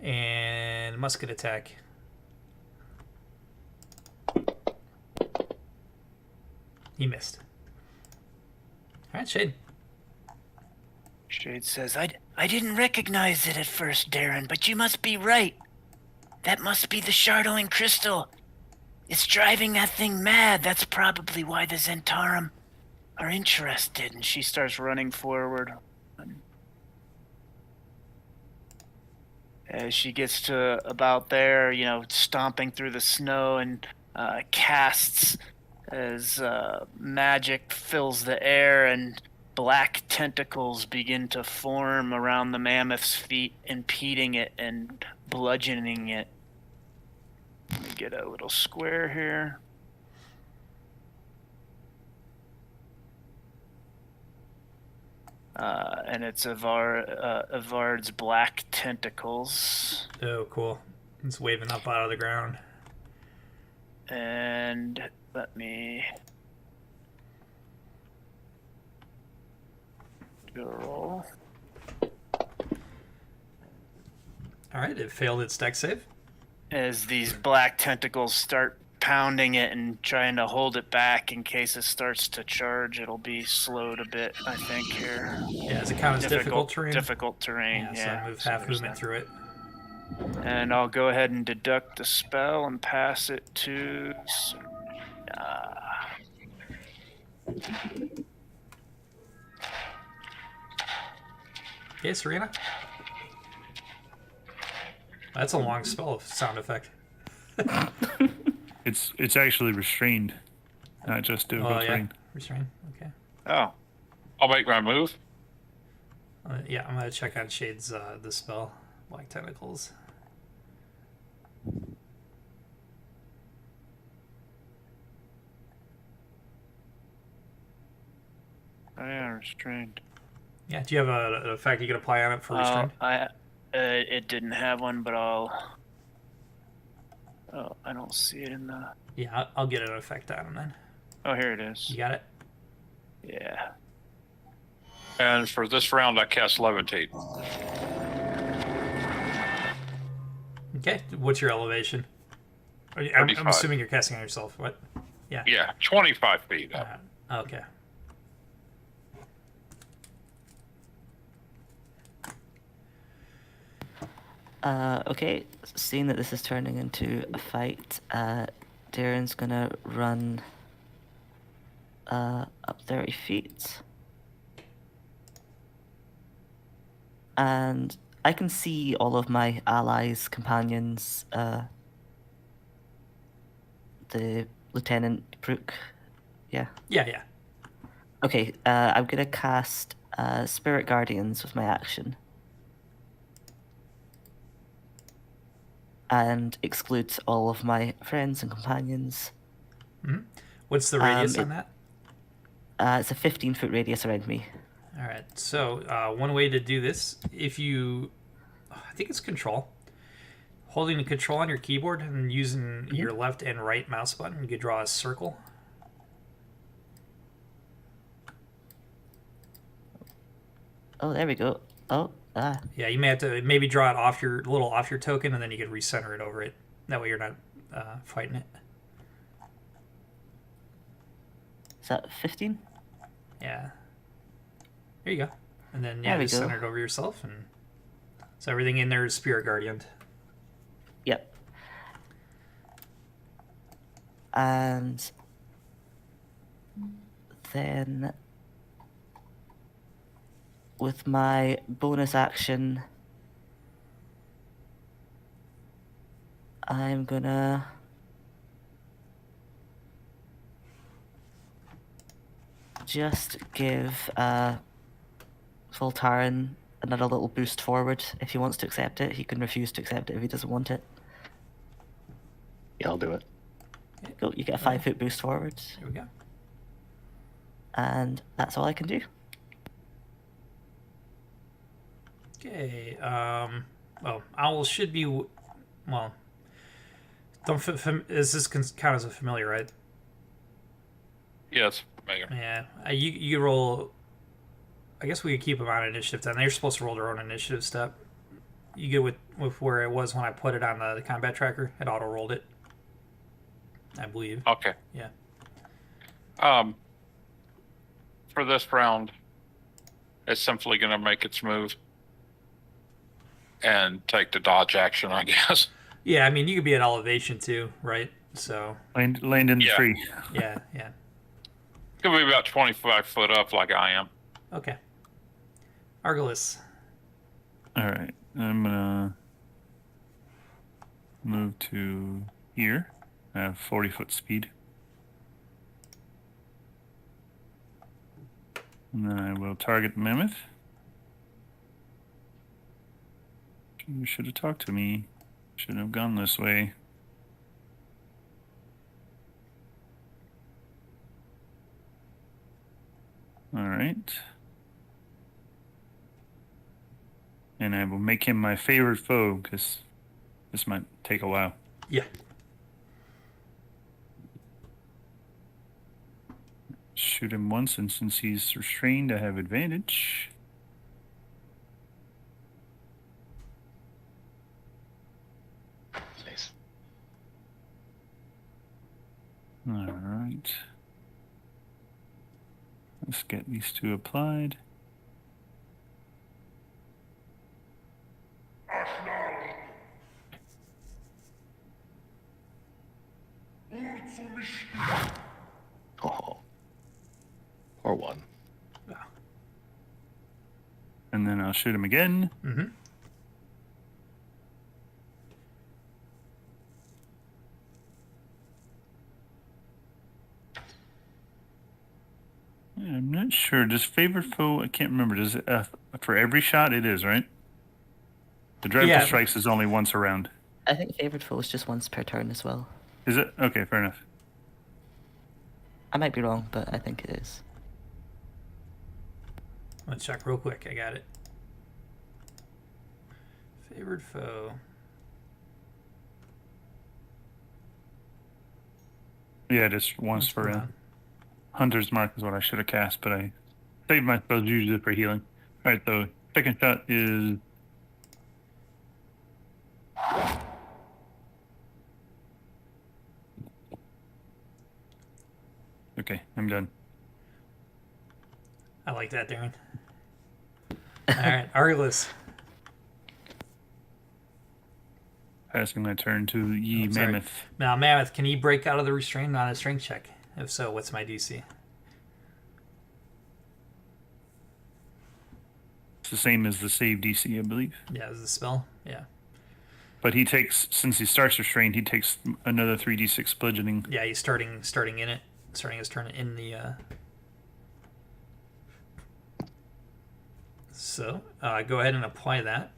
And musket attack. He missed. All right, Shade. Shade says, I didn't recognize it at first, Darren, but you must be right. That must be the Chardolin crystal. It's driving that thing mad. That's probably why the Zentarum are interested. and she starts running forward. As she gets to about there, stomping through the snow, and casts as magic fills the air, and black tentacles begin to form around the mammoth's feet, impeding it and bludgeoning it. Let me get a little square here. And it's Avard's black tentacles. Oh, cool. It's waving up out of the ground. And let me do a roll. All right, it failed its dex save. As these black tentacles start pounding it and trying to hold it back in case it starts to charge, it'll be slowed a bit, I think, here. Yeah, does it count as difficult terrain? Difficult terrain, yeah. So I move half movement through it. And I'll go ahead and deduct the spell and pass it to... Okay, Serena. That's a long spell sound effect. It's actually restrained, not just difficult terrain. Restrain. Okay. Oh, I'll make my move. Yeah, I'm gonna check on Shade's the spell, Black Tentacles. I am restrained. Yeah. Do you have an effect you can apply on it for restrained? It didn't have one, but I'll. Oh, I don't see it in the. Yeah, I'll get an effect on him then. Oh, here it is. You got it. Yeah. And for this round, I cast Levitate. Okay. What's your elevation? I'm 35. assuming you're casting on yourself. What? Yeah. Yeah, 25 feet up. Okay. Okay, seeing that this is turning into a fight, Darren's gonna run up 30 feet. And I can see all of my allies, companions, the Lieutenant Brooke. Yeah. Yeah. Okay, I'm gonna cast Spirit Guardians with my action. And exclude all of my friends and companions. Mm-hmm. What's the radius on that? It's a 15-foot radius around me. All right. So one way to do this, if you, I think it's Control. Holding the Control on your keyboard and using your left and right mouse button, you could draw a circle. Oh, there we go. Oh, Yeah, you may have to maybe draw it off your token, and then you can recenter it over it. That way you're not fighting it. Is that 15? Yeah. There you go. And then There we just go. center it over yourself, and so everything in there is Spirit Guardian. Yep. And then with my bonus action, I'm gonna just give Voltaren another little boost forward. If he wants to accept it, he can refuse to accept it if he doesn't want it. Yeah, I'll do it. Go, you get a 5-foot boost forward, There we go. and that's all I can do. Okay. Well, Owl should be. Well, is this count as a familiar, right? Yes, Megan. Yeah. You roll. I guess we could keep them on initiative then. They're supposed to roll their own initiative step. You get with where it was when I put it on the combat tracker. It auto rolled it, I believe. Okay. Yeah. For this round, it's simply going to make its move and take the dodge action, I guess. Yeah, I mean you could be at elevation too, right? So. Land in the Yeah. tree. Yeah. Could be about 25 foot up, like I am. Okay. Argolis. All right, I'm gonna move to here. I have 40-foot speed. And then I will target the mammoth. You should have talked to me. Shouldn't have gone this way. All right. And I will make him my favorite foe, because this might take a while. Yeah. Shoot him once, and since he's restrained, I have advantage. Nice. All right. Let's get these two applied. Or 1. And then I'll shoot him again. Mm-hmm. I'm not sure. Does favored foe? I can't remember. Does it for every shot? It is, right? The dreadful strikes is only once around. I think favored foe is just once per turn as well. Is it? Okay, fair enough. I might be wrong, but I think it is. Let's check real quick. I got it. Favored foe. Yeah, it is once per round. Hunter's Mark is what I should have cast, but I saved my spells usually for healing. Alright, so second shot is... Okay, I'm done. I like that, Darren. Alright, Arglist. Passing my turn to Ye Mammoth. Now, Mammoth, can he break out of the restraint on a strength check? If so, what's my DC? It's the same as the save DC, I believe. Yeah, is the spell? Yeah. But he takes, since he starts restrained, he takes another 3d6 bludgeoning. Yeah, he's starting in it. Starting his turn in the... So, go ahead and apply that.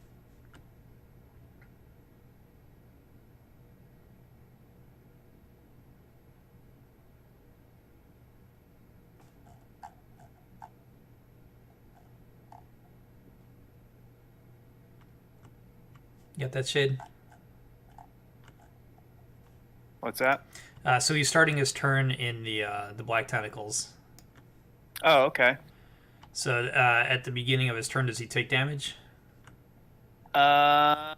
You got that, Shade? What's that? So he's starting his turn in the Black Tentacles. Oh, okay. So at the beginning of his turn, does he take damage? Yep,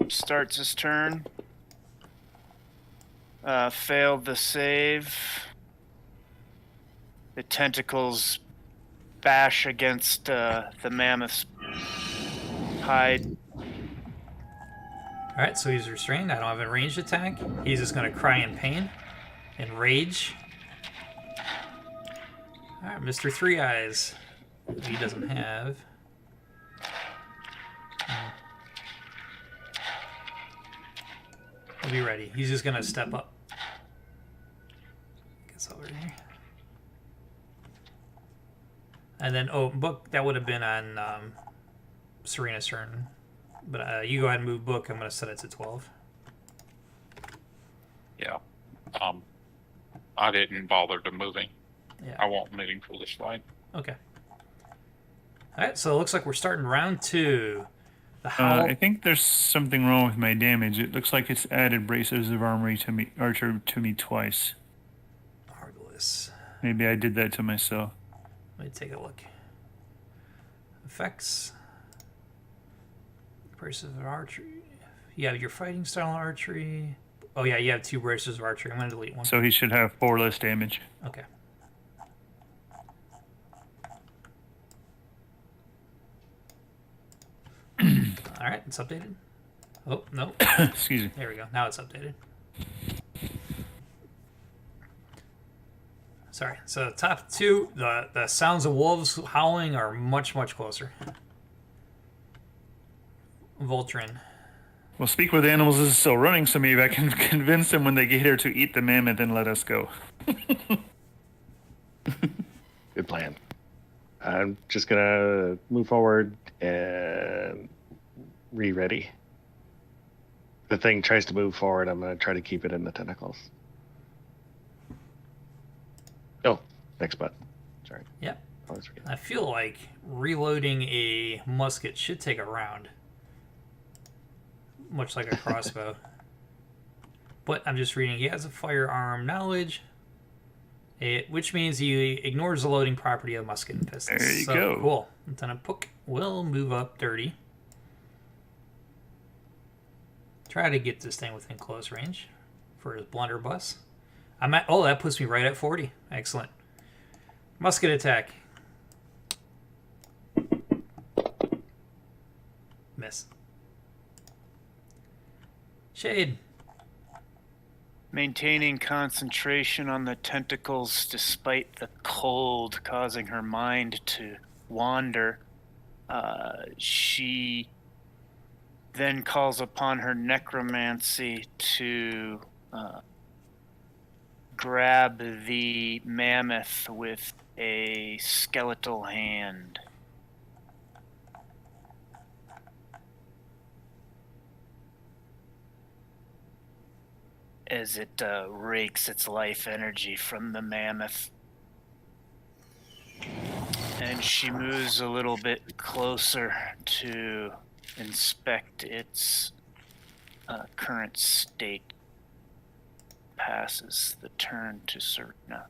starts his turn. Failed the save. The tentacles bash against the mammoth's hide. Alright, so he's restrained. I don't have a ranged attack. He's just going to cry in pain and rage. Alright, Mr. Three Eyes. He doesn't have. He'll be ready. He's just going to step up. Gets over here. And then, Book, that would have been on Serena's turn. But you go ahead and move Book. I'm going to set it to 12. Yeah. I didn't bother to moving. Yeah. I won't move him for this fight. Okay. All right, so it looks like we're starting round 2. The Howl. I think there's something wrong with my damage. It looks like it's added braces of armory to me, archer to me twice. Arglist. Maybe I did that to myself. Let me take a look. Effects. Braces of archery. You have your fighting style archery. Oh yeah, you have 2 braces of archery. I'm going to delete one. So he should have 4 less damage. Okay. All right, it's updated. Oh, no. Excuse me. There we go. Now it's updated. Sorry. So top 2, the sounds of wolves howling are much, much closer. Voltrin. Well, Speak with Animals is still running, so maybe I can convince them when they get here to eat the mammoth and let us go. Good plan. I'm just gonna move forward and re-ready. The thing tries to move forward, I'm gonna try to keep it in the tentacles. Oh, next button. Sorry. Yep. Always forget. I feel like reloading a musket should take a round. Much like a crossbow. But I'm just reading, he has a firearm knowledge, which means he ignores the loading property of musket and pistols. There you go. Cool. Lieutenant Pook will move up 30. Try to get this thing within close range for his blunderbuss. That puts me right at 40. Excellent. Musket attack. Miss. Shade. Maintaining concentration on the tentacles despite the cold causing her mind to wander, she then calls upon her necromancy to grab the mammoth with a skeletal hand. As it rakes its life energy from the mammoth. And she moves a little bit closer to inspect its current state. Passes the turn to Serena.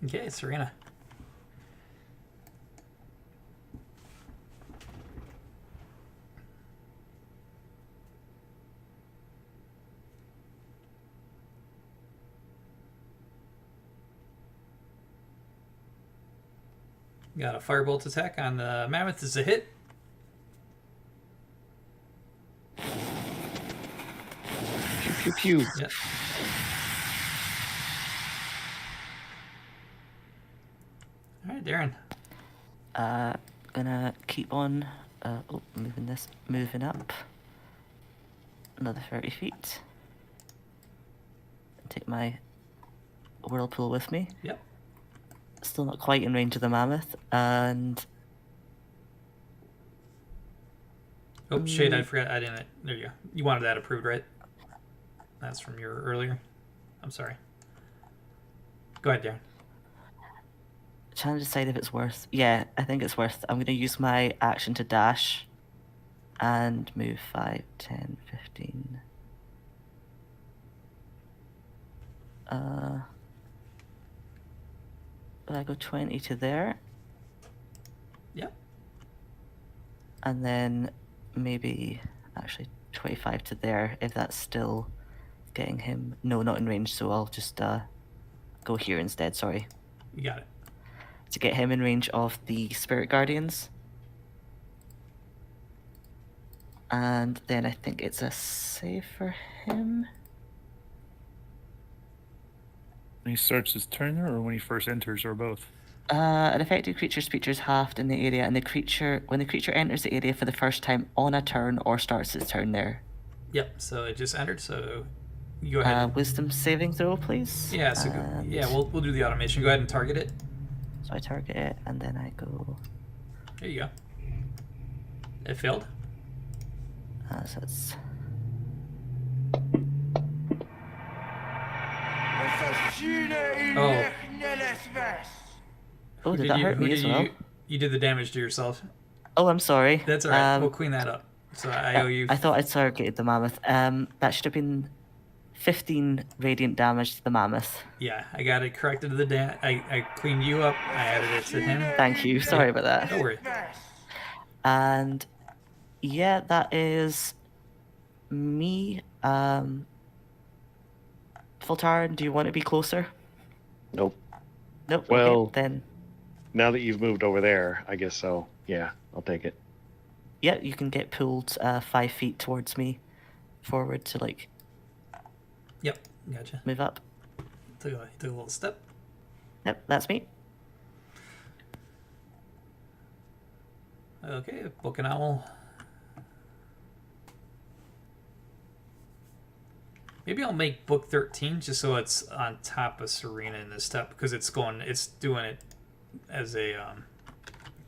Okay, Serena. Got a firebolt attack on the mammoth. Is a hit. Pew pew. Yep. All right, Darren. Gonna keep on. Moving up. Another 30 feet. Take my whirlpool with me. Yep. Still not quite in range of the mammoth, and oh shit! I forgot. I didn't. There you go. You wanted that approved, right? That's from your earlier. I'm sorry. Go ahead, Darren. trying to decide if it's worth. Yeah, I think it's worth. I'm going to use my action to dash and move 5, 10, 15. I go 20 to there. Yep. And then maybe actually 25 to there if that's still getting him. No, not in range, so I'll just go here instead, sorry. You got it. To get him in range of the Spirit Guardians. And then I think it's a save for him. When he starts his turn, or when he first enters, or both? An affected creature's feature is halved in the area, and when the creature enters the area for the first time on a turn or starts its turn there. Yep. So it just entered. So you go ahead. Wisdom saving throw, please. Yeah. So we'll do the automation. Go ahead and target it. So I target it, and then I go. There you go. It failed. So it's. Oh. Oh, did that hurt me as well? You did the damage to yourself. Oh, I'm sorry. That's all right. We'll clean that up. So I owe you. I thought I targeted the mammoth. That should have been 15 radiant damage to the mammoth. Yeah, I got it corrected to the I cleaned you up. I added it to him. Thank you. Sorry about that. Don't worry. And yeah, that is me. Fultaran, do you want to be closer? Nope. Nope. Well, okay, then. Now that you've moved over there, I guess so. Yeah, I'll take it. Yeah, you can get pulled 5 feet towards me, forward to like. Yep, gotcha. Move up. Took a little step. Yep, that's me. Okay, Book and Owl. Maybe I'll make Book 13 just so it's on top of Serena in this step because it's doing it as a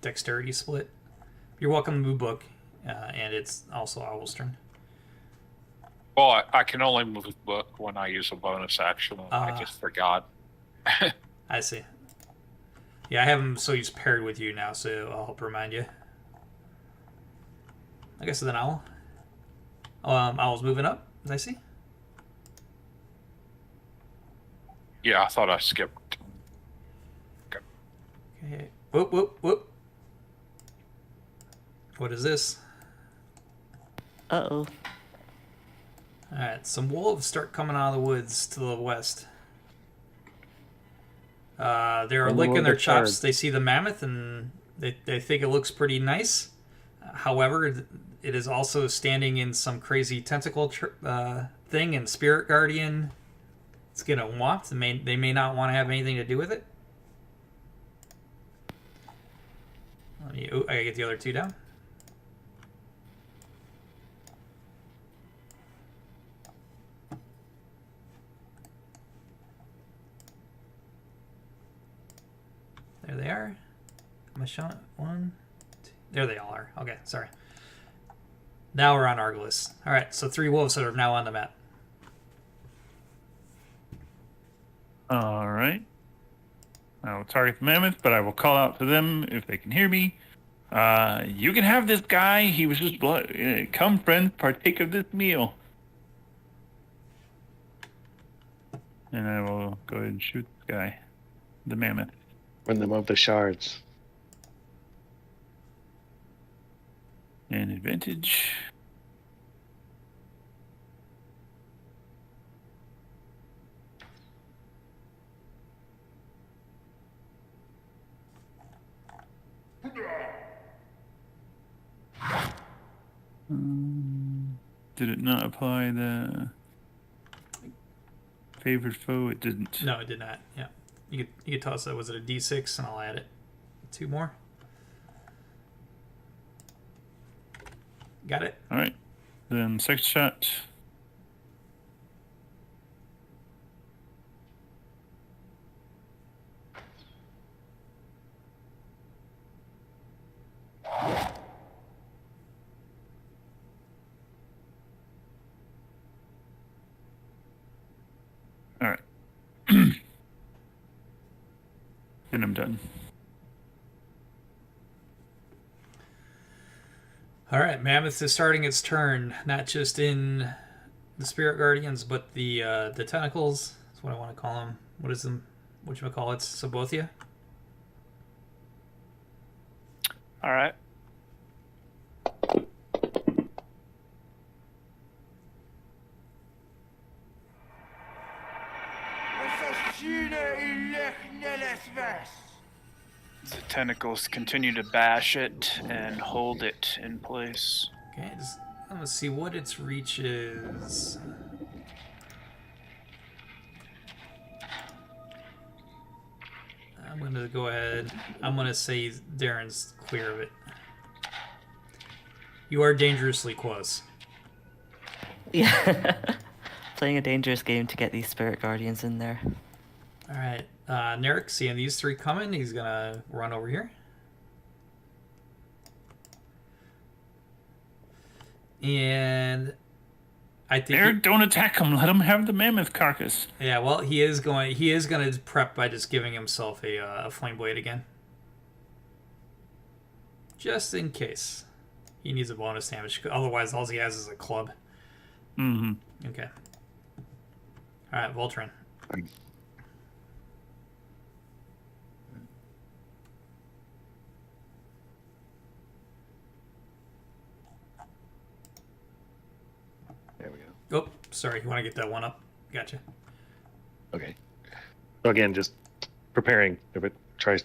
dexterity split. You're welcome to move Book, and it's also Owl's turn. Well, I can only move Book when I use a bonus action. I just forgot. I see. Yeah, I have him so he's paired with you now, so I'll help remind you. I guess then Owl. Owl's moving up, as I see. Yeah, I thought I skipped. Okay. Whoop, whoop, whoop. What is this? Uh-oh. Alright, some wolves start coming out of the woods to the west. They're licking their chops. They see the mammoth and they think it looks pretty nice. However, it is also standing in some crazy tentacle thing and Spirit Guardian is going to want. They may not want to have anything to do with it. I gotta get the other two down. There they are. Am I showing one? Two. There they all are. Okay, sorry. Now we're on Argolis. All right, so 3 wolves that are now on the map. All right. I will target the mammoth, but I will call out to them if they can hear me. You can have this guy. He was just blood. Come, friends, partake of this meal. And I will go ahead and shoot this guy, the mammoth. Bring them of the shards. And advantage. Did it not apply the favored foe? It didn't. No, it did not. Yeah, you could toss that. Was it a D6? And I'll add it. 2 more. Got it. All right. Then second shot. All right. Then I'm done. All right, Mammoth is starting its turn, not just in the Spirit Guardians, but the tentacles. That's what I want to call them. What is them? Whatchamacallits? So both of you? All right. The tentacles continue to bash it and hold it in place. Okay, let's see what its reach is. I'm going to go ahead. I'm going to say Darren's clear of it. You are dangerously close. Yeah. Playing a dangerous game to get these Spirit Guardians in there. All right. Narek, seeing these 3 coming, he's going to run over here. And I think Eric, don't attack him. Let him have the mammoth carcass. Yeah, well, he is going to prep by just giving himself a flame blade again. Just in case. He needs a bonus damage. Otherwise, all he has is a club. Mm-hmm. Okay. All right, Voltron. There we go. Oh, sorry. You want to get that one up? Gotcha. Okay. So again, just preparing if it tries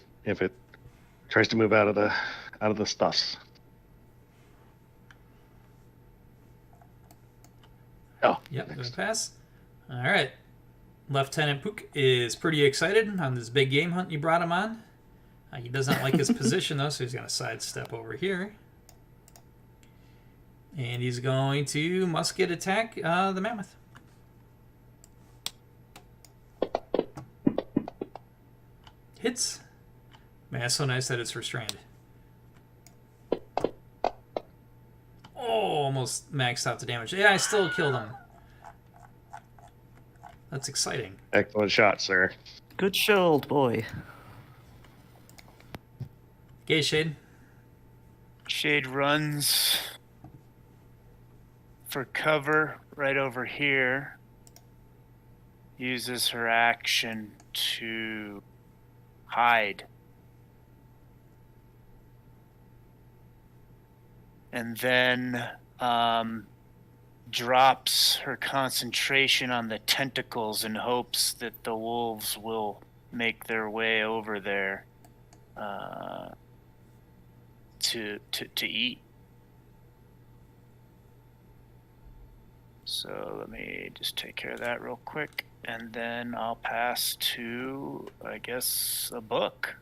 to move out of the stuffs. Oh. Yep, gonna pass. All right. Lieutenant Pook is pretty excited on this big game hunt you brought him on. He does not like his position, though, so he's going to sidestep over here. And he's going to musket attack the mammoth. Hits. Man, it's so nice that it's restrained. Oh, almost maxed out the damage. Yeah, I still killed him. That's exciting. Excellent shot, sir. Good show, old boy. Okay, Shade. Shade runs for cover right over here. Uses her action to hide. And then drops her concentration on the tentacles in hopes that the wolves will make their way over there to eat. So let me just take care of that real quick, and then I'll pass to, I guess, a book.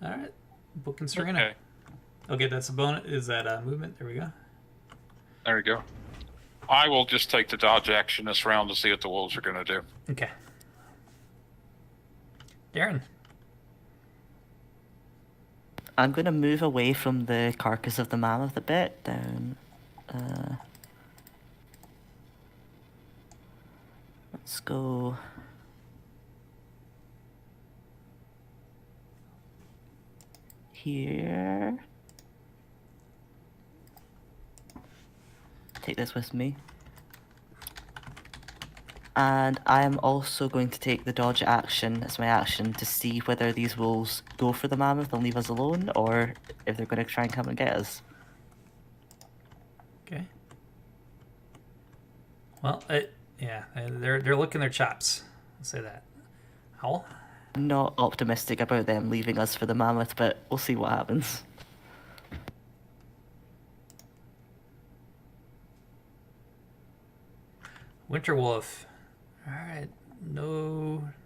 All right, book and Serena. Okay. Okay, that's a bonus. Is that movement? There we go. There you go. I will just take the dodge action this round to see what the wolves are going to do. Okay. Darren. I'm going to move away from the carcass of the mammoth a bit down. Let's go. Here. Take this with me. And I am also going to take the dodge action as my action to see whether these wolves go for the mammoth and leave us alone, or if they're going to try and come and get us. Okay. Well, they're licking their chops. I'll say that. Howl? I'm not optimistic about them leaving us for the mammoth, but we'll see what happens. Winterwolf. All right.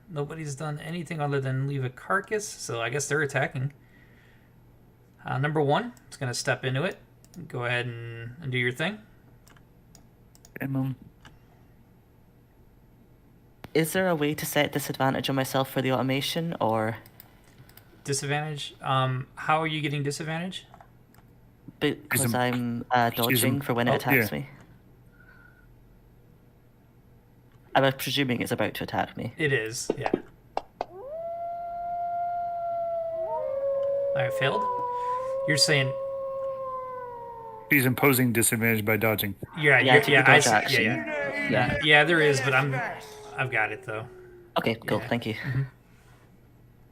Nobody's done anything other than leave a carcass, so I guess they're attacking. Number 1 is going to step into it. Go ahead and do your thing. Is there a way to set disadvantage on myself for the automation, or? Disadvantage? How are you getting disadvantage? Because I'm dodging for when it attacks me. I'm presuming it's about to attack me. It is, yeah. I failed? You're saying... He's imposing disadvantage by dodging. Yeah, there is, but I've got it though. Okay, cool, Yeah. thank you.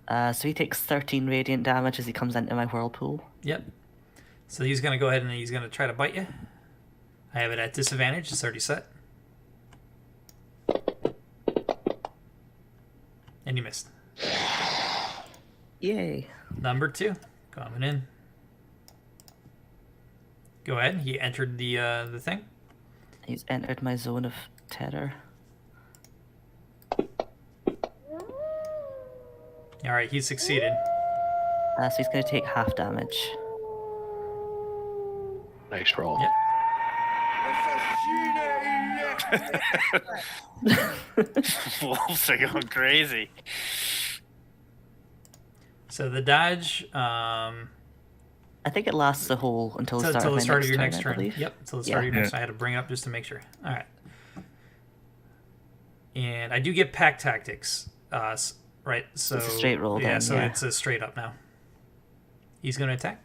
So he takes 13 radiant damage as he comes into my whirlpool. Yep. So he's gonna go ahead and he's gonna try to bite you. I have it at disadvantage. It's already set. And you missed. Yay. Number 2 coming in. Go ahead. He entered the thing. He's entered my zone of terror. All right, he succeeded. So he's going to take half damage. Nice roll. Yep. Wolves are going crazy. So the dodge. I think it lasts the whole until the start of your next I turn. believe. Yep, until the start of your next. Yeah. I had to bring it up just to make sure. All right. And I do get pack tactics, right? So It's a straight roll Yeah, then, so yeah. it's a straight up now. He's going to attack.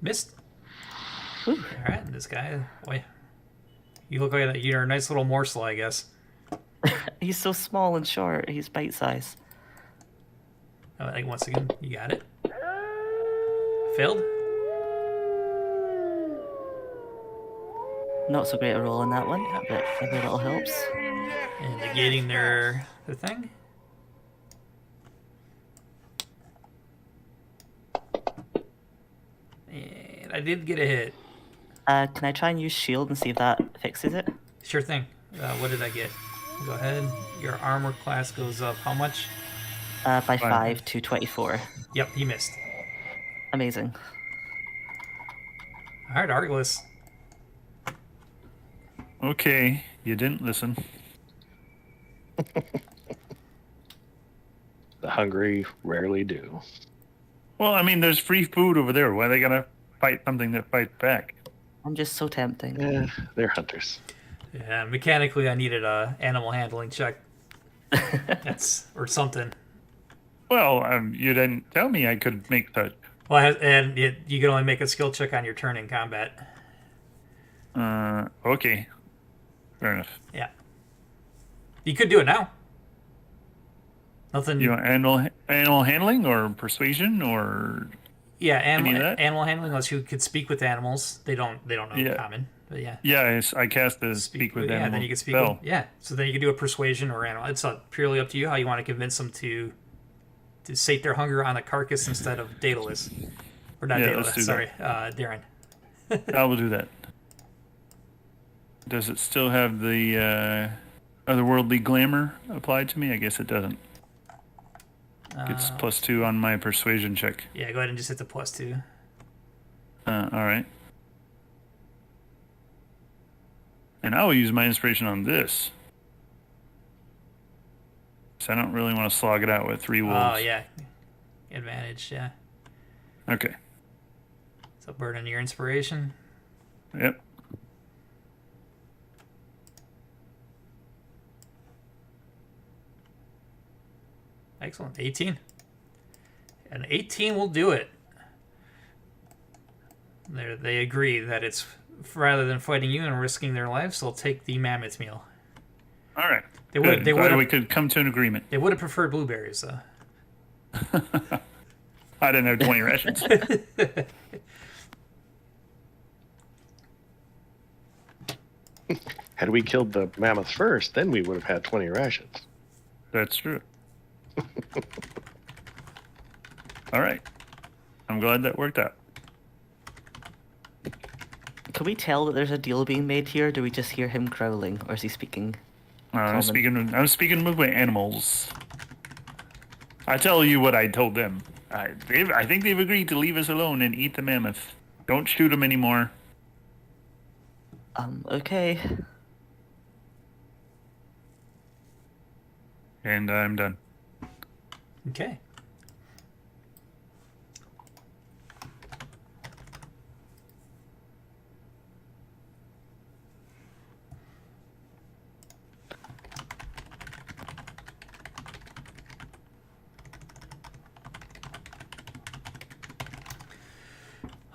Missed. Whew. All right, this guy, boy, you look like you're a nice little morsel, I guess. He's so small and short. He's bite size. Like once again, you got it. Failed. Not so great a roll in that one, but every little helps. And negating their thing. And I did get a hit. Can I try and use shield and see if that fixes it? Sure thing. What did I get? Go ahead. Your armor class goes up. How much? By 5 to 24. Yep, he missed. Amazing. All right, Arglist. Okay, you didn't listen. The hungry rarely do. Well, I mean, there's free food over there. Why are they gonna fight something that fights back? I'm just so tempting. Yeah, they're hunters. Yeah, mechanically, I needed a animal handling check. Or something. Well, you didn't tell me I could make such. Well, you can only make a skill check on your turn in combat. Okay. Fair enough. Yeah. You could do it now. Nothing. You want animal handling or persuasion or Yeah, any of that? animal handling. Unless you could speak with animals, they don't know Yeah. common. But yeah. yeah, I cast the speak with animals. Yeah, then you can speak. spell. So then you can do a persuasion or animal. It's purely up to you how you want to convince them to to sate their hunger on a carcass instead of Daedalus. Or not Daedalus, sorry, Darren. I will do that. Does it still have the otherworldly glamour applied to me? I guess it doesn't. It's +2 on my persuasion check. Yeah, go ahead and just hit the +2. All right. And I will use my inspiration on this. So I don't really want to slog it out with 3 wolves. Oh, yeah. Advantage, yeah. Okay. So burn your inspiration. Yep. Excellent. 18. And 18 will do it. They agree that it's rather than fighting you and risking their lives, they'll take the mammoth meal. All right. They would. We could come to an agreement. They would have preferred blueberries, though. I didn't have 20 rations. Had we killed the mammoth first, then we would have had 20 rations. That's true. All right. I'm glad that worked out. Can we tell that there's a deal being made here? Or do we just hear him growling, or is he speaking? I'm speaking with my animals. I tell you what I told them. I think they've agreed to leave us alone and eat the mammoth. Don't shoot them anymore. Okay. And I'm done. Okay.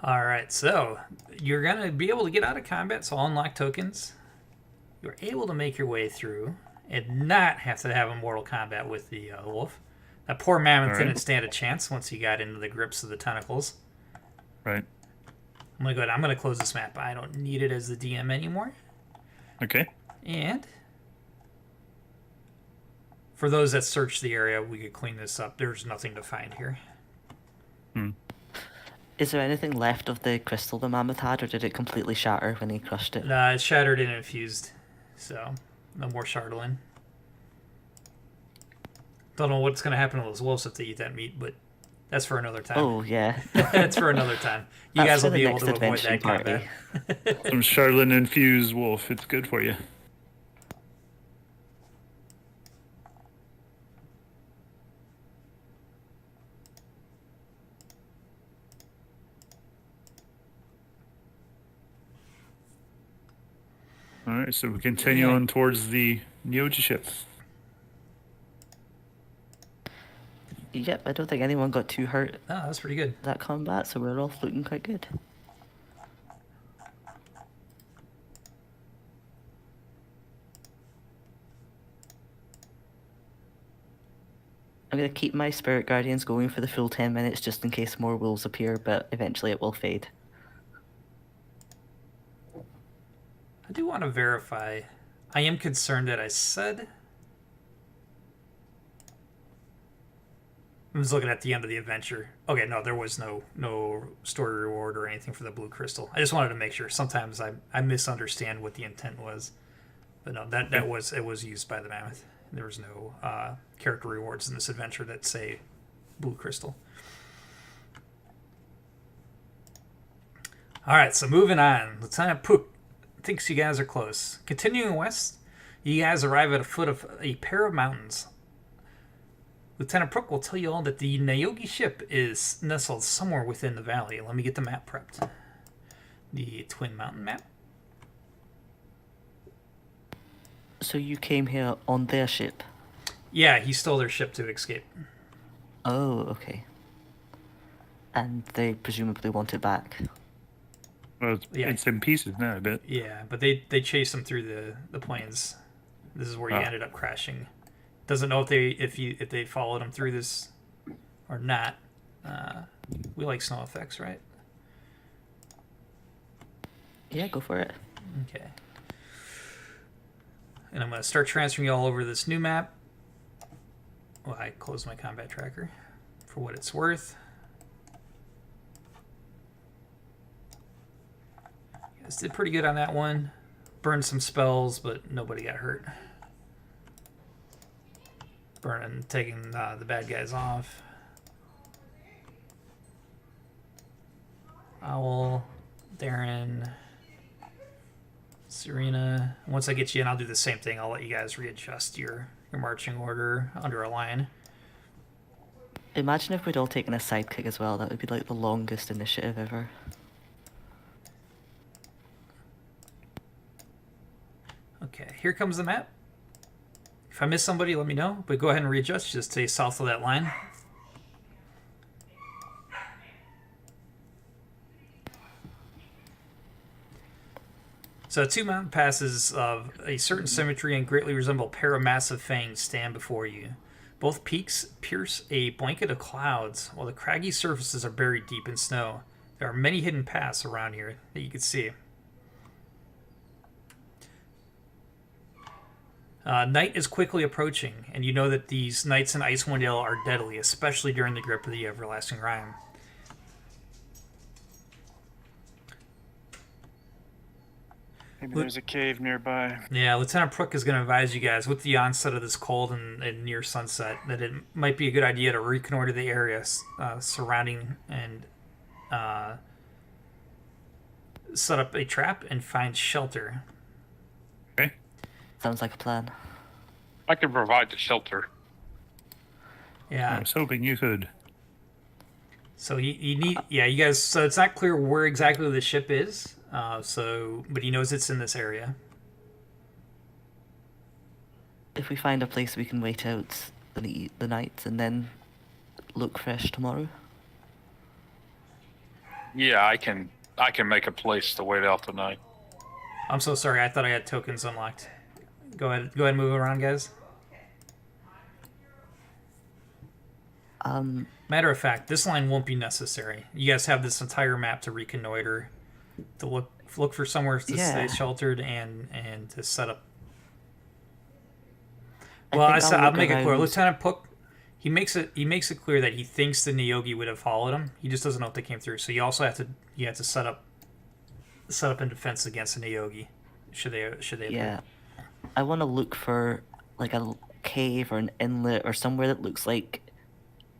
All right, so you're going to be able to get out of combat, so I'll unlock tokens. You're able to make your way through and not have to have a mortal combat with the wolf. That poor mammoth didn't stand a chance once he got into the grips of the tentacles. Right. I'm going to close this map. I don't need it as the DM anymore. Okay. And for those that search the area, we could clean this up. There's nothing to find here. Is there anything left of the crystal the mammoth had, or did it completely shatter when he crushed it? Nah, it's shattered and infused, so no more Chardolin. Don't know what's going to happen to those wolves if they eat that meat, but that's for another time. Oh, yeah. That's for another time. You guys will be able to avoid adventure that combat. Some Charlatan infused wolf. It's good for you. All right, so we continue on towards the Neoja ship. Yep, I don't think anyone got too hurt Oh, that's pretty good. that combat, so we're all looking quite good. I'm going to keep my spirit guardians going for the full 10 minutes just in case more wolves appear, but eventually it will fade. I do want to verify. I am concerned that I said... I was looking at the end of the adventure. Okay, no, there was no story reward or anything for the blue crystal. I just wanted to make sure. Sometimes I misunderstand what the intent was. But no, it was used by the mammoth. There was no character rewards in this adventure that say blue crystal. All right, so moving on. Lieutenant Pook thinks you guys are close. Continuing west, you guys arrive at the foot of a pair of mountains. Lieutenant Prook will tell you all that the Nayogi ship is nestled somewhere within the valley. Let me get the map prepped. The Twin Mountain map. So you came here on their ship? Yeah, he stole their ship to escape. Oh, okay. And they presumably want it back. Well, it's in pieces now, I bet. Yeah, but they chased him through the plains. This is where he ended up crashing. Doesn't know if they followed him through this or not. We like snow effects, right? Yeah, go for it. Okay. And I'm going to start transferring you all over this new map. Well, I closed my combat tracker. for what it's worth. You guys did pretty good on that one. Burned some spells, but nobody got hurt. Taking the bad guys off. Owl, Darren, Serena. Once I get you in, I'll do the same thing. I'll let you guys readjust your marching order under a line. Imagine if we'd all taken a sidekick as well. That would be like the longest initiative ever. Okay, here comes the map. If I miss somebody, let me know. But go ahead and readjust. Just stay south of that line. So two mountain passes of a certain symmetry and greatly resemble a pair of massive fangs stand before you. Both peaks pierce a blanket of clouds, while the craggy surfaces are buried deep in snow. There are many hidden paths around here that you can see. Night is quickly approaching, and you know that these nights in Icewind Dale are deadly, especially during the grip of the everlasting rime. Maybe there's a cave nearby. Yeah, Lieutenant Prook is going to advise you guys with the onset of this cold and near sunset that it might be a good idea to reconnoiter the area surrounding and set up a trap and find shelter. Okay. Sounds like a plan. I can provide the shelter. Yeah. I was hoping you could. So you need, you guys. So it's not clear where exactly the ship is. But he knows it's in this area. If we find a place we can wait out the night and then look fresh tomorrow. Yeah, I can make a place to wait out the night. I'm so sorry. I thought I had tokens unlocked. Go ahead and move around, guys. Matter of fact, this line won't be necessary. You guys have this entire map to reconnoiter, to look for somewhere to stay sheltered and to set up. Well, I'll make it clear. Lieutenant Puck, he makes it clear that he thinks the Neogi would have followed him. He just doesn't know if they came through. So you also have to set up in defense against the Neogi. Should they? Yeah, I want to look for like a cave or an inlet or somewhere that looks like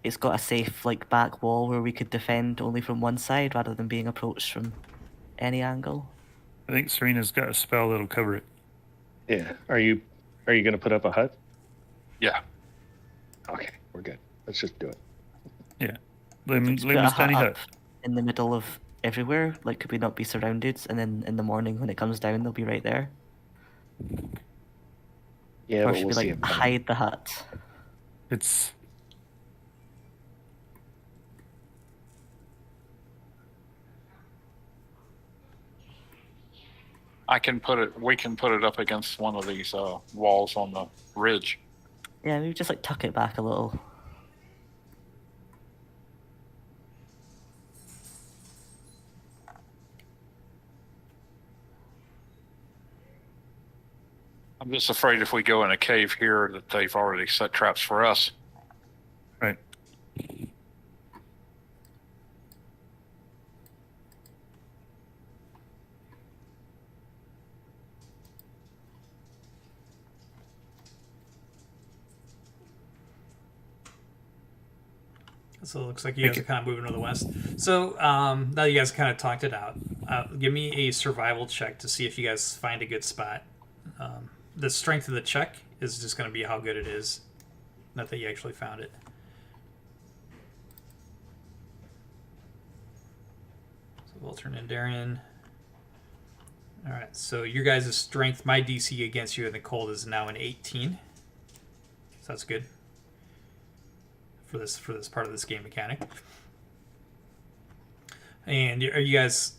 it's got a safe like back wall where we could defend only from one side rather than being approached from any angle. I think Serena's got a spell that'll cover it. Yeah. Are you going to put up a hut? Yeah. Okay, we're good. Let's just do it. Yeah. Put a Liam's tiny hut hut. up in the middle of everywhere. Like, could we not be surrounded? And then in the morning when it comes down, they'll be right there. Yeah, Or but should we'll we see like him coming. hide the hut? It's We can put it up against one of these walls on the ridge. Yeah, maybe just like tuck it back a little. I'm just afraid if we go in a cave here that they've already set traps for us. right. So it looks like you guys are kind of moving to the west. So now you guys kind of talked it out. Give me a survival check to see if you guys find a good spot. The strength of the check is just going to be how good it is, not that you actually found it. So we'll turn in Darian. All right, so your guys' strength, my DC against you in the cold is now an 18. So that's good for this part of this game mechanic. And are you guys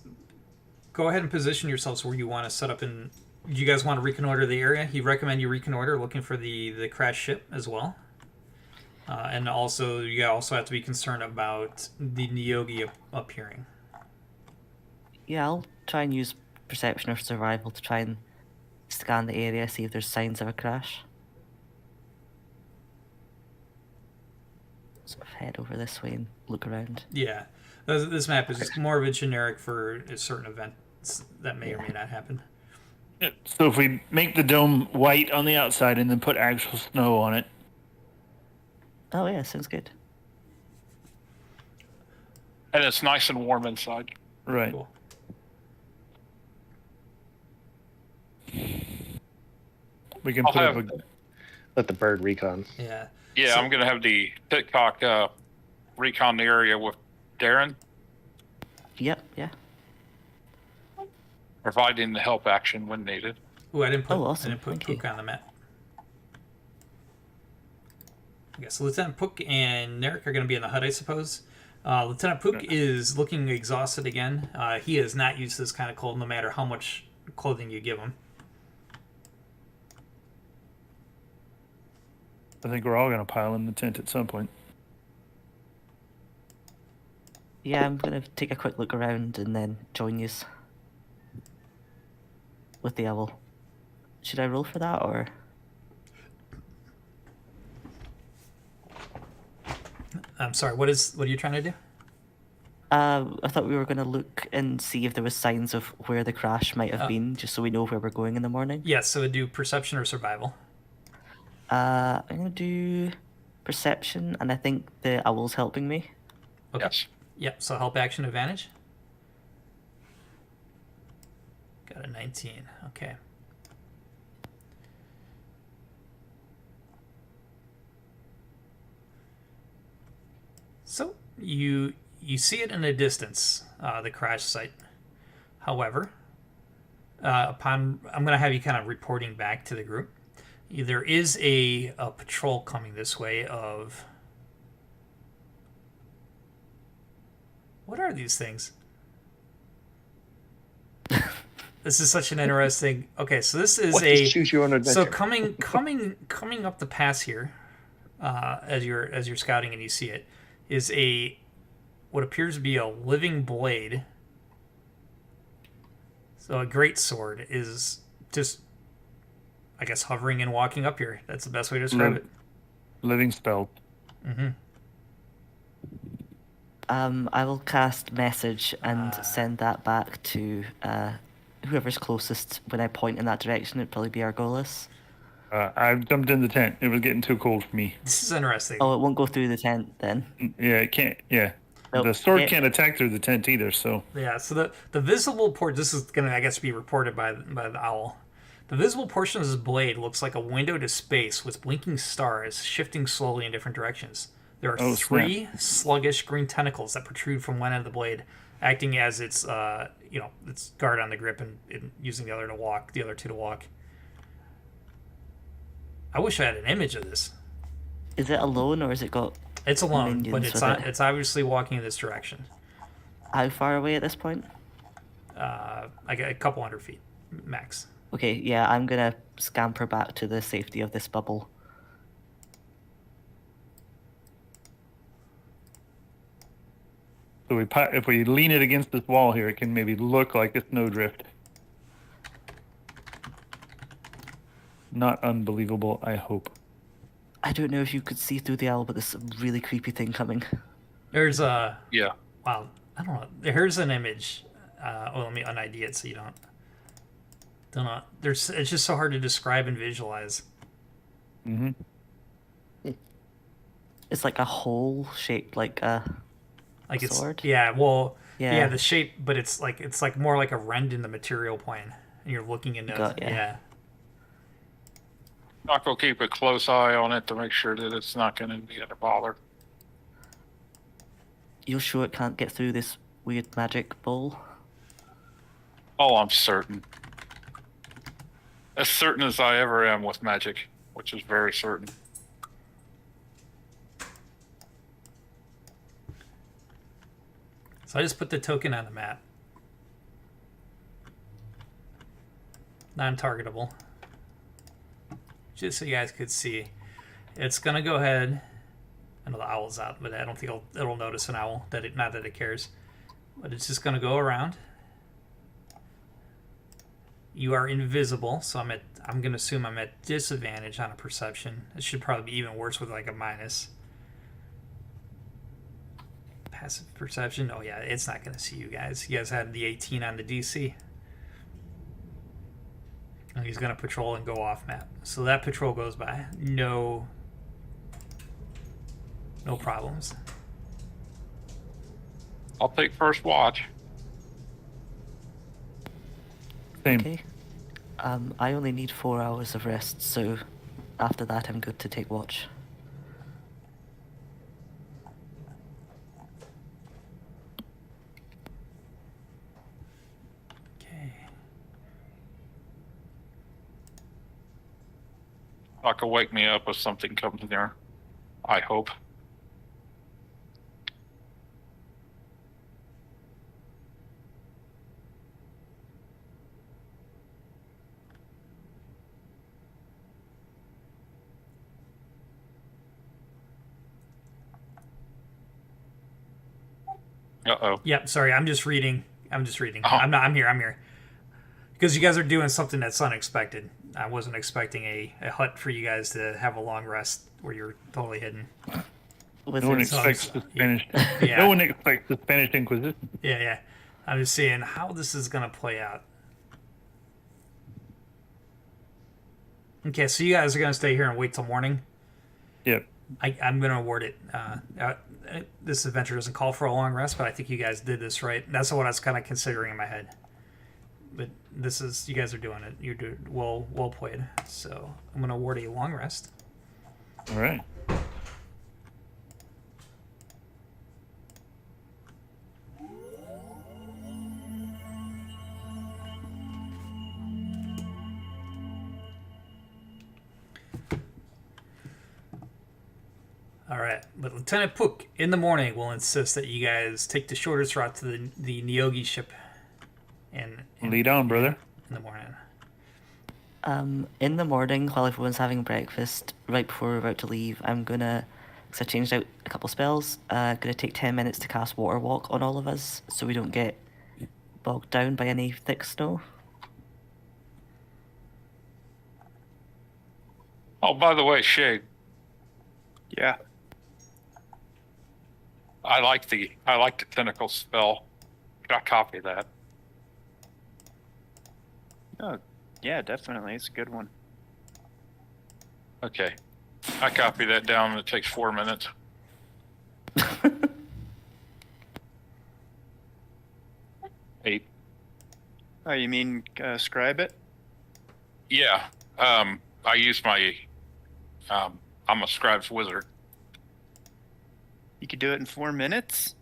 go ahead and position yourselves where you want to set up in. Do you guys want to reconnoiter the area? He recommend you reconnoiter, looking for the crashed ship as well. And also, you also have to be concerned about the Neogi appearing. Yeah, I'll try and use perception or survival to try and scan the area, see if there's signs of a crash. sort of head over this way and look around. Yeah. This map is just more of a generic for a certain events that may or may not happen. So if we make the dome white on the outside and then put actual snow on it. Oh yeah, sounds good. And it's nice and warm inside. Right. Cool. We can I'll put have- up a, Let the bird recon. Yeah. Yeah, So- I'm going to have the Pitcock recon the area with Darren, Yep, yeah. providing the help action when needed. Ooh, I didn't put, awesome. I didn't put Thank you. Pook on the map. Okay, so Lieutenant Pook and Narek are going to be in the hut, I suppose. Lieutenant Pook is looking exhausted again. He is not used to this kind of cold, no matter how much clothing you give him. I think we're all going to pile in the tent at some point. Yeah, I'm gonna take a quick look around and then join yous with the owl. Should I roll for that or? I'm sorry. What are you trying to do? I thought we were gonna look and see if there was signs of where the crash might have been, just so we know where we're going in the morning. Yes. So do perception or survival. I'm gonna do perception, and I think the owl's helping me. Okay. Yes. Yep. So help action advantage. Got a 19. Okay. So you see it in a distance, the crash site. However, I'm going to have you kind of reporting back to the group. There is a patrol coming this way of... What are these things? This is such an interesting... Okay, so this is What, just choose your own adventure. So coming up the pass here, as you're scouting and you see it, is what appears to be a living blade. So a great sword is just, I guess, hovering and walking up here. That's the best way to describe it. Living spell. Mm-hmm. I will cast message and send that back to whoever's closest. When I point in that direction, it'd probably be Argolis. I jumped in the tent. It was getting too cold for me. This is interesting. Oh, it won't go through the tent then. Yeah, it can't. Yeah. Nope. The sword Yeah. can't attack through the tent either, so. Yeah, so the visible port. This is gonna, I guess, be reported by the owl. The visible portion of this blade looks like a window to space with blinking stars shifting slowly in different directions. There are Oh, three sluggish green tentacles that protrude from one end of the blade, acting as its its guard on the grip and using the other two to walk. I wish I had an image of this. Is it alone or is it got? It's alone, but Minions with it. it's obviously walking in this direction. How far away at this point? I got a couple hundred feet max. Okay, yeah, I'm gonna scamper back to the safety of this bubble. So if we lean it against this wall here, it can maybe look like a snowdrift. Not unbelievable, I hope. I don't know if you could see through the owl, but there's a really creepy thing coming. There's a Yeah. wow. I don't know. Here's an image. Let me un-ID it so you don't know. It's just so hard to describe and visualize. Mm-hmm. It's like a hole shaped like a Like it's sword? yeah. Well, yeah. Yeah. The shape, but it's like more like a rend in the material plane, and you're looking into Got ya. yeah. Doc will keep a close eye on it to make sure that it's not going to be a bother. You're sure it can't get through this weird magic bowl? Oh, I'm certain. As certain as I ever am with magic, which is very certain. So I just put the token on the map. Non-targetable. Just so you guys could see. It's gonna go ahead. I know the owl's out, but I don't think it'll notice an owl. Not that it cares. But it's just gonna go around. You are invisible, so I'm gonna assume I'm at disadvantage on a perception. It should probably be even worse with like a minus. Passive perception. Oh yeah, it's not going to see you guys. You guys had the 18 on the DC. And he's going to patrol and go off map. So that patrol goes by. No problems. I'll take first watch. Same. Okay. I only need 4 hours of rest, so after that I'm good to take watch. Okay. Not gonna wake me up if something comes near. I hope. Uh-oh. Yep, sorry, I'm just reading. Oh. I'm here. Because you guys are doing something that's unexpected. I wasn't expecting a hut for you guys to have a long rest where you're totally hidden. No one expects the Spanish. Yeah. No one expects the Spanish Inquisition. Yeah. I'm just seeing how this is going to play out. Okay, so you guys are going to stay here and wait till morning? Yep. I'm going to award it. This adventure doesn't call for a long rest, but I think you guys did this right. That's what I was kind of considering in my head. But this is, you guys are doing it. You're doing well played. So I'm going to award a long rest. All right. All right, but Lieutenant Pook in the morning will insist that you guys take the shortest route to the Nyogi ship. And Lead on, brother. in the morning. In the morning, while everyone's having breakfast, right before we're about to leave, I'm gonna, because I changed out a couple spells, gonna take 10 minutes to cast Water Walk on all of us, so we don't get bogged down by any thick snow. Oh, by the way, Shade, Yeah. I like the tentacle spell. Can I copy that? Oh, yeah, definitely. It's a good one. Okay. I copy that down and it takes 4 minutes. Eight. Oh, you mean scribe it? Yeah. I use my I'm a scribe's wizard. You could do it in 4 minutes?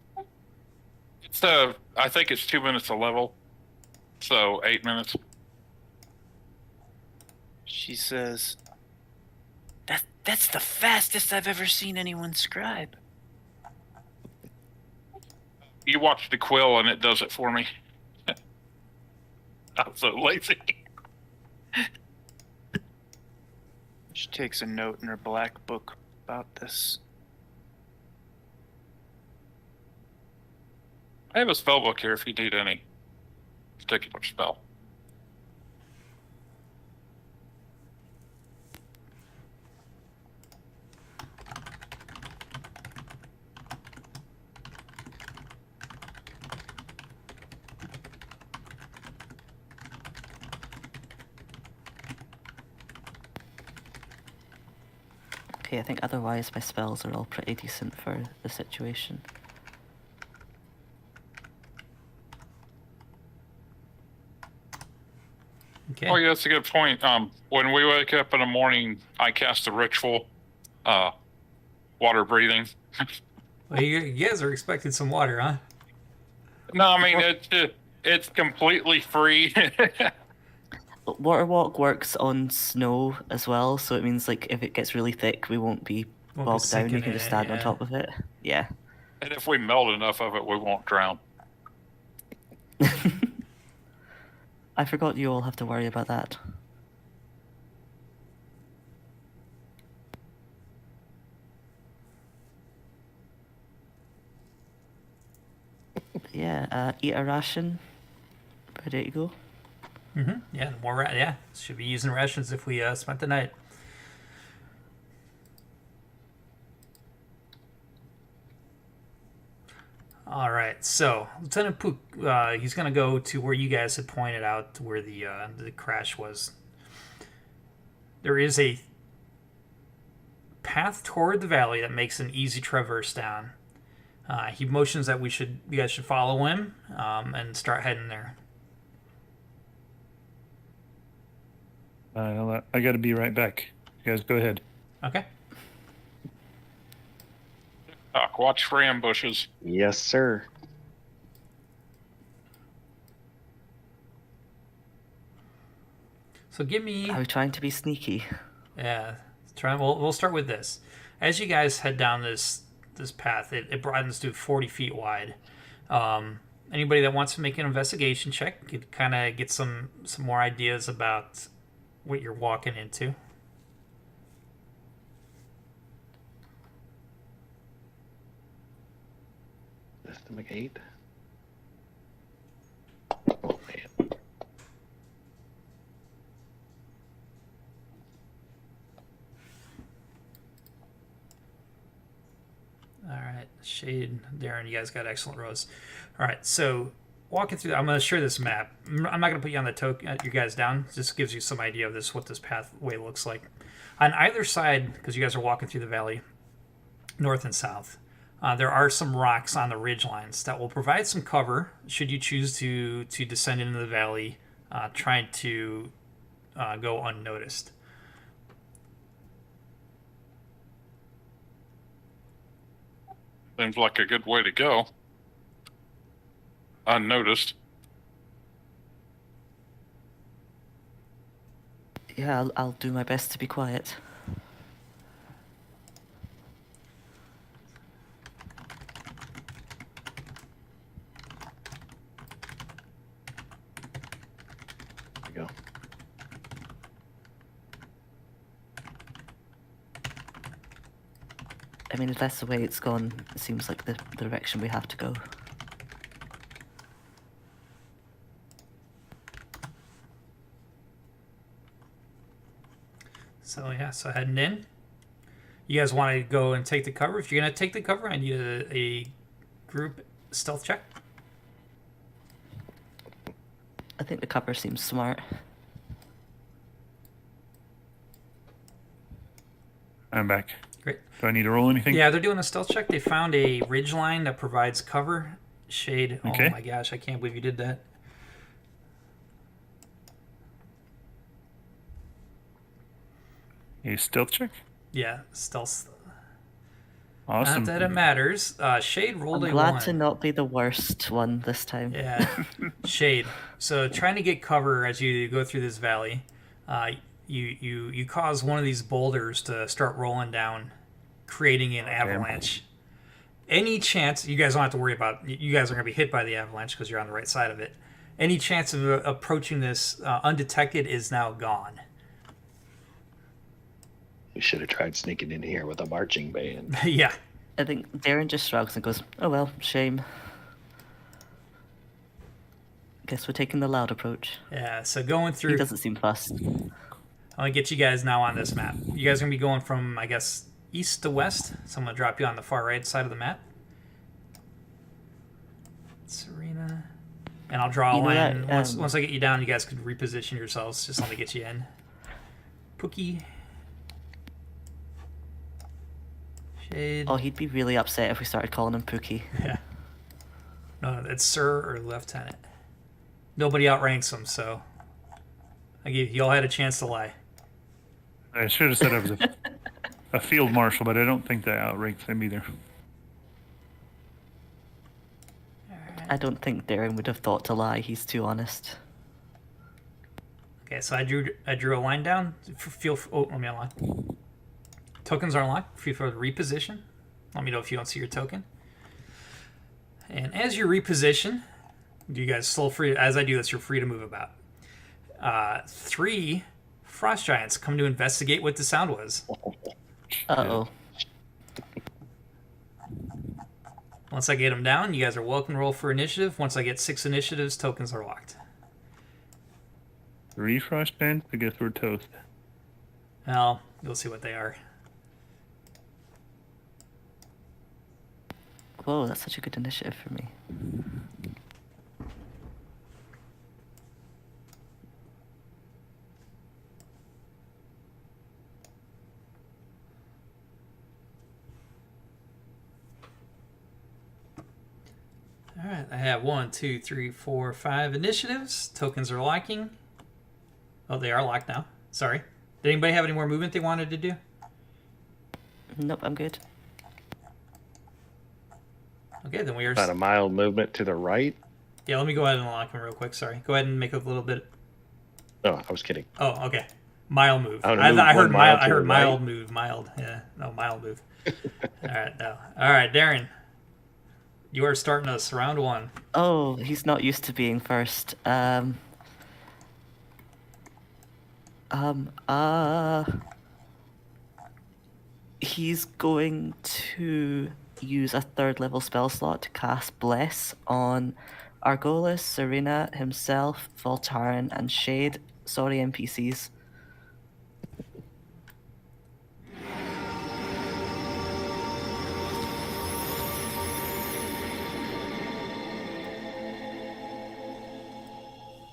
It's I think it's 2 minutes a level. So 8 minutes. She says, That's the fastest I've ever seen anyone scribe. You watch the quill and it does it for me. I'm so lazy. She takes a note in her black book about this. I have a spell book here if you need any particular spell. Okay, I think otherwise my spells are all pretty decent for the situation. Okay. Oh yeah, that's a good point. When we wake up in the morning, I cast a ritual, water breathing. Well, you guys are expecting some water, huh? No, I mean it's completely free. Water Walk works on snow as well, so it means like if it gets really thick, we won't be Won't be bogged down. sinking You can in just it, stand on yeah. top of it. Yeah. And if we melt enough of it, we won't drown. I forgot you all have to worry about that. Yeah, eat a ration. Ready to go. Mm-hmm. Yeah, more yeah. Should be using rations if we spent the night. All right, so Lieutenant Pook, he's going to go to where you guys had pointed out where the crash was. There is a path toward the valley that makes an easy traverse down. He motions that you guys should follow him and start heading there. I got to be right back. You guys go ahead. Okay. Doc, watch for ambushes. Yes, sir. So give me. Are we trying to be sneaky? Yeah. We'll start with this. As you guys head down this path, it broadens to 40 feet wide. Anybody that wants to make an investigation check could kind of get some more ideas about what you're walking into. Stomach 8. Oh, man. All right, Shade, Darren, you guys got excellent rolls. All right, so walking through, I'm going to share this map. I'm not going to put you on the token, you guys down. Just gives you some idea of what this pathway looks like. On either side, because you guys are walking through the valley, north and south, there are some rocks on the ridge lines that will provide some cover should you choose to descend into the valley, trying to go unnoticed. Seems like a good way to go. Unnoticed. Yeah, I'll do my best to be quiet. There we go. I mean, if that's the way it's gone, it seems like the direction we have to go. So heading in. You guys want to go and take the cover? If you're going to take the cover, I need a group stealth check. I think the cover seems smart. I'm back. Great. Do I need to roll anything? Yeah, they're doing a stealth check. They found a ridge line that provides cover. Shade. Okay. Oh my gosh, I can't believe you did that. A stealth check? Yeah, stealth. Awesome. Not that it matters. Shade rolled I'm a glad 1. to not be the worst one this time. Yeah, Shade. So trying to get cover as you go through this valley, you cause one of these boulders to start rolling down, creating an avalanche. Any chance, you guys don't have to worry about, you guys are going to be hit by the avalanche because you're on the right side of it. Any chance of approaching this undetected is now gone. We should have tried sneaking in here with a marching band. Yeah. I think Darren just shrugs and goes, "Oh well, shame. Guess we're taking the loud approach." Yeah, so going He through, doesn't seem fussed. I'm going to get you guys now on this map. You guys are going to be going from, I guess, east to west. So I'm going to drop you on the far right side of the map. Serena. And I'll draw a You know line. that, Once I get you down, you guys could reposition yourselves. Just let me get you in. Pookie. Shade. Oh, he'd be really upset if we started calling him Pookie. Yeah. No, it's Sir or Lieutenant. Nobody outranks him, so you all had a chance to lie. I should have said I was a field marshal, but I don't think that outranks him either. I don't think Darren would have thought to lie. He's too honest. Okay, so I drew a line down. Let me unlock. Tokens are unlocked. Feel free to reposition. Let me know if you don't see your token. And as you reposition, you guys still free. As I do this, you're free to move about. 3 frost giants come to investigate what the sound was. Uh-oh. Once I get them down, you guys are welcome to roll for initiative. Once I get 6 initiatives, tokens are locked. 3 frost giants? I guess we're toast. Well, you'll see what they are. Whoa, that's such a good initiative for me. All right, I have 1, 2, 3, 4, 5 initiatives. Tokens are locking. Oh, they are locked now. Sorry. Did anybody have any more movement they wanted to do? Nope, I'm good. Okay, then we are... About a mild movement to the right. Yeah, let me go ahead and unlock them real quick. Sorry. Go ahead and make a little bit... No, I was kidding. Oh, okay. Mild move. I I heard mild. I heard mild right. move. Mild. Yeah. No, mild move. All right. No. All right, Darren. You are starting us round 1. Oh, he's not used to being first. He's going to use a 3rd level spell slot to cast Bless on Argolis, Serena, himself, Voltaren, and Shade. Sorry, NPCs.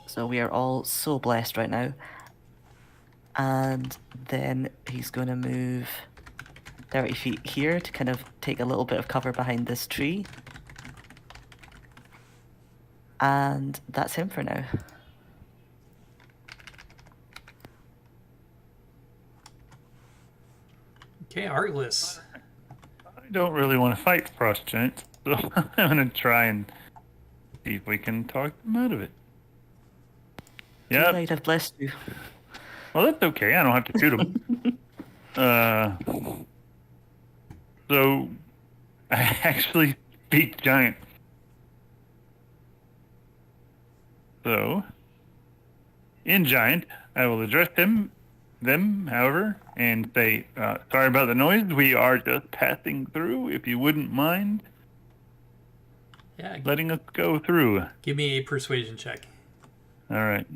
So we are all so blessed right now. And then he's going to move 30 feet here to kind of take a little bit of cover behind this tree. And that's him for now. Okay, Argolis. I don't really want to fight Frost Giants, so I'm going to try and see if we can talk them out of it. Yeah. I've blessed you. Well, that's okay. I don't have to shoot them. So, I actually beat Giant. So, in Giant, I will address them, however, and say, sorry about the noise. We are just passing through. If you wouldn't mind letting us go through. Give me a persuasion check. All right.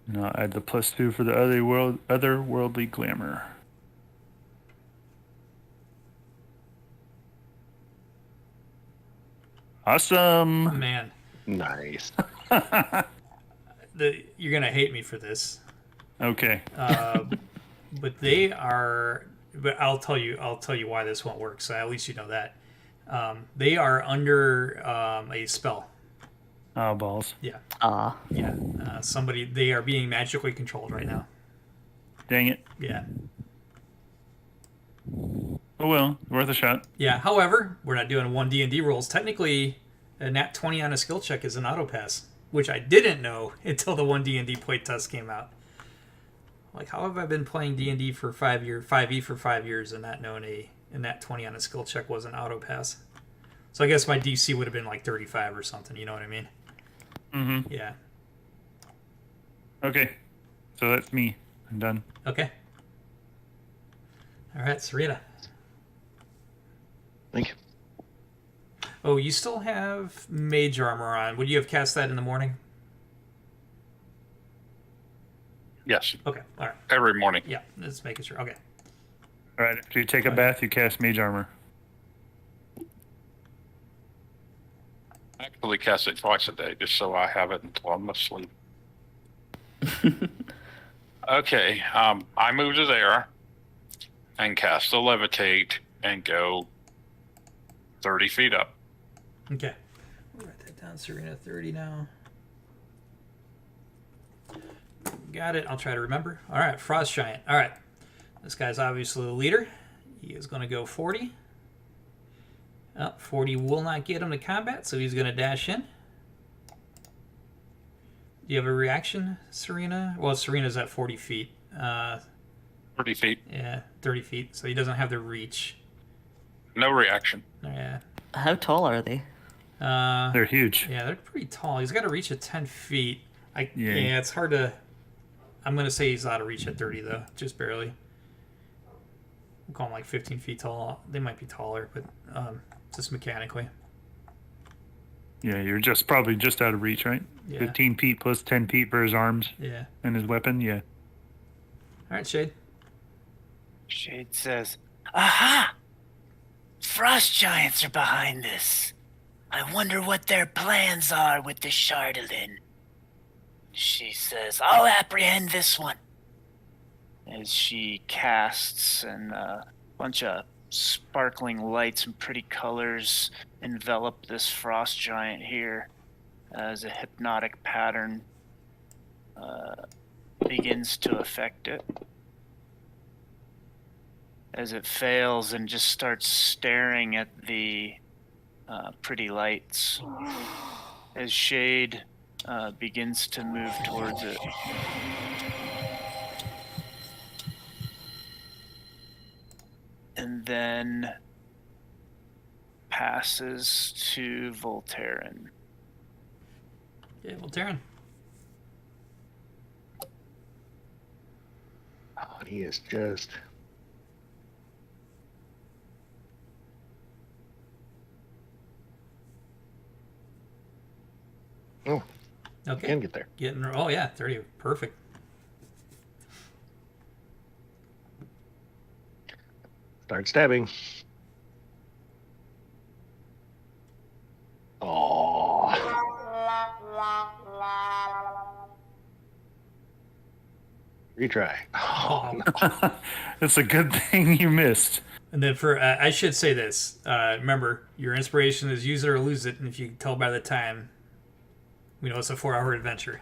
And I'll add the +2 for the otherworldly glamour. Awesome. Man. Nice. You're gonna hate me for this. Okay. But they are. But I'll tell you why this won't work. So at least you know that. They are under a spell. Oh, balls. Yeah. Yeah. They are being magically controlled right now. Dang it. Yeah. Oh well, worth a shot. Yeah. However, we're not doing 1 D&D rolls. Technically, a nat 20 on a skill check is an auto pass, which I didn't know until the 1 D&D play test came out. Like, how have I been playing D&D for 5e for 5 years and not knowing a nat 20 on a skill check was an auto pass? So I guess my DC would have been like 35 or something. You know what I mean? Mm-hmm. Yeah. Okay. So that's me. I'm done. Okay. All right, Sarita. Thank you. Oh, you still have mage armor on. Would you have cast that in the morning? Yes. Okay. All right. Every morning. Yeah. Just making sure. Okay. All right. After you take a bath, you cast mage armor. I actually cast it twice a day just so I have it until I'm asleep. Okay. I move to there and cast the levitate and go 30 feet up. Okay. I'll write that down. Serena 30 now. Got it. I'll try to remember. All right. Frost Giant. All right. This guy's obviously the leader. He is going to go 40. 40 will not get him to combat, so he's going to dash in. Do you have a reaction, Serena? Well, Serena's at 40 feet. 30 feet. Yeah, 30 feet, so he doesn't have the reach. No reaction. Yeah. How tall are they? They're huge. Yeah, they're pretty tall. He's got to reach at 10 feet. Yeah, it's hard to... I'm going to say he's out of reach at 30, though. Just barely. We'll call him like 15 feet tall. They might be taller, but just mechanically. Yeah, you're probably just out of reach, right? Yeah. 15 feet plus 10 feet for his arms. Yeah. And his weapon, yeah. All right, Shade. Shade says, "Aha! frost giants are behind this. I wonder what their plans are with the Chardalin. She says, I'll apprehend this one. As she casts and a bunch of sparkling lights and pretty colors envelop this frost giant here as a hypnotic pattern begins to affect it. As it fails and just starts staring at the pretty lights. As Shade begins to move towards it. And then passes to Voltaren. Yeah, Voltaren. Oh, he is just... Oh, Okay. can get there. Oh yeah, 30. Perfect. Start stabbing. Oh. Retry. Oh, no. It's a good thing you missed. And then for I should say this. Remember, your inspiration is use it or lose it, and if you can tell by the time, we know it's a 4-hour adventure.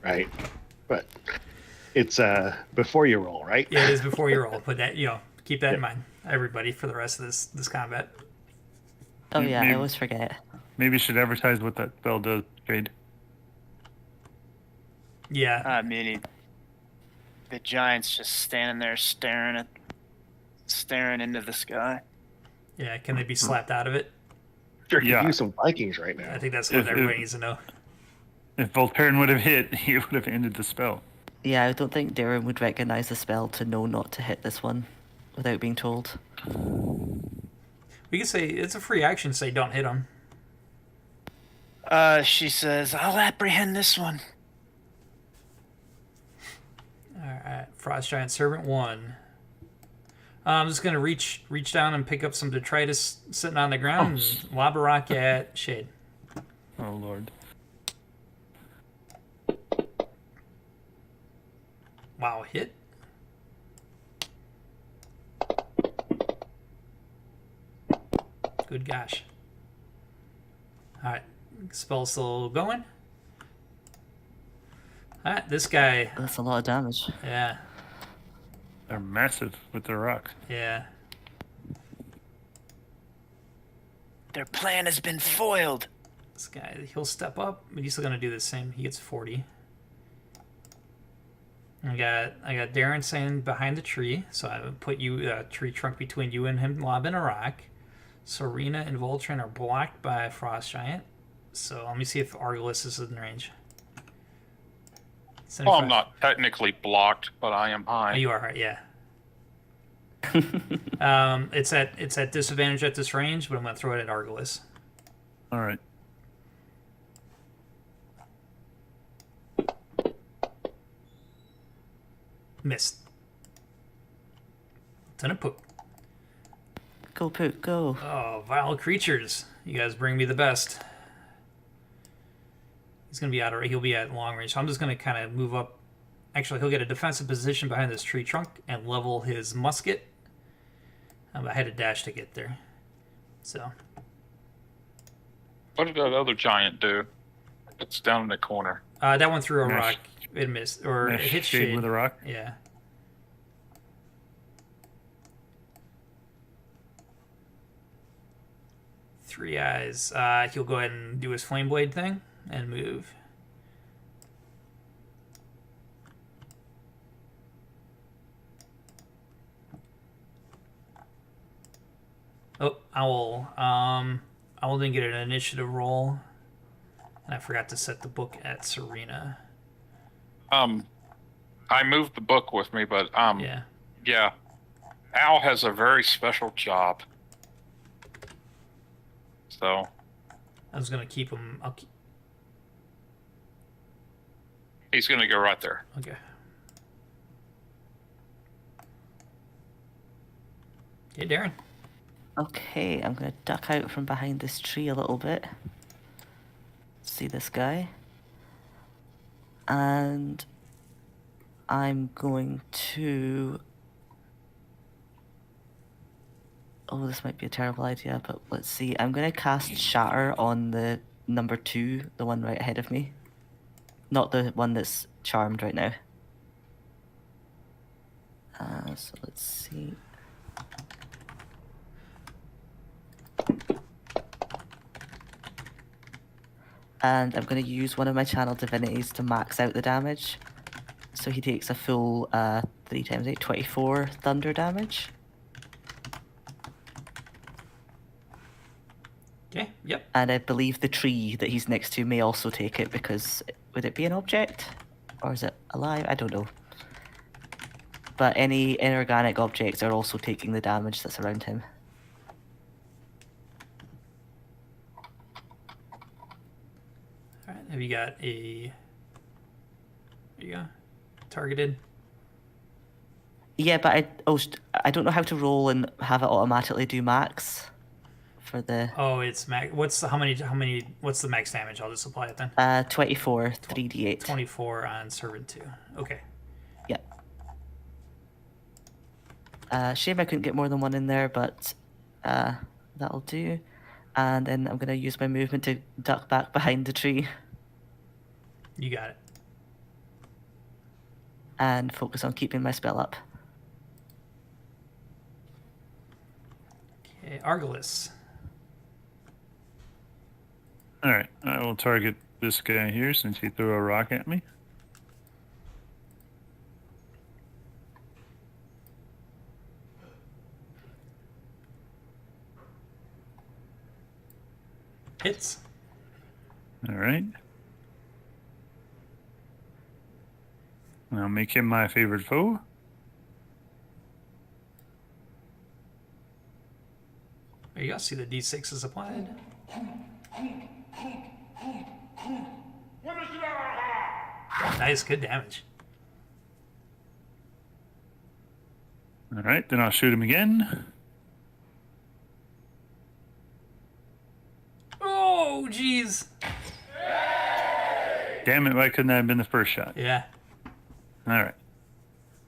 Right. But it's before you roll, right? Yeah, it is before you roll. But that keep that in mind, everybody, for the rest of this combat. Oh yeah, Maybe- I always forget. Maybe you should advertise what that spell does, Jade. Yeah. I mean, the giant's just standing there staring into the sky. Yeah. Can they be slapped out of it? Sure, could Yeah. use some Vikings right now. I think that's what If- everybody if- needs to know. If Voltaren would have hit, he would have ended the spell. Yeah, I don't think Darren would recognize the spell to know not to hit this one without being told. We could say it's a free action. Say don't hit them. She says, I'll apprehend this one. All right. Frost Giant Servant 1. I'm just gonna reach down and pick up some detritus sitting on the ground and lob a rock at Shade. Oh, Lord. Wow, hit. Good gosh. Alright, spell still going. Alright, this guy, That's a lot of damage. yeah, They're massive with their rocks. yeah. Their plan has been foiled. This guy, he'll step up, but he's still gonna do the same. He gets 40. I got Darren saying behind the tree, so I would put you tree trunk between you and him, lobbing a rock. Serena and Voltaren are blocked by Frost Giant. So let me see if Argolis is in range. Well, I'm not technically blocked, but I am Oh, high. you are right, yeah. It's at disadvantage at this range, but I'm gonna throw it at Argolis. All right. Missed. Ton of poop. Go, Poot, go. Oh, vile creatures! You guys bring me the best. He's gonna be he'll be at long range. So I'm just gonna kind of move up. Actually, he'll get a defensive position behind this tree trunk and level his musket. I had to dash to get there. So What did that other giant do? It's down in the corner. that one threw a Mash- rock. It missed, or it hit Shade with a rock. Yeah. Three eyes. He'll go ahead and do his flame blade thing and move. Oh, Owl didn't get an initiative roll, and I forgot to set the book at Serena. I moved the book with me, but Yeah. yeah. Al has a very special job. So I was gonna keep him. he's gonna go right there. Okay. Hey, Darren. Okay, I'm going to duck out from behind this tree a little bit. See this guy. And I'm going to... Oh, this might be a terrible idea, but let's see. I'm going to cast Shatter on the number 2, the one right ahead of me. Not the one that's charmed right now. So let's see. And I'm going to use one of my channel divinities to max out the damage. So he takes a full 3 times 8, 24 thunder damage. Okay, yep. And I believe the tree that he's next to may also take it, because would it be an object? Or is it alive? I don't know. But any inorganic objects are also taking the damage that's around him. Alright, have you got a... There you go. Targeted? Yeah, but I don't know how to roll and have it automatically do max for the... Oh, it's max. What's the max damage? I'll just apply it then. 24, 3d8. 24 on Servant 2. Okay. Yeah. Shame I couldn't get more than one in there, but that'll do. And then I'm going to use my movement to duck back behind the tree. You got it. And focus on keeping my spell up. Okay, Argolis. Alright, I will target this guy here since he threw a rock at me. Hits. Alright. I'll make him my favorite foe. There you go. See the D6 is applied. Nice, good damage. Alright, then I'll shoot him again. Oh, jeez. Damn it, why couldn't that have been the first shot? Yeah. Alright.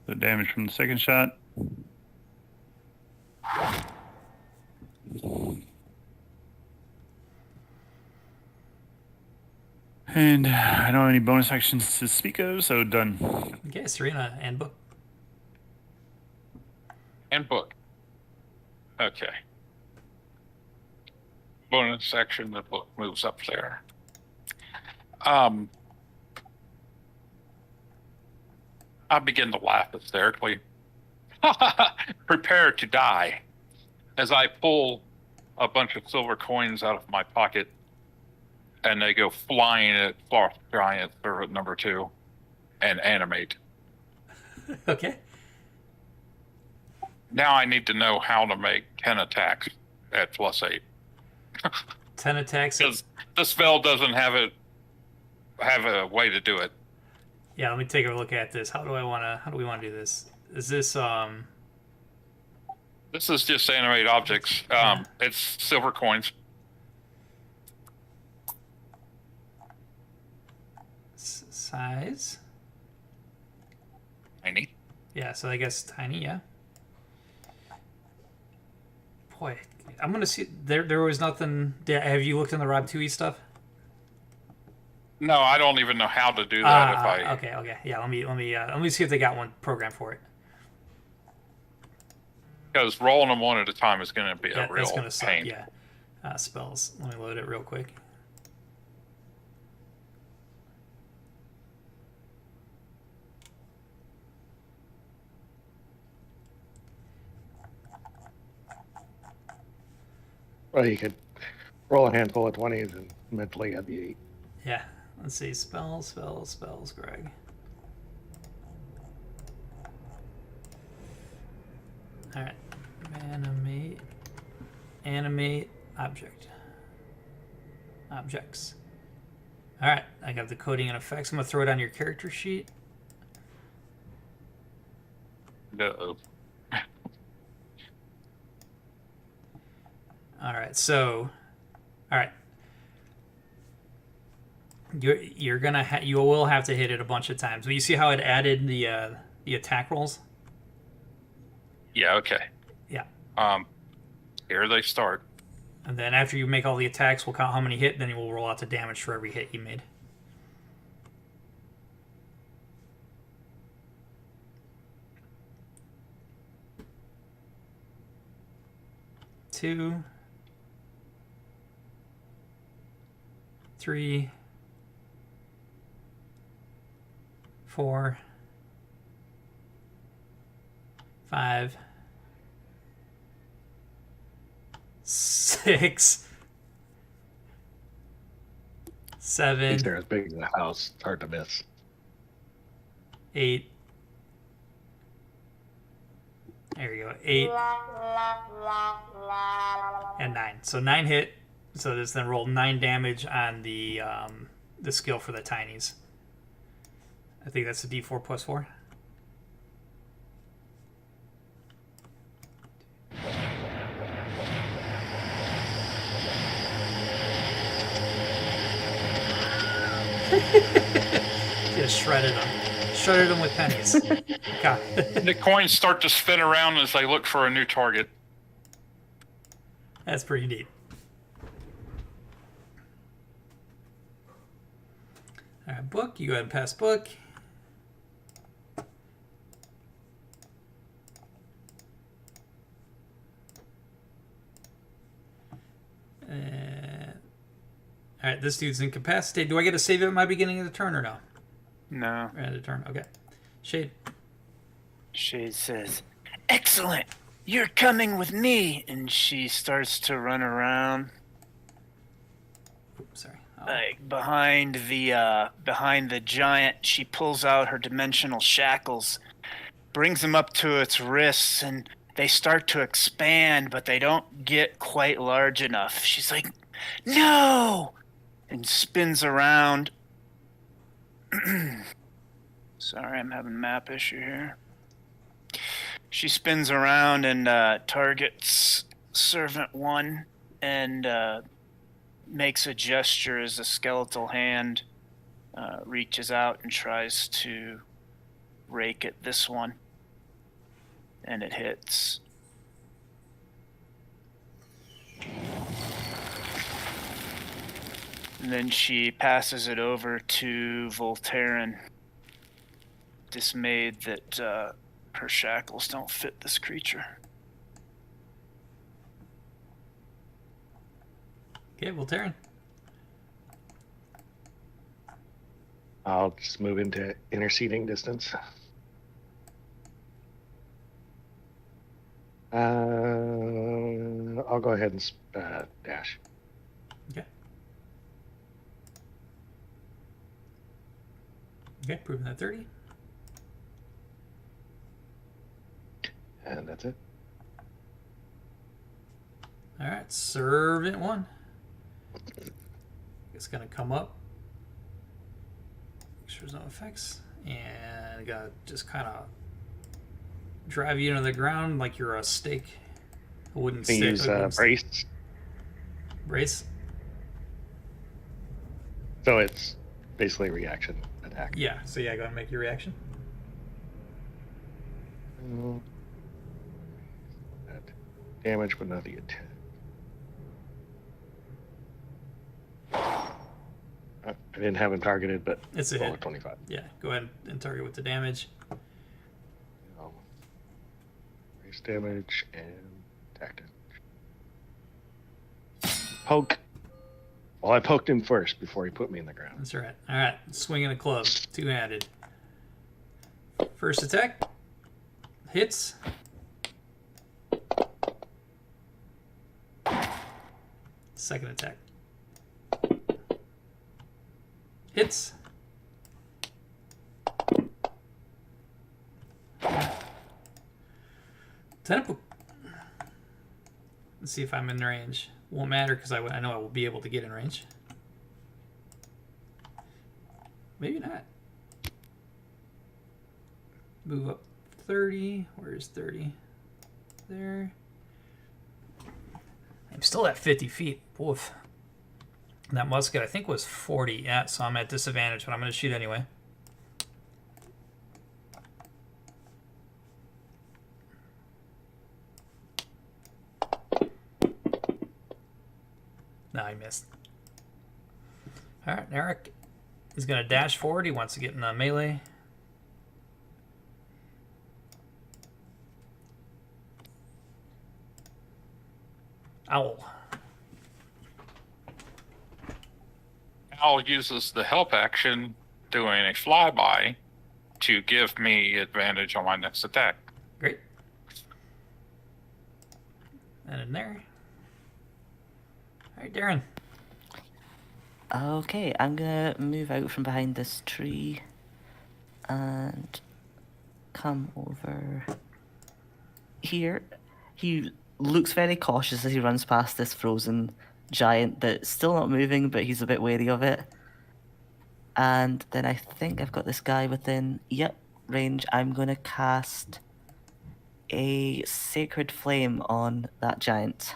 So damage from the second shot. And I don't have any bonus actions to speak of, so done. Okay, Serena and book. And book. Okay. Bonus action, the book moves up there. I begin to laugh hysterically. Prepare to die. As I pull a bunch of silver coins out of my pocket, and they go flying at Frost Giant Servant number 2 and animate. Okay. Now I need to know how to make 10 attacks at +8. 10 attacks. Because the spell doesn't have a way to do it. Yeah, let me take a look at this. How do we want to do this? Is this This is just animate objects. It's silver coins. size? Tiny. Yeah, so I guess tiny, yeah. Boy, I'm gonna see. There was nothing. Have you looked in the Rob 2e stuff? No, I don't even know how to do that. Okay, yeah. Let me see if they got one program for it. Because rolling them one at a time is going to be a real that's gonna suck, pain. yeah. Spells. Let me load it real quick. Well, you could roll a handful of 20s and mentally add the 8. Yeah. Let's see. Spells, Greg. All right. Animate objects. All right. I got the coding and effects. I'm gonna throw it on your character sheet. Uh-oh. All right, so, all right. You're gonna you will have to hit it a bunch of times. But you see how it added the attack rolls? Yeah. Okay. Yeah. Here they start. And then after you make all the attacks, we'll count how many hit. Then you will roll out the damage for every hit you made. Two, 3, 4, 5, 6, 7. They're as big as a house. It's hard to miss. 8. There you go. 8 and 9. So 9 hit. So this then rolled 9 damage on the skill for the tinies. I think that's a D4 plus 4. Just shredded them with pennies. God. The coins start to spin around as they look for a new target. That's pretty neat. All right, book. You go ahead and pass book. All right, this dude's incapacitated. Do I get to save it at my beginning of the turn or no? No. End of turn. Okay. Shade. Shade says, "Excellent. You're coming with me." And she starts to run around. Oops, sorry. Like behind the giant. She pulls out her dimensional shackles, brings them up to its wrists, and they start to expand, but they don't get quite large enough. She's like, "No!" and spins around. Sorry, I'm having a map issue here. She spins around and targets Servant 1 and makes a gesture as a skeletal hand reaches out and tries to rake at this one. And it hits. And then she passes it over to Voltaren, dismayed that her shackles don't fit this creature. Okay, Voltaren. I'll just move into interceding distance. I'll go ahead and dash. Okay. Okay, proving that 30. And that's it. All right, Servant 1. It's gonna come up. Make sure there's no effects, and gotta just kind of drive you into the ground like you're a stake, a wooden Can stick. you use brace? Brace. So it's basically reaction attack. Yeah. So yeah, go ahead and make your reaction. Damage, but not the attack. I didn't have him targeted, but It's a roll hit. 25. Yeah. Go ahead and target with the damage. Raise damage and attack damage. Poke. Well, I poked him first before he put me in the ground. That's right. All right. Swinging a club, two-handed. First attack hits. Second attack hits. Let's see if I'm in range. Won't matter because I know I will be able to get in range. Maybe not. Move up 30. Where's 30? There. I'm still at 50 feet. Woof. And that musket, I think, was 40. Yeah, so I'm at disadvantage, but I'm going to shoot anyway. No, I missed. All right, Eric is going to dash forward. He wants to get in the melee. Owl. Owl uses the help action doing a flyby to give me advantage on my next attack. Great. And in there. All right, Darren. Okay, I'm gonna move out from behind this tree and come over here. He looks very cautious as he runs past this frozen giant that's still not moving, but he's a bit wary of it. And then I think I've got this guy within, range. I'm going to cast a Sacred Flame on that giant.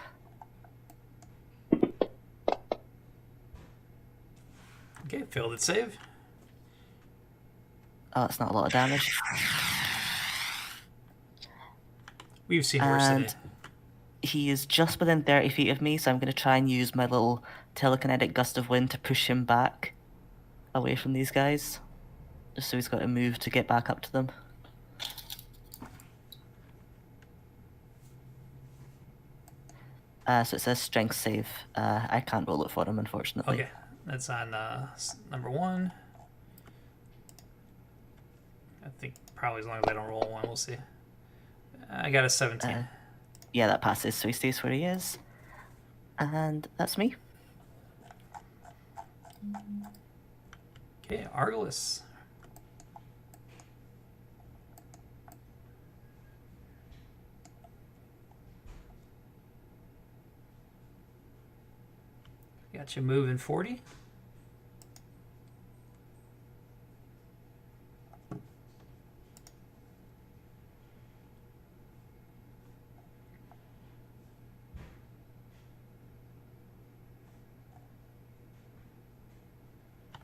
Okay, failed its save. Oh, that's not a lot of damage. We've seen worse today. And he is just within 30 feet of me, so I'm going to try and use my little telekinetic gust of wind to push him back away from these guys. Just so he's got to move to get back up to them. So it says strength save. I can't roll it for him, unfortunately. Okay, that's on number 1. I think probably as long as I don't roll 1, we'll see. I got a 17. Yeah, that passes, so he stays where he is. And that's me. Okay, Argalus. Got you moving 40.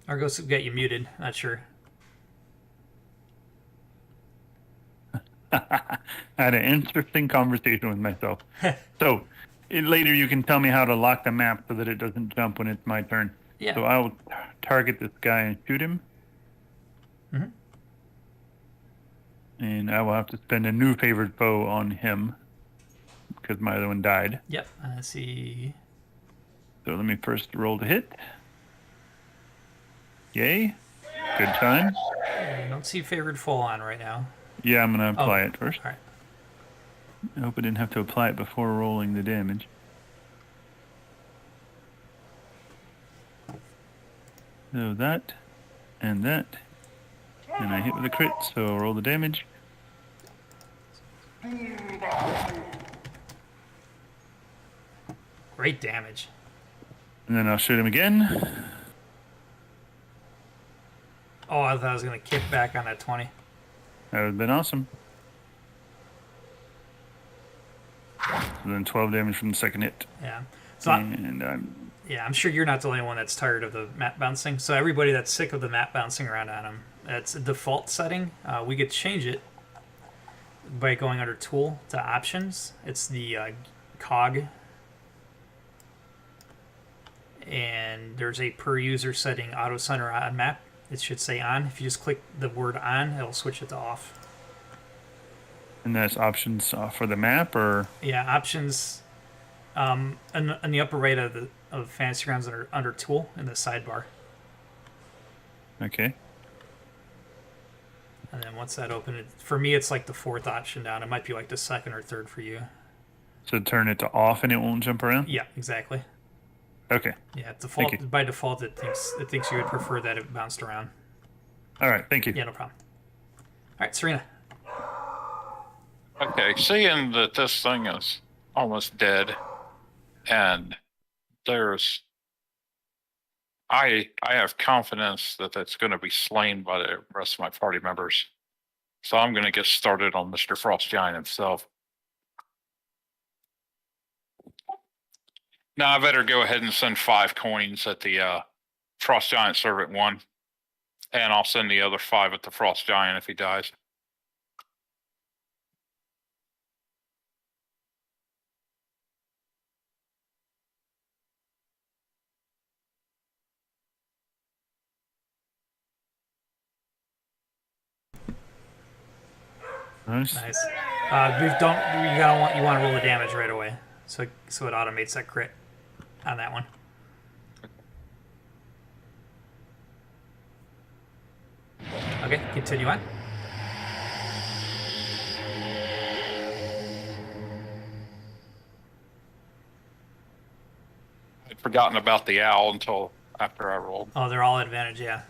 Argos got you muted. Not sure. I had an interesting conversation with myself. So later you can tell me how to lock the map so that it doesn't jump when it's my turn. Yeah. So I will target this guy and shoot him. Mm-hmm. And I will have to spend a new favored foe on him because my other one died. Yep. I see. So let me first roll to hit. Yay. Good time. I don't see favored fall on right now. Yeah, I'm going to apply it first. All right. I hope I didn't have to apply it before rolling the damage. So that and that. And I hit with a crit, so I'll roll the damage. Great damage. And then I'll shoot him again. Oh, I thought I was going to kick back on that 20. That would have been awesome. So then 12 damage from the second hit. Yeah. So and I'm sure you're not the only one that's tired of the map bouncing. So everybody that's sick of the map bouncing around on them, that's a default setting. We could change it by going under Tool to Options. It's the cog. And there's a per user setting, auto center on map. It should say on. If you just click the word on, it'll switch it to off. And that's options for the map, or? Yeah, options in the upper right of Fantasy Grounds under Tool in the sidebar. Okay. And then once that opens, for me it's like the 4th option down. It might be like the 2nd or 3rd for you. So turn it to off and it won't jump around? Yeah, exactly. Okay. Yeah, by default it thinks you would prefer that it bounced around. All right, thank you. Yeah, no problem. All right, Serena. Okay, seeing that this thing is almost dead, and I have confidence that it's going to be slain by the rest of my party members, so I'm going to get started on Mr. Frost Giant himself. Now I better go ahead and send 5 coins at the Frost Giant Servant 1. And I'll send the other 5 at the Frost Giant if he dies. Nice. You want to roll the damage right away, so it automates that crit on that one. Okay, continue on. I'd forgotten about the owl until after I rolled. Oh, they're all advantage, yeah.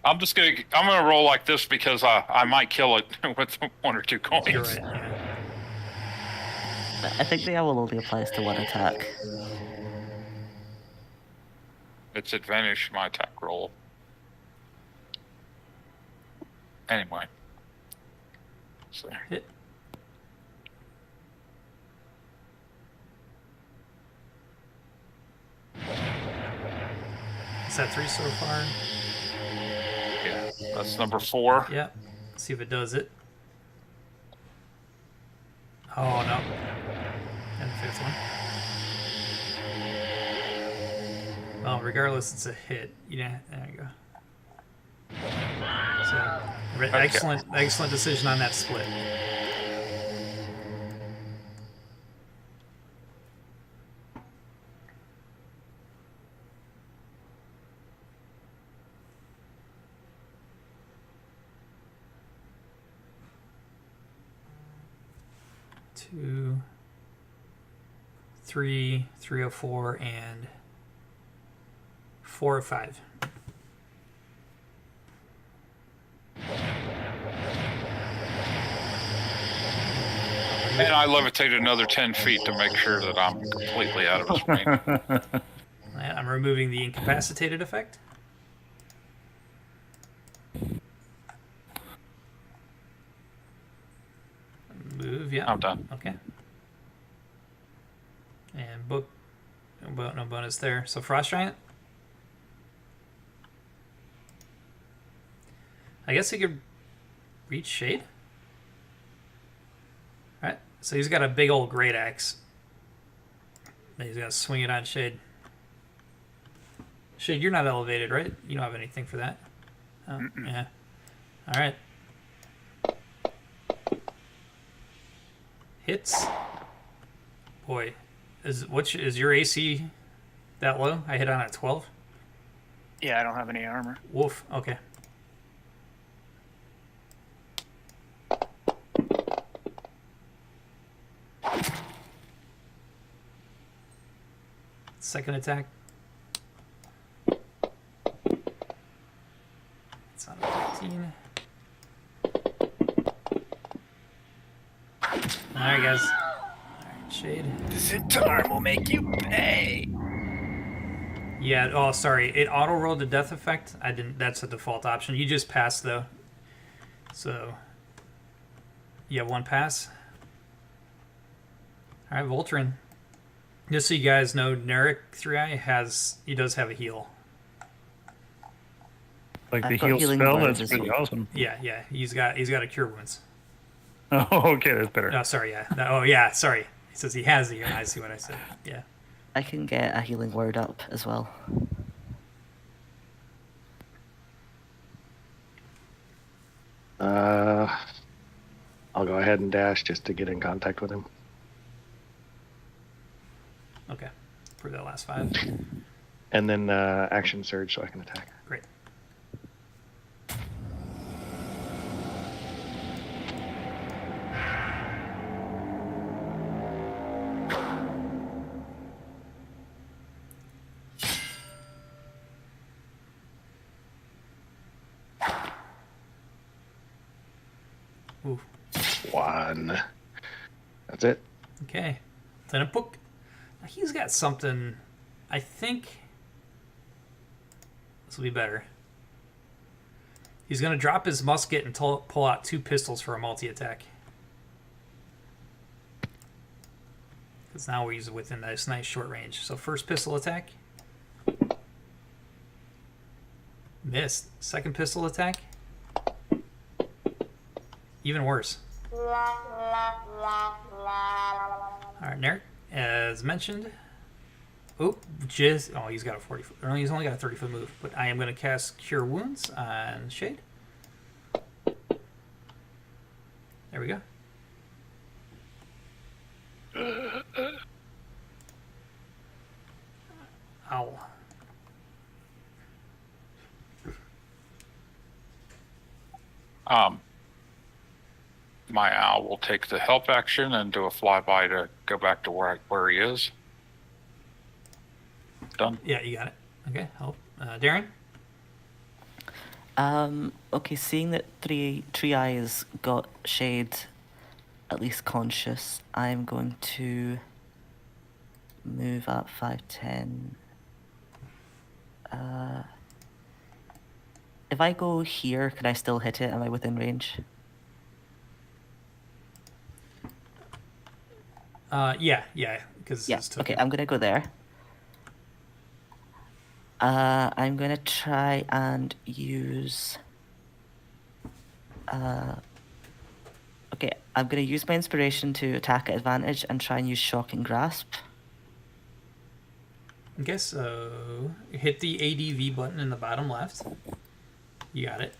I'm gonna roll like this because I might kill it with 1 or 2 coins. You're right. Yeah. I think the owl only applies to 1 attack. It's advantage my attack roll. Anyway. So. Hit. Is that 3 so far? Yeah, that's number 4. Yep. Let's see if it does it. Oh, no. And the 5th one. Well, regardless, it's a hit. Yeah, there you go. So, excellent decision on that split. Two, 3, 304, and 405. And I levitate another 10 feet to make sure that I'm completely out of his range. I'm removing the incapacitated effect. Move, yeah. I'm done. Okay. And book. No bonus there. So Frost Giant. I guess he could reach Shade. Alright. So he's got a big old great axe. He's gonna swing it on Shade. Shade, you're not elevated, right? You don't have anything for that. Oh, yeah. Alright. Hits. Boy, is your AC that low? I hit on at 12. Yeah, I don't have any armor. Woof. Okay. Second attack. It's on a 15. Alright, guys. Alright, Shade. The Zentarum will make you pay. Yeah, oh, sorry. It auto-rolled the death effect. I didn't. That's a default option. You just passed, though. So, you have 1 pass. Alright, Voltron. Just so you guys know, Narek 3i does have a heal. Like the I've got heal healing spell, words that's as pretty well. awesome. Yeah, he's got a cure wounds. Oh, okay, that's better. Oh, sorry, yeah. Oh, yeah, sorry. He says he has the. I see what I said. Yeah. I can get a healing word up as well. I'll go ahead and dash just to get in contact with him. Okay. For the last 5. And then action surge so I can attack. Great. Ooh. 1. That's it. Okay. Then a book. He's got something. I think this will be better. He's going to drop his musket and pull out 2 pistols for a multi-attack. Because now he's within this nice short range. So first pistol attack. Missed. Second pistol attack. Even worse. Alright, Neric, as mentioned. He's got a 40 foot. Or he's only got a 30 foot move. But I am going to cast Cure Wounds on Shade. There we go. Ow. My owl will take the help action and do a flyby to go back to where he is. Done. Yeah, you got it. Okay, help. Darren? Okay, seeing that Three Eyes got Shade at least conscious, I'm going to move up 5, 10. If I go here, can I still hit it? Am I within range? Yeah, because Yeah, okay, I'm gonna go there. I'm gonna try and use... Okay, I'm gonna use my inspiration to attack at advantage and try and use Shocking Grasp. Okay, so hit the ADV button in the bottom left. You got it.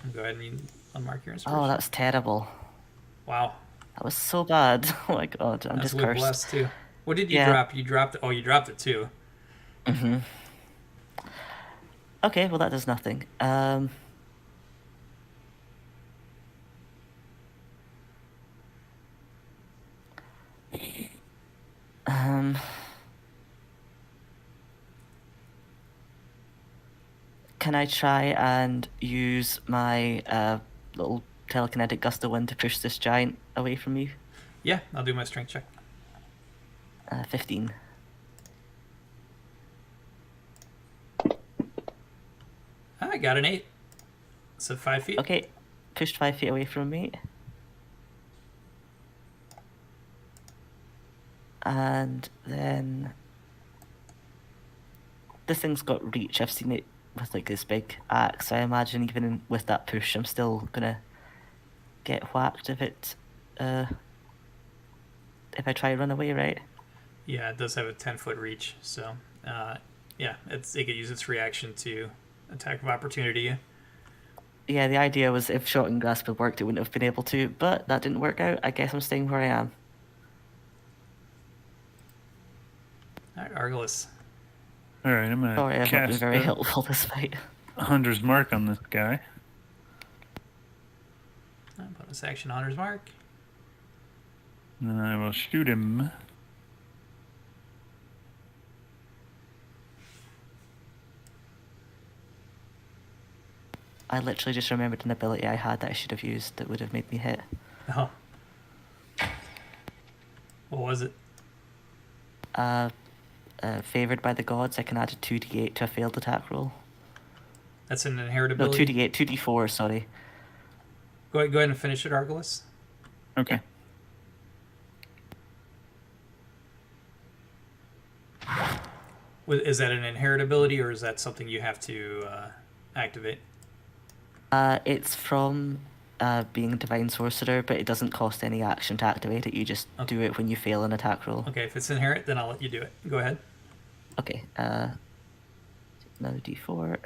And go ahead and unmark your inspiration. Oh, that's terrible. Wow. That was so bad. Oh my god, I'm That's just cursed. blessed too. What did you drop? You dropped it too. Mm-hmm. Okay, well that does nothing. Can I try and use my little telekinetic gust of wind to push this giant away from me? Yeah, I'll do my strength check. 15. I got an 8. So 5 feet. Okay, pushed 5 feet away from me. And then this thing's got reach. I've seen it with like this big axe. I imagine even with that push, I'm still gonna get whacked if I try to run away, right? Yeah, it does have a 10-foot reach, so yeah, it could use its reaction to attack of opportunity. Yeah, the idea was if Shot and Grasp had worked, it wouldn't have been able to, but that didn't work out. I guess I'm staying where I am. Alright, Argolis. Alright, I'm Sorry, going to I've not been cast very helpful this fight. Hunter's Mark on this guy. Bonus action, Hunter's Mark. And then I will shoot him. I literally just remembered an ability I had that I should have used that would have made me hit. Oh. What was it? Favored by the gods, I can add a 2d8 to a failed attack roll. That's an inherent No, ability. 2d8, 2d4, sorry. Go ahead and finish it, Argolis. Okay. Is that an inherent ability, or is that something you have to activate? It's from being a Divine Sorcerer, but it doesn't cost any action to activate it. You just do it when you fail an attack roll. Okay, if it's inherent, then I'll let you do it. Go ahead. Okay, another d4.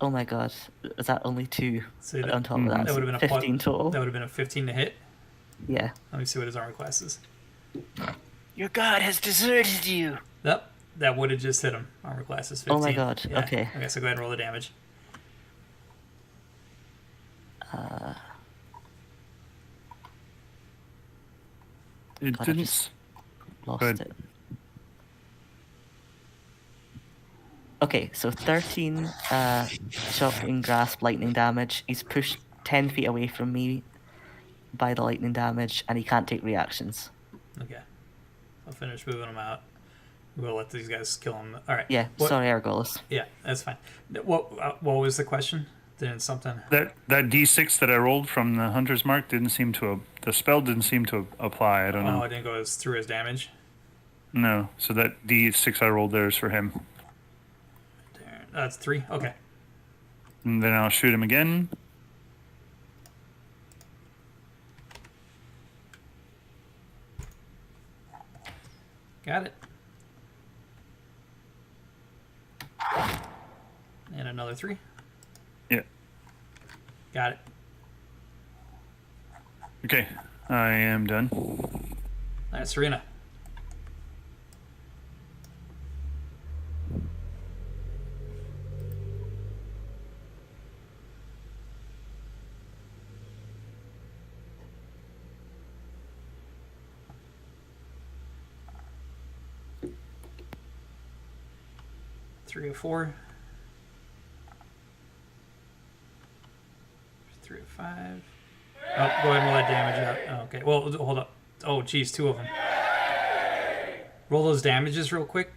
Oh my god, is that only 2 So that, on top of that? that would have been a 15 total? That would have been a 15 to hit. Yeah. Let me see what his armor class is. Your god has deserted you. Yep, that would have just hit him. Armor class is 15. Oh my god, Yeah. okay. Okay, so go ahead and roll the damage. It God, I didn't. just lost Good. it. Okay, so 13 shocking grasp lightning damage. He's pushed 10 feet away from me by the lightning damage, and he can't take reactions. Okay. I'll finish moving him out. We'll let these guys kill him. All right. Yeah, sorry, Argolis. Yeah, that's fine. What was the question? Didn't something? That D6 that I rolled from the Hunter's Mark didn't seem to... the spell didn't seem to apply. I don't know. Oh, it didn't go through his damage? No. So that D6 I rolled there is for him. That's 3? Okay. And then I'll shoot him again. Got it. And another 3. Yeah. Got it. Okay. I am done. All right, Serena. Three of 4. 3 of 5. Oh, go ahead and roll that damage out. Oh, okay. Well, hold up. Oh, geez, 2 of them. Roll those damages real quick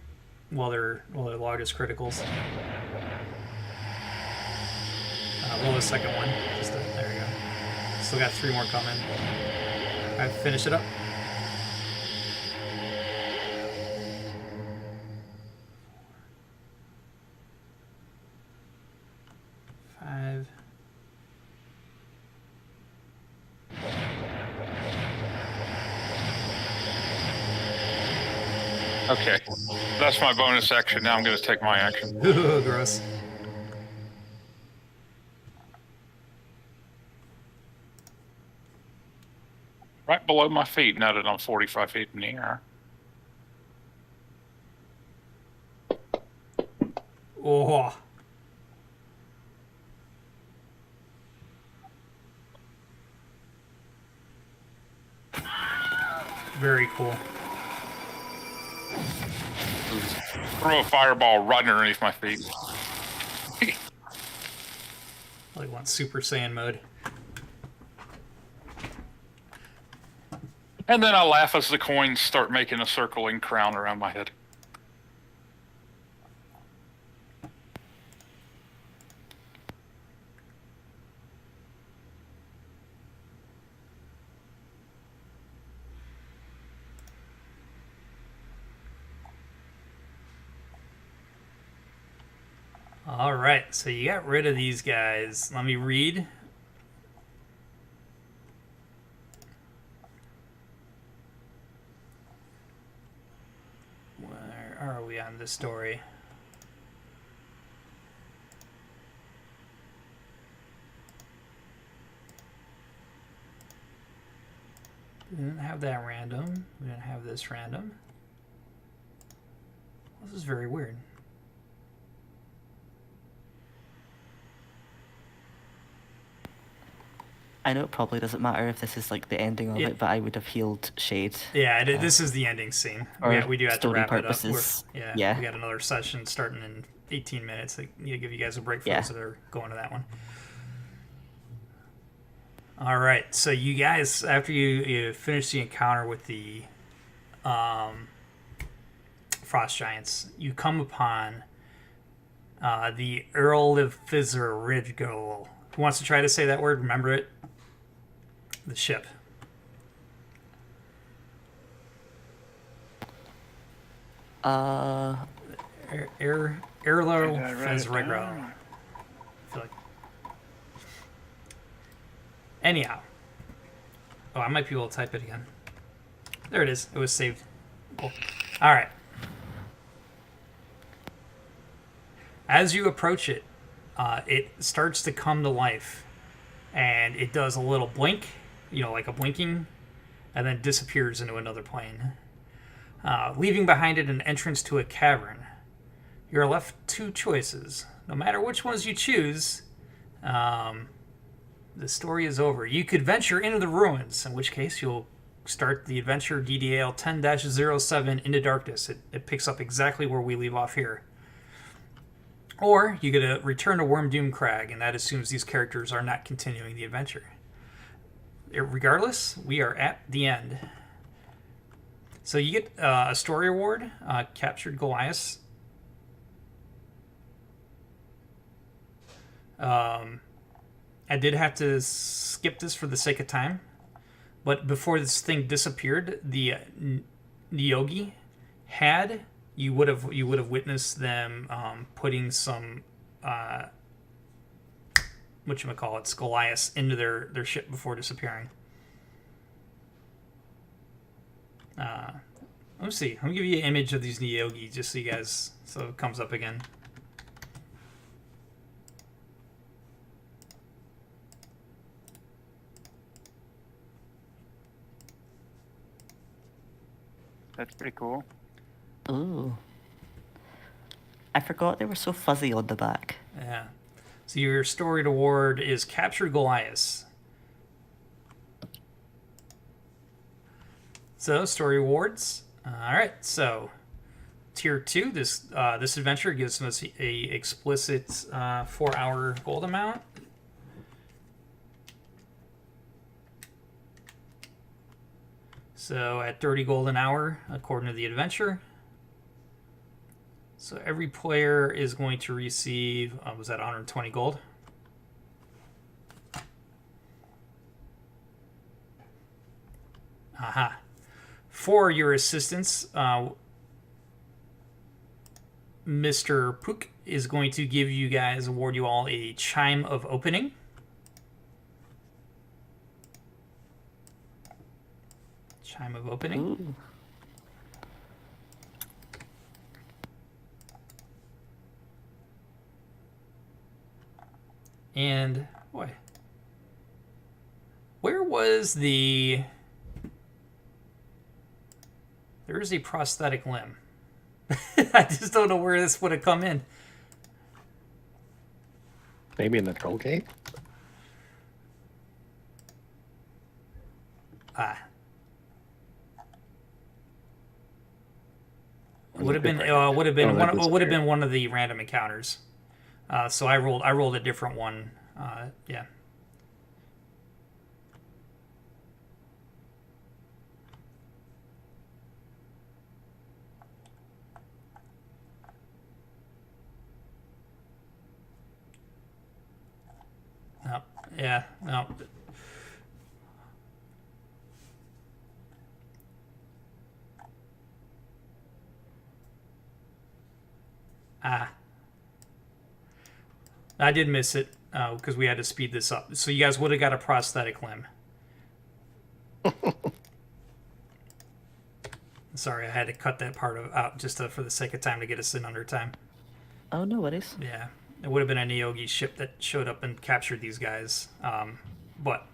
while they're largest criticals. Roll the second one. There we go. Still got 3 more coming. All right, finish it up. Okay, that's my bonus action. Now I'm going to take my action. Ooh, gross. Right below my feet, now that I'm 45 feet in the air. Oh. Very cool. Throw a fireball right underneath my feet. Like want Super Saiyan mode. And then I laugh as the coins start making a circling crown around my head. All right, so you got rid of these guys. Let me read. Where are we on this story? We didn't have that random. We didn't have this random. This is very weird. I know it probably doesn't matter if this is like the ending of it, but I would have healed Shade. Yeah, this is the ending scene. We do have to wrap it up. Yeah, we got another session starting in 18 minutes. To give you guys a break for those that are going to that one. All right, so you guys, after you finish the encounter with the Frost Giants, you come upon the Earl of Fizzerridgel. Who wants to try to say that word? Remember it? The ship. Erlo Fizzerridgel. I feel like. Anyhow. Oh, I might be able to type it again. There it is. It was saved. Cool. All right. As you approach it, it starts to come to life, and it does a little blink, like a blinking, and then disappears into another plane, leaving behind it an entrance to a cavern. You're left 2 choices. No matter which ones you choose, the story is over. You could venture into the ruins, in which case you'll start the adventure DDAL10-07 Into Darkness. It picks up exactly where we leave off here. Or you get to return to Wormdoom Crag, and that assumes these characters are not continuing the adventure. Regardless, we are at the end. So you get a story award, Captured Goliath. I did have to skip this for the sake of time, but before this thing disappeared, the Nyogi you would have witnessed them putting some whatchamacallit, Goliaths into their ship before disappearing. Let me see. Let me give you an image of these Nyogi just so you guys, so it comes up again. That's pretty cool. Ooh. I forgot they were so fuzzy on the back. Yeah. So your story award is Capture Goliaths. So, story awards. All right, so tier 2. This adventure gives us a explicit 4-hour gold amount. So at 30 gold an hour, according to the adventure. So every player is going to receive, was that 120 gold? Aha. For your assistance, Mr. Pook is going to award you all a Chime of Opening. Chime of Opening. Ooh. And, boy, where was the... There is a prosthetic limb. I just don't know where this would have come in. Maybe in the troll cave? Ah. Would have been one of the random encounters. So I rolled a different one. Yeah. No. Yeah. No. Ah. I did miss it because we had to speed this up. So you guys would have got a prosthetic limb. Sorry, I had to cut that part out just for the sake of time to get us in under time. Oh, no worries. Yeah, it would have been a Nyogi ship that showed up and captured these guys. But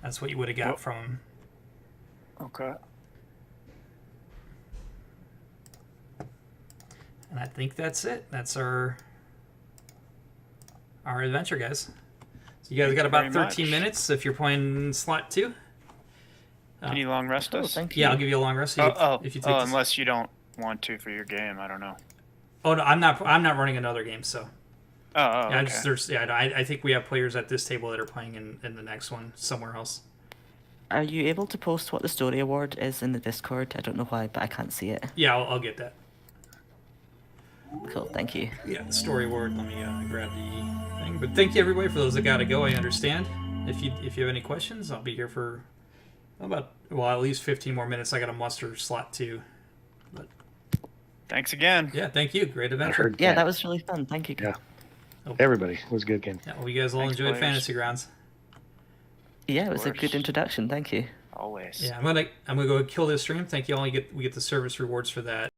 that's what you would have got from them. Okay. And I think that's it. That's our adventure, guys. So you guys got about 13 minutes if you're playing slot 2. Can you long rest us? Thank you. Yeah, I'll give you a long rest. If you take unless you don't want to for your game, I don't know. Oh no, I'm not running another game. So. Yeah, okay. I think we have players at this table that are playing in the next one somewhere else. Are you able to post what the story award is in the Discord? I don't know why, but I can't see it. Yeah, I'll get that. Cool, thank you. Yeah, the story award. Let me grab the thing. But thank you everybody. For those that gotta go, I understand. If you have any questions, I'll be here for at least 15 more minutes. I got to muster slot 2. But thanks again. yeah, thank you. Great adventure. Yeah, that was really fun. Thank you. Yeah. Everybody, it was a good game. Yeah, well, you guys all enjoyed Fantasy Grounds. Yeah, it was a good introduction. Thank you. Always. Yeah, I'm gonna go kill this stream. Thank you all. We get the service rewards for that.